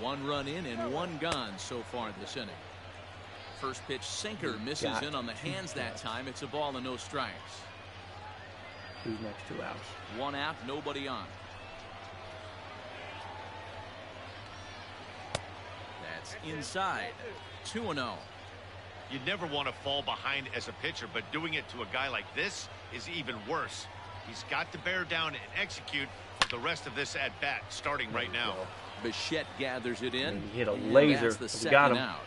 Speaker 2: 1 run in and 1 gone so far this inning. First pitch sinker misses in on the hands that time. It's a ball and no strikes.
Speaker 1: Who's next 2 outs?
Speaker 2: 1 out, nobody on. That's inside. 2-0.
Speaker 3: You never want to fall behind as a pitcher, but doing it to a guy like this is even worse. He's got to bear down and execute for the rest of this at bat, starting right now.
Speaker 2: Bichette gathers it in.
Speaker 1: He hit a laser.
Speaker 2: We
Speaker 1: got him.
Speaker 2: Out.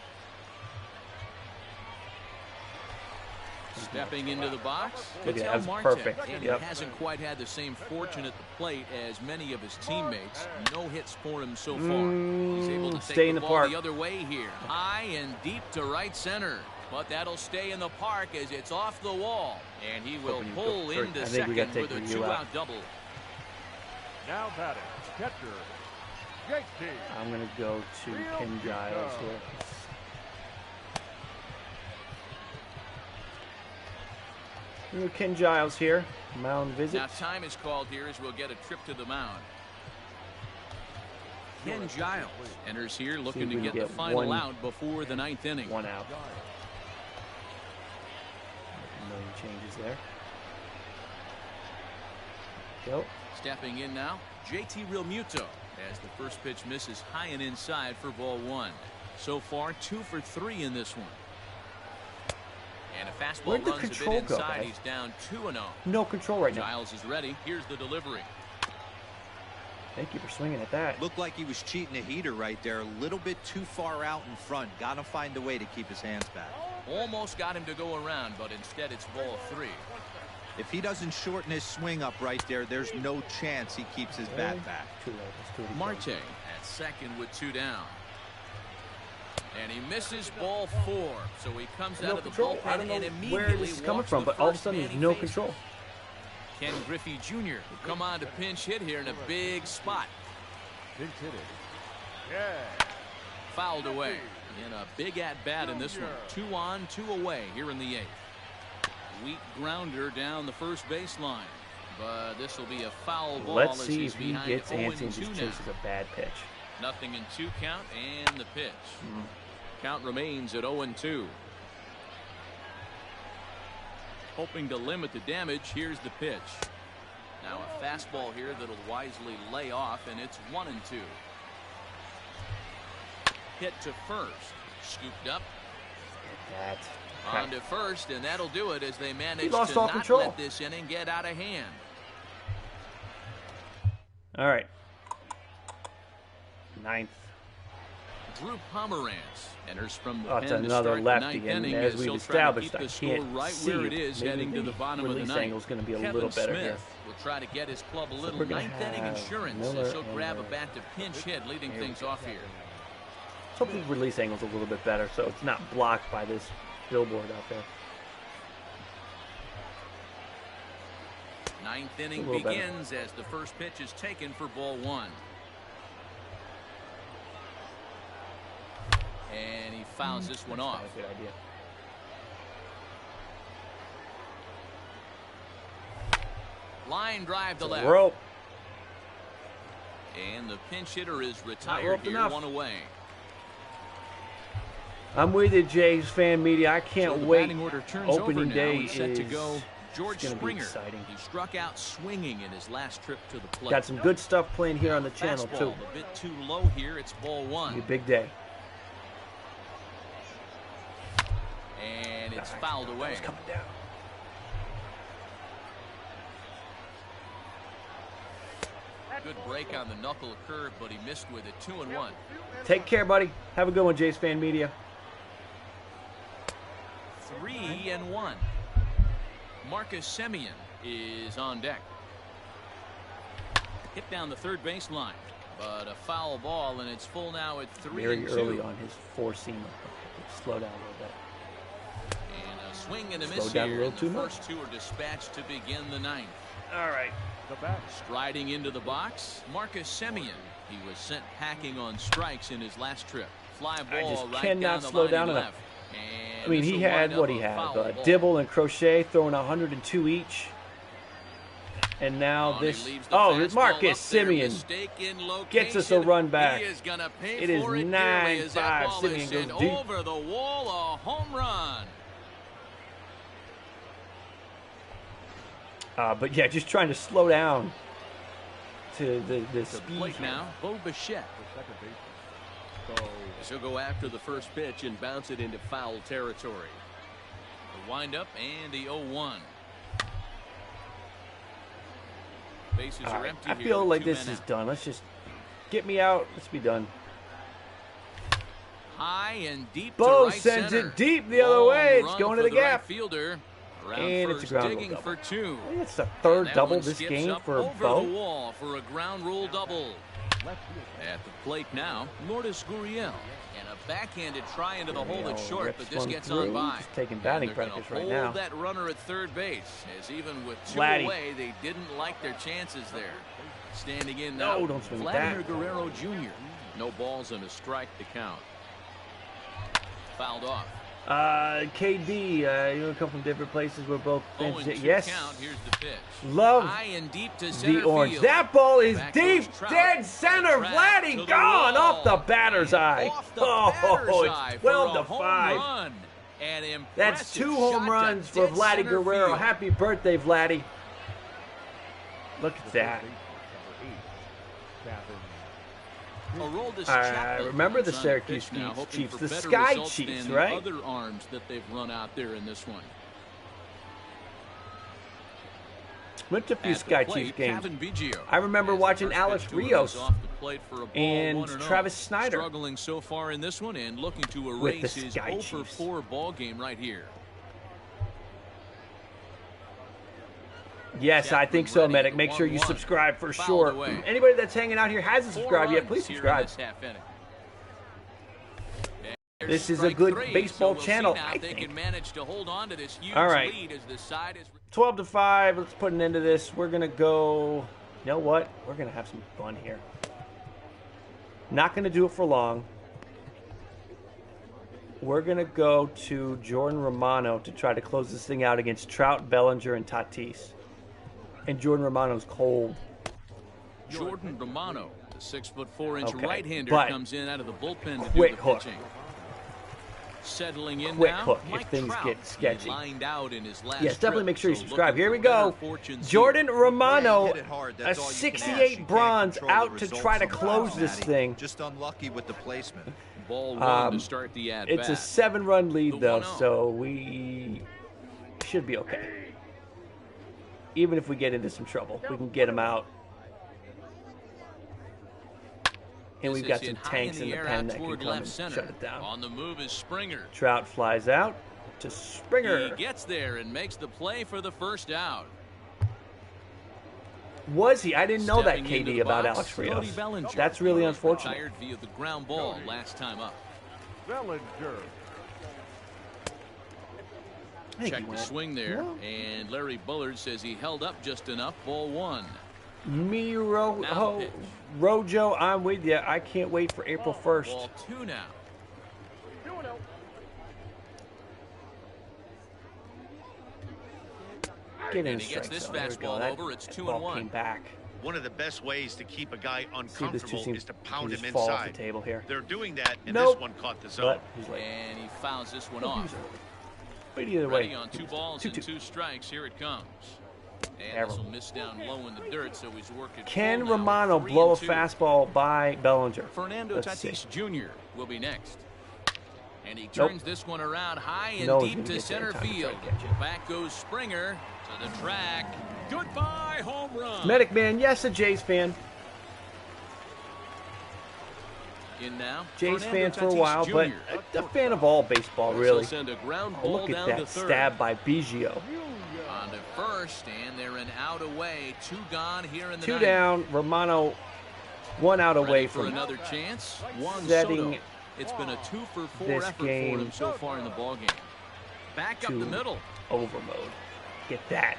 Speaker 2: Stepping into the box,
Speaker 1: that's perfect.
Speaker 2: And he hasn't quite had the same fortune at the plate as many of his teammates. No hits for him so far. He's able to take the ball the other way here. High and deep to right center. But that'll stay in the park as it's off the wall. And he will pull into second with a 2-out double.
Speaker 5: Now batting, catcher, JT.
Speaker 1: I'm going to go to Ken Giles here. Ken Giles here. Mound visit.
Speaker 2: Now time is called here as we'll get a trip to the mound. Ken Giles enters here looking to get the final out before the 9th inning.
Speaker 1: 1 out. A million changes there. Go.
Speaker 2: Stepping in now, JT Realmuto as the first pitch misses high and inside for ball 1. So far 2 for 3 in this one. And a fastball runs a bit inside. He's down 2-0.
Speaker 1: No control right now.
Speaker 2: Giles is ready. Here's the delivery.
Speaker 1: Thank you for swinging at that.
Speaker 6: Looked like he was cheating a heater right there. A little bit too far out in front. Got to find a way to keep his hands back.
Speaker 2: Almost got him to go around, but instead it's ball 3.
Speaker 6: If he doesn't shorten his swing up right there, there's no chance he keeps his bat back.
Speaker 2: Marte at second with 2 down. And he misses ball 4, so he comes out of the bullpen and immediately
Speaker 1: where this is coming from, but all of a sudden there's no control.
Speaker 2: Ken Griffey Jr. will come on to pinch hit here in a big spot.
Speaker 5: Pinch hitting. Yeah.
Speaker 2: Fouled away in a big at bat in this one. 2 on, 2 away here in the 8th. Weak grounder down the first baseline, but this will be a foul ball.
Speaker 1: Let's see if he gets Jansen and just chases a bad pitch.
Speaker 2: Nothing in 2 count and the pitch. Count remains at 0-2. Hoping to limit the damage. Here's the pitch. Now a fastball here that'll wisely lay off, and it's 1-2. Hit to first. Scooped up. On to first, and that'll do it as they manage to not let this inning get out of hand.
Speaker 1: All right. 9th.
Speaker 2: Drew Pomeranz enters from the pen
Speaker 1: to start
Speaker 2: lefty,
Speaker 1: the 9th inning. As we've established, I can't right see where it is heading to the bottom of the 9th. Angle is going to be a little better here.
Speaker 2: Will try to get his club a little 9th inning insurance as he'll grab a bat to pinch hit, leading things off here.
Speaker 1: Hopefully the release angle is a little bit better, so it's not blocked by this billboard out there.
Speaker 2: 9th inning begins as the first pitch is taken for ball 1. And he fouls this one off.
Speaker 1: Good idea.
Speaker 2: Line drive to left.
Speaker 1: Rope.
Speaker 2: And the pinch hitter is retired here, one away.
Speaker 1: I'm with you, Jay's fan media. I can't wait.
Speaker 2: Opening day is set to go. George Springer. He struck out swinging in his last trip to the plate.
Speaker 1: Got some good stuff playing here on the channel too.
Speaker 2: A bit too low here. It's ball one.
Speaker 1: Big day.
Speaker 2: And it's fouled away.
Speaker 1: It's coming down.
Speaker 2: Good break on the knuckle curve, but he missed with it. 2-1.
Speaker 1: Take care, buddy. Have a good one, Jay's fan media.
Speaker 2: 3-1. Marcus Simeon is on deck. Hit down the third baseline, but a foul ball, and it's full now at 3-2.
Speaker 1: Very early on his four-seamer. Slow down a little bit.
Speaker 2: And a swing and a miss here. The first two are dispatched to begin the ninth.
Speaker 1: All right.
Speaker 2: Striding into the box, Marcus Simeon. He was sent packing on strikes in his last trip. Fly ball right
Speaker 1: cannot
Speaker 2: down the
Speaker 1: slow
Speaker 2: line
Speaker 1: down
Speaker 2: left.
Speaker 1: enough. I mean, he had what he had. Dibble and Crochet throwing 102 each. And now this. Oh, Marcus Simeon gets us a run back. It is 9-5. Simeon goes deep.
Speaker 2: Over the wall, a home run.
Speaker 1: But yeah, just trying to slow down to the speed
Speaker 2: now. Bo Bichette. He'll go after the first pitch and bounce it into foul territory. The windup and the 0-1. Bases are empty.
Speaker 1: I feel like this is done. Let's just get me out. Let's be done.
Speaker 2: High and deep.
Speaker 1: Bo
Speaker 2: to right
Speaker 1: sends
Speaker 2: center.
Speaker 1: it deep the other way. It's going to the gap.
Speaker 2: Right fielder.
Speaker 1: And it's a ground rule double.
Speaker 2: For two.
Speaker 1: I think it's the third double this game for Bo.
Speaker 2: Over the wall for a ground rule double. At the plate now, Lourdes Gurriel. And a backhanded try into the hole that's short, but this gets on by.
Speaker 1: Just taking batting practice right now.
Speaker 2: Hold that runner at third base, as even with two
Speaker 1: Vladdy.
Speaker 2: away, they didn't like their chances there. Standing in now,
Speaker 1: no, don't swing
Speaker 2: Vladimir
Speaker 1: that.
Speaker 2: Guerrero Jr. No balls and a strike to count. Fouled off.
Speaker 1: KD, you want to come from different places where both fans. Yes.
Speaker 2: Count. Here's the pitch.
Speaker 1: Love
Speaker 2: high and deep to
Speaker 1: the orange.
Speaker 2: field.
Speaker 1: That ball is
Speaker 2: Back
Speaker 1: deep, dead center. Vladdy gone off the batter's eye. It's 12-5. That's 2 home runs for Vladimir Guerrero.
Speaker 2: Field.
Speaker 1: Happy birthday, Vladdy. Look at that. Remember the Syracuse Chiefs, the Sky Chiefs, right?
Speaker 2: Other arms that they've run out there in this one.
Speaker 1: Went to a few Sky Chiefs games. I remember watching Alex Rios and Travis Snyder.
Speaker 2: Struggling so far in this one and looking to erase his 0-4 ball game right here.
Speaker 1: Yes, I think so, Medic. Make sure you subscribe for sure. Anybody that's hanging out here hasn't subscribed yet, please subscribe. This is a good baseball channel, I think. All right. 12-5. Let's put an end to this. We're going to go. You know what? We're going to have some fun here. Not going to do it for long. We're going to go to Jordan Romano to try to close this thing out against Trout, Bellinger, and Tatis. And Jordan Romano's cold.
Speaker 2: Jordan Romano, the 6'4" right-hander, comes in out of the bullpen to
Speaker 1: quick
Speaker 2: do the
Speaker 1: hook.
Speaker 2: pitching. Settling in
Speaker 1: Quick
Speaker 2: now,
Speaker 1: hook
Speaker 2: Mike
Speaker 1: if things
Speaker 2: Trout.
Speaker 1: get sketchy.
Speaker 2: Lined out in his last
Speaker 1: Yes, definitely
Speaker 2: trip,
Speaker 1: make sure you
Speaker 2: so
Speaker 1: subscribe. Here we
Speaker 2: looking for
Speaker 1: go.
Speaker 2: better fortunes
Speaker 1: Jordan
Speaker 2: here.
Speaker 1: Romano, a 68 bronze, out to try to close this thing.
Speaker 6: Just unlucky with the placement.
Speaker 2: Ball one to start the at-bat.
Speaker 1: It's a 7-run lead, though, so we should be okay. Even if we get into some trouble, we can get him out. And we've got some tanks in the pen that can come and shut it down.
Speaker 2: On the move is Springer.
Speaker 1: Trout flies out to Springer.
Speaker 2: He gets there and makes the play for the first out.
Speaker 1: Was he? I didn't know that, KD, about Alex Rios. That's really unfortunate.
Speaker 2: Retired via the ground ball last time up.
Speaker 5: Bellinger.
Speaker 2: Check the swing there, and Larry Bullard says he held up just enough. Ball one.
Speaker 1: Rojo, I'm with you. I can't wait for April 1st.
Speaker 2: Ball two now.
Speaker 1: Get in
Speaker 2: and he gets this fastball over. It's 2-1.
Speaker 1: Came back.
Speaker 3: One of the best ways to keep a guy uncomfortable is to pound him
Speaker 1: fall
Speaker 3: inside.
Speaker 1: off the table here.
Speaker 3: They're doing that, and this one caught the zone.
Speaker 2: And he fouls this one off.
Speaker 1: But either
Speaker 2: Ready
Speaker 1: way,
Speaker 2: on 2 balls and 2 strikes. Here it comes. And this will miss down low in the dirt, so he's working.
Speaker 1: Can Romano blow a fastball by Bellinger?
Speaker 2: Fernando Tatis Jr. will be next. And he turns this one around high and deep to center field. Back goes Springer to the track. Goodbye, home run.
Speaker 1: Medic Man, yes, a Jays fan.
Speaker 2: In now,
Speaker 1: Jays fan for a while, but a fan of all baseball, really.
Speaker 2: Send a ground
Speaker 1: Oh, look at that stab by Biggio.
Speaker 2: On to first, and they're an out away. 2 gone here in the
Speaker 1: 2
Speaker 2: ninth.
Speaker 1: down. Romano 1 out away
Speaker 2: for
Speaker 1: from
Speaker 2: another chance. Juan
Speaker 1: setting
Speaker 2: Soto. It's been a 2 for 4
Speaker 1: this
Speaker 2: effort
Speaker 1: game
Speaker 2: for him so far in the ballgame. Back up the middle.
Speaker 1: Over mode. Get that.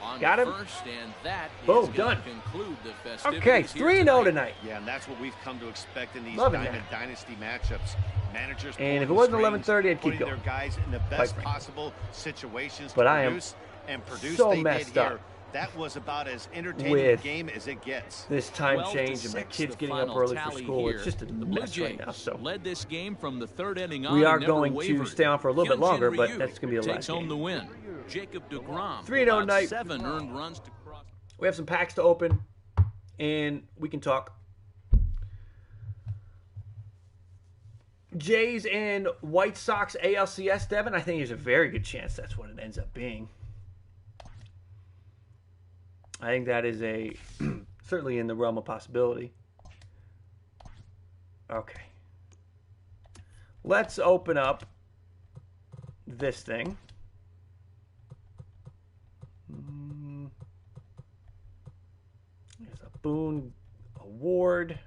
Speaker 2: On
Speaker 1: Got him.
Speaker 2: First, and that
Speaker 1: Boom,
Speaker 2: is
Speaker 1: done.
Speaker 2: Conclude the festivities
Speaker 1: Okay, 3-0 tonight.
Speaker 4: Yeah, and that's what we've come to expect in these
Speaker 1: Loving
Speaker 4: Diamond
Speaker 1: that.
Speaker 4: Dynasty matchups. Managers
Speaker 1: And if it wasn't 11:30, I'd keep
Speaker 4: putting
Speaker 1: going.
Speaker 4: their guys in the
Speaker 1: Quite
Speaker 4: best
Speaker 1: frankly.
Speaker 4: possible situations
Speaker 1: But
Speaker 4: to
Speaker 1: I am
Speaker 4: produce and produce
Speaker 1: so
Speaker 4: they
Speaker 1: messed
Speaker 4: did
Speaker 1: up
Speaker 4: here. That was about as entertaining
Speaker 1: with
Speaker 4: a game as it gets.
Speaker 1: This time
Speaker 2: 12 to
Speaker 1: change and my
Speaker 2: 6,
Speaker 1: kids
Speaker 2: the
Speaker 1: getting up
Speaker 2: final
Speaker 1: early for
Speaker 2: tally
Speaker 1: school.
Speaker 2: here.
Speaker 1: It's just a
Speaker 2: The Blue
Speaker 1: mess right now.
Speaker 2: Jays
Speaker 1: So
Speaker 2: led this game from the 3rd inning on.
Speaker 1: we are
Speaker 2: and never
Speaker 1: going to
Speaker 2: wavered.
Speaker 1: stay on for a little bit
Speaker 2: Hyunjin
Speaker 1: longer, but
Speaker 2: Ryu
Speaker 1: that's going to be the last
Speaker 2: takes home
Speaker 1: game.
Speaker 2: the win. Jacob deGrom
Speaker 1: 3-0
Speaker 2: about
Speaker 1: night.
Speaker 2: 7 earned runs to cross.
Speaker 1: We have some packs to open, and we can talk. Jays and White Sox ALCS, Devin. I think there's a very good chance that's what it ends up being. I think that is a certainly in the realm of possibility. Okay. Let's open up this thing. There's a Boone Award.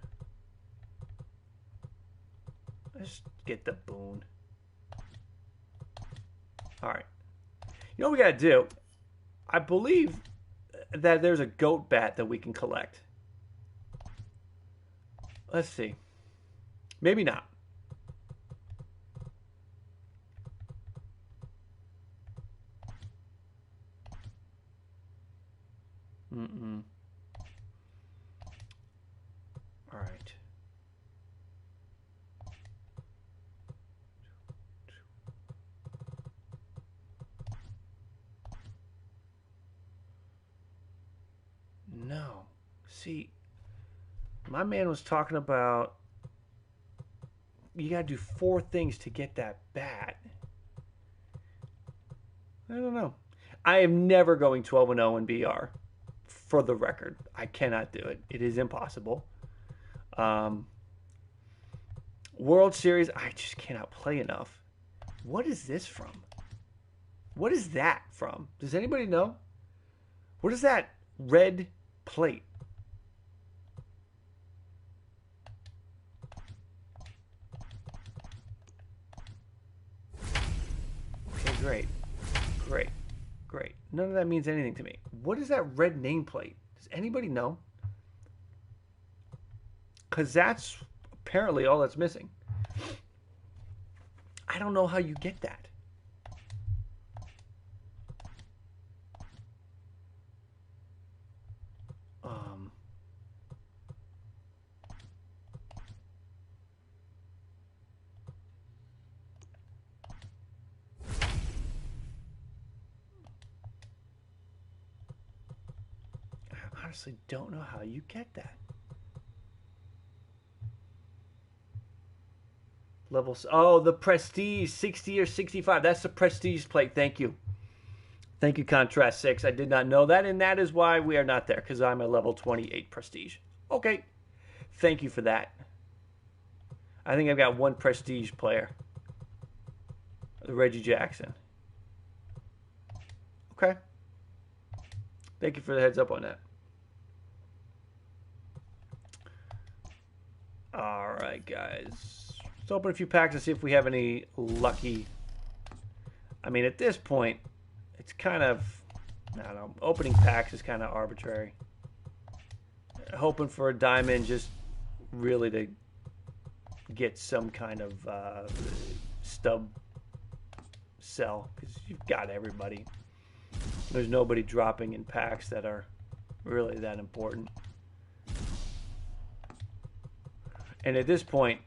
Speaker 1: Let's get the Boone. All right. You know what we got to do? I believe that there's a goat bat that we can collect. Let's see. Maybe not. All right. No. See, my man was talking about you got to do 4 things to get that bat. I don't know. I am never going 12-0 in BR. For the record, I cannot do it. It is impossible. World Series, I just cannot play enough. What is this from? What is that from? Does anybody know? What is that red plate? Okay, great. None of that means anything to me. What is that red nameplate? Does anybody know? Because that's apparently all that's missing. I don't know how you get that. I honestly don't know how you get that. Levels. Oh, the Prestige 60 or 65. That's the Prestige plate. Thank you. Thank you, Contrast 6. I did not know that, and that is why we are not there, because I'm a level 28 Prestige. Okay. Thank you for that. I think I've got 1 Prestige player. The Reggie Jackson. Okay. Thank you for the heads up on that. All right, guys. Let's open a few packs and see if we have any lucky. I mean, at this point, it's kind of, I don't know, opening packs is kind of arbitrary. Hoping for a diamond, just really to get some kind of stub sell, because you've got everybody. There's nobody dropping in packs that are really that important. And at this point,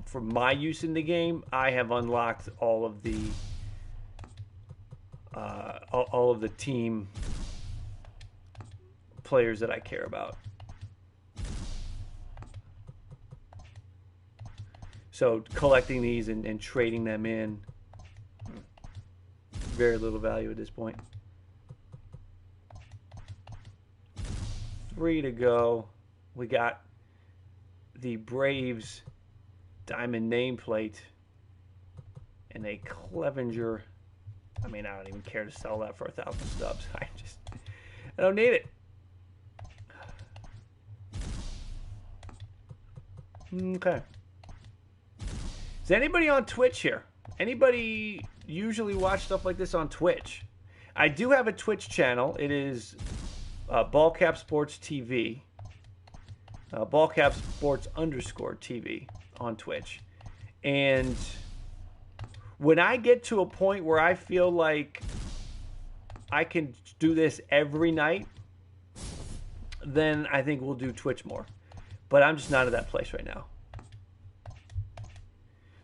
Speaker 1: for my use in the game, I have unlocked all of the team players that I care about. So collecting these and trading them in, very little value at this point. 3 to go. We got the Braves diamond nameplate and a Clevenger. I mean, I don't even care to sell that for 1,000 stubs. I don't need it. Okay. Is anybody on Twitch here? Anybody usually watch stuff like this on Twitch? I do have a Twitch channel. It is Ballcap Sports TV. Ballcap Sports _TV on Twitch. And when I get to a point where I feel like I can do this every night, then I think we'll do Twitch more. But I'm just not at that place right now.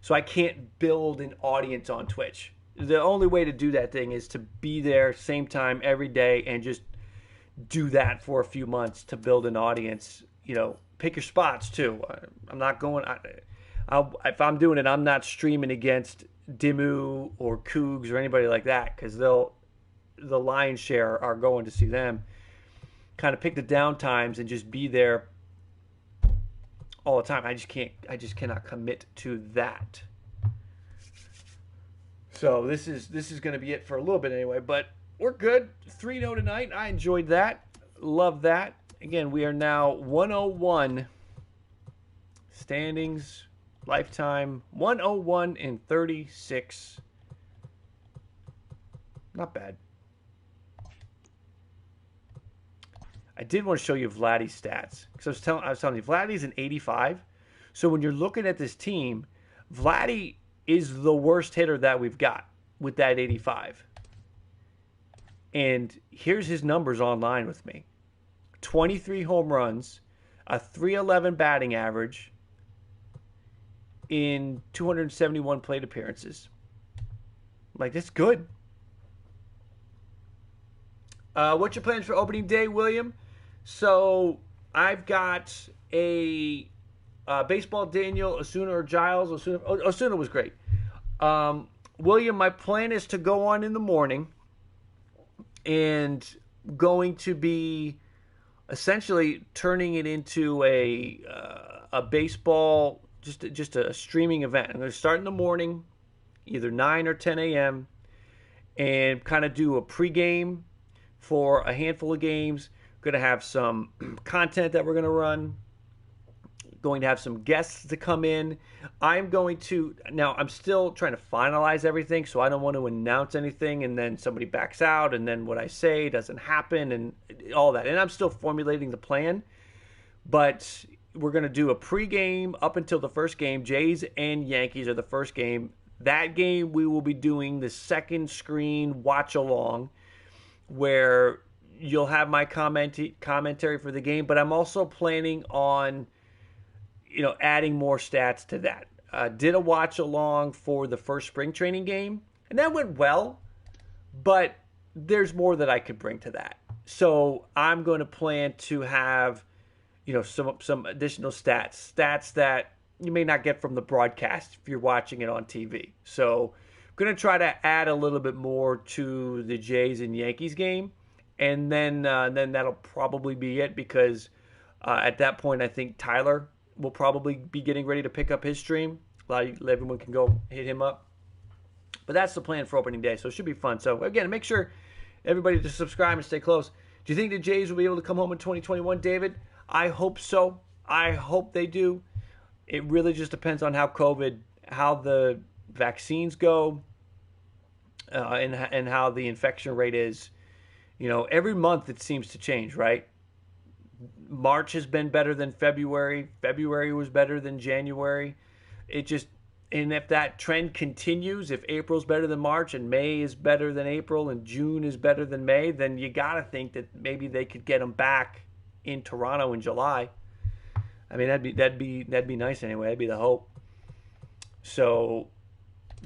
Speaker 1: So I can't build an audience on Twitch. The only way to do that thing is to be there same time every day and just do that for a few months to build an audience. You know, pick your spots too. I'm not going. If I'm doing it, I'm not streaming against Dimu or Cougs or anybody like that, because the lion's share are going to see them. Kind of pick the down times and just be there all the time. I just cannot commit to that. So this is going to be it for a little bit anyway, but we're good. 3-0 tonight. I enjoyed that. Love that. Again, we are now 101 standings, lifetime 101 and 36. Not bad. I did want to show you Vladdy's stats, because I was telling you, Vladdy's an 85. So when you're looking at this team, Vladdy is the worst hitter that we've got with that 85. And here's his numbers online with me. 23 home runs, a .311 batting average in 271 plate appearances. Like, that's good. What's your plans for opening day, William? So I've got a baseball Daniel, Osuna or Giles. Osuna was great. William, my plan is to go on in the morning and going to be essentially turning it into a baseball, just a streaming event. I'm going to start in the morning, either 9 or 10 a.m., and kind of do a pregame for a handful of games. Going to have some content that we're going to run. Going to have some guests to come in. I'm still trying to finalize everything, so I don't want to announce anything and then somebody backs out and then what I say doesn't happen and all that. And I'm still formulating the plan. But we're going to do a pregame up until the first game. Jays and Yankees are the first game. That game we will be doing the second screen watch along, where you'll have my commentary for the game, but I'm also planning on, adding more stats to that. Did a watch along for the first spring training game, and that went well, but there's more that I could bring to that. So I'm going to plan to have, some additional stats that you may not get from the broadcast if you're watching it on TV. So I'm going to try to add a little bit more to the Jays and Yankees game. And then that'll probably be it, because at that point, I think Tyler will probably be getting ready to pick up his stream. Everyone can go hit him up. But that's the plan for opening day, so it should be fun. So, again, make sure everybody to subscribe and stay close. Do you think the Jays will be able to come home in 2021, David? I hope so. I hope they do. It really just depends on how the vaccines go, and how the infection rate is. Every month it seems to change, right? March has been better than February. February was better than January. And if that trend continues, if April's better than March and May is better than April and June is better than May, then you got to think that maybe they could get him back in Toronto in July. I mean, that'd be nice anyway. That'd be the hope. So,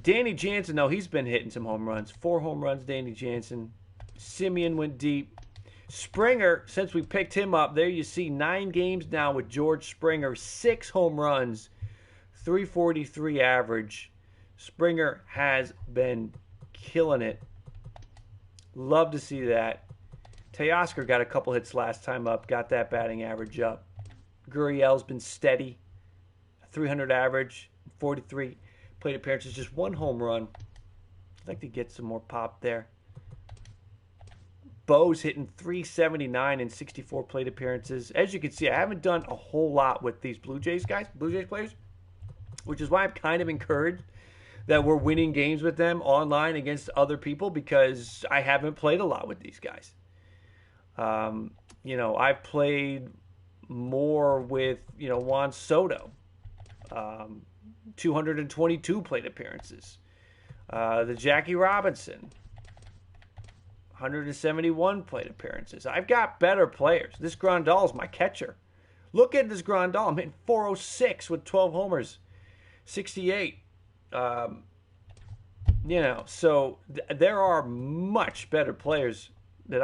Speaker 1: Danny Jansen, though, he's been hitting some home runs. 4 home runs, Danny Jansen. Simeon went deep. Springer, since we picked him up, there you see 9 games now with George Springer. 6 home runs, 343 average. Springer has been killing it. Love to see that. Teoscar got a couple hits last time up, got that batting average up. Gurriel's been steady, 300 average, 43 plate appearances, just 1 home run. I'd like to get some more pop there. Bo's hitting 379 in 64 plate appearances. As you can see, I haven't done a whole lot with these Blue Jays players, which is why I'm kind of encouraged that we're winning games with them online against other people, because I haven't played a lot with these guys. I've played more with, Juan Soto, 222 plate appearances. The Jackie Robinson, 171 plate appearances. I've got better players. This Grandal's my catcher. Look at this Grandal. I'm hitting 406 with 12 homers, 68. So there are much better players that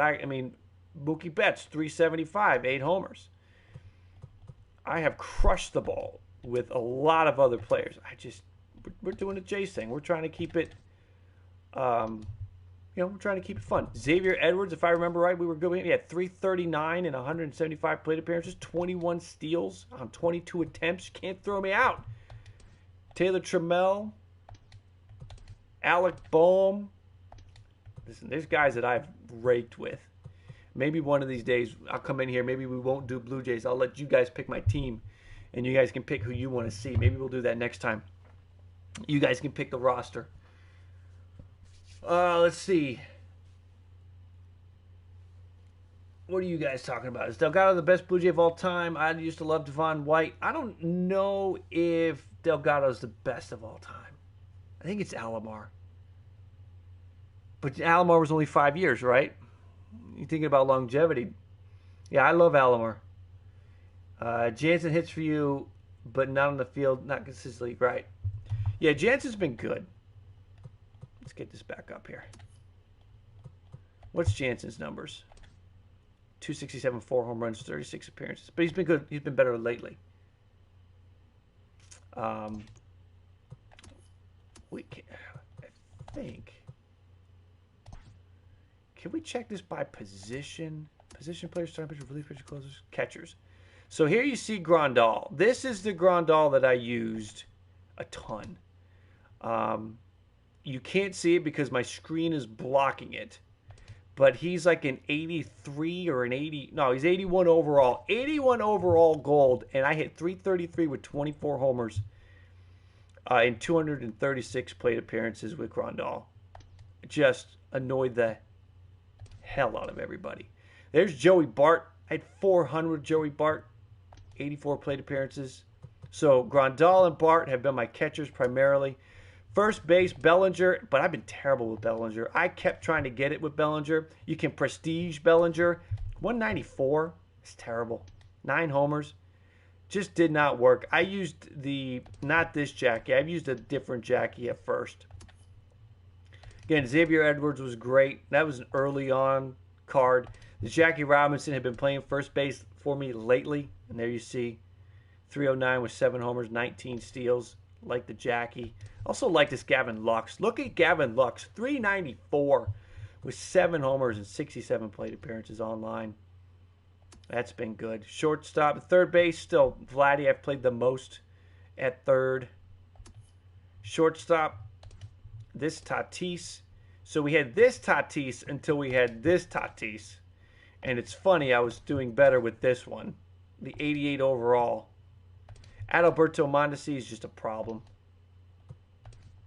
Speaker 1: Mookie Betts, 375, 8 homers. I have crushed the ball with a lot of other players. We're doing a Jays thing. We're trying to keep it, we're trying to keep it fun. Xavier Edwards, if I remember right, we were good. He had 339 and 175 plate appearances, 21 steals on 22 attempts. You can't throw me out. Taylor Trammell, Alec Boehm. Listen, there's guys that I've raked with. Maybe one of these days I'll come in here. Maybe we won't do Blue Jays. I'll let you guys pick my team, and you guys can pick who you want to see. Maybe we'll do that next time. You guys can pick the roster. Let's see. What are you guys talking about? Is Delgado the best Blue Jay of all time? I used to love Devon White. I don't know if Delgado's the best of all time. I think it's Alomar. But Alomar was only 5 years, right? You're thinking about longevity. Yeah, I love Alomar. Jansen hits for you, but not on the field, not consistently. Right. Yeah, Jansen's been good. Let's get this back up here. What's Jansen's numbers? 267, 4 home runs, 36 appearances. But he's been good. He's been better lately. I think. Can we check this by position? Position players, starting pitcher, relief pitcher, closers, catchers. So here you see Grandal. This is the Grandal that I used a ton. You can't see it because my screen is blocking it. But he's like an 83 or an 80. No, he's 81 overall. 81 overall gold. And I hit 333 with 24 homers in 236 plate appearances with Grandal. Just annoyed the hell out of everybody. There's Joey Bart. I had 400 Joey Bart, 84 plate appearances. So Grandal and Bart have been my catchers primarily. First base, Bellinger, but I've been terrible with Bellinger. I kept trying to get it with Bellinger. You can prestige Bellinger. 194. It's terrible. 9 homers. Just did not work. I used not this Jackie. I've used a different Jackie at first. Again, Xavier Edwards was great. That was an early on card. The Jackie Robinson had been playing first base for me lately. And there you see 309 with 7 homers, 19 steals. Like the Jackie. Also like this Gavin Lux. Look at Gavin Lux. 394 with 7 homers and 67 plate appearances online. That's been good. Shortstop. Third base, still Vladdy. I've played the most at third. Shortstop. This Tatis. So we had this Tatis until we had this Tatis. And it's funny, I was doing better with this one. The 88 overall. Adalberto Mondesi is just a problem.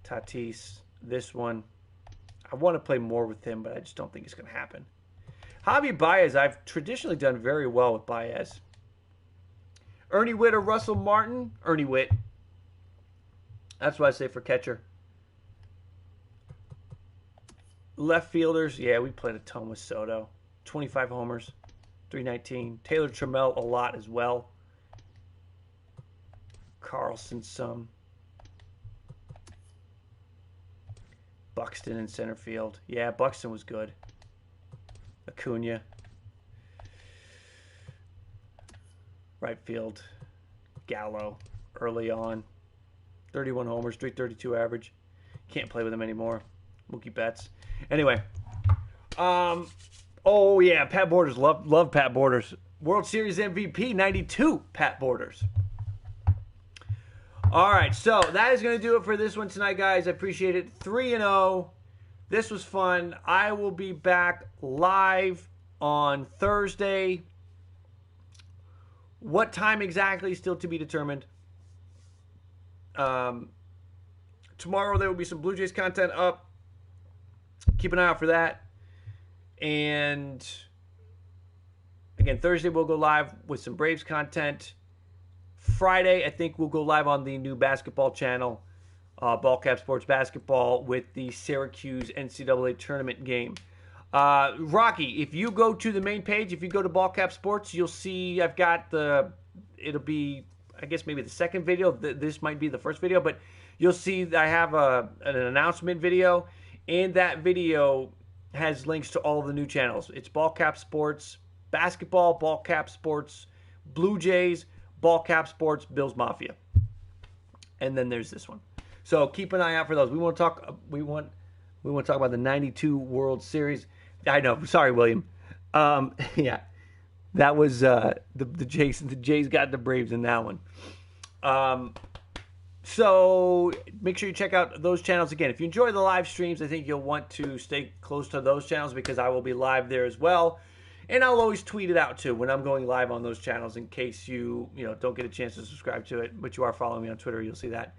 Speaker 1: Tatis. This one. I want to play more with him, but I just don't think it's going to happen. Javi Baez. I've traditionally done very well with Baez. Ernie Witt or Russell Martin? Ernie Witt. That's what I say for catcher. Left fielders, yeah, we played a ton with Soto. 25 homers, 319. Taylor Trammell a lot as well. Carlson some. Buxton in center field. Yeah, Buxton was good. Acuna. Right field. Gallo early on. 31 homers, 332 average. Can't play with him anymore. Mookie Betts. Anyway. Oh, yeah, Pat Borders. Love Pat Borders. World Series MVP, 92, Pat Borders. All right, so that is going to do it for this one tonight, guys. I appreciate it. 3-0. This was fun. I will be back live on Thursday. What time exactly is still to be determined. Tomorrow there will be some Blue Jays content up. Keep an eye out for that. And again, Thursday we'll go live with some Braves content. Friday, I think we'll go live on the new basketball channel, Ballcap Sports Basketball, with the Syracuse NCAA tournament game. Rocky, if you go to the main page, if you go to Ballcap Sports, you'll see I've got it'll be, I guess maybe the second video. This might be the first video, but you'll see that I have an announcement video, and that video has links to all the new channels. It's Ballcap Sports Basketball, Ballcap Sports Blue Jays, Ballcap Sports Bills Mafia, and then there's this one. So keep an eye out for those. We want to talk. We want to talk about the '92 World Series. I know. Sorry, William. Yeah, that was the Jays. The Jays got the Braves in that one. So make sure you check out those channels again. If you enjoy the live streams, I think you'll want to stay close to those channels because I will be live there as well. And I'll always tweet it out too when I'm going live on those channels in case you don't get a chance to subscribe to it, but you are following me on Twitter, you'll see that.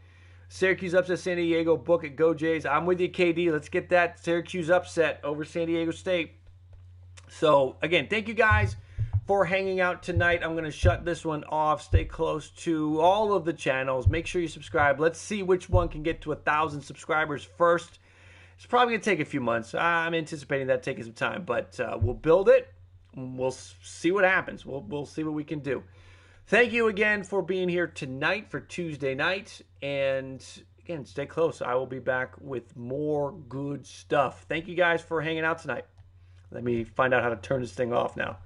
Speaker 1: Syracuse upset San Diego, book it, go Jays. I'm with you, KD. Let's get that Syracuse upset over San Diego State. So, again, thank you guys for hanging out tonight. I'm going to shut this one off. Stay close to all of the channels. Make sure you subscribe. Let's see which one can get to 1,000 subscribers first. It's probably going to take a few months. I'm anticipating that taking some time, but we'll build it. We'll see what happens. We'll see what we can do. Thank you again for being here tonight for Tuesday night. And again, stay close. I will be back with more good stuff. Thank you guys for hanging out tonight. Let me find out how to turn this thing off now.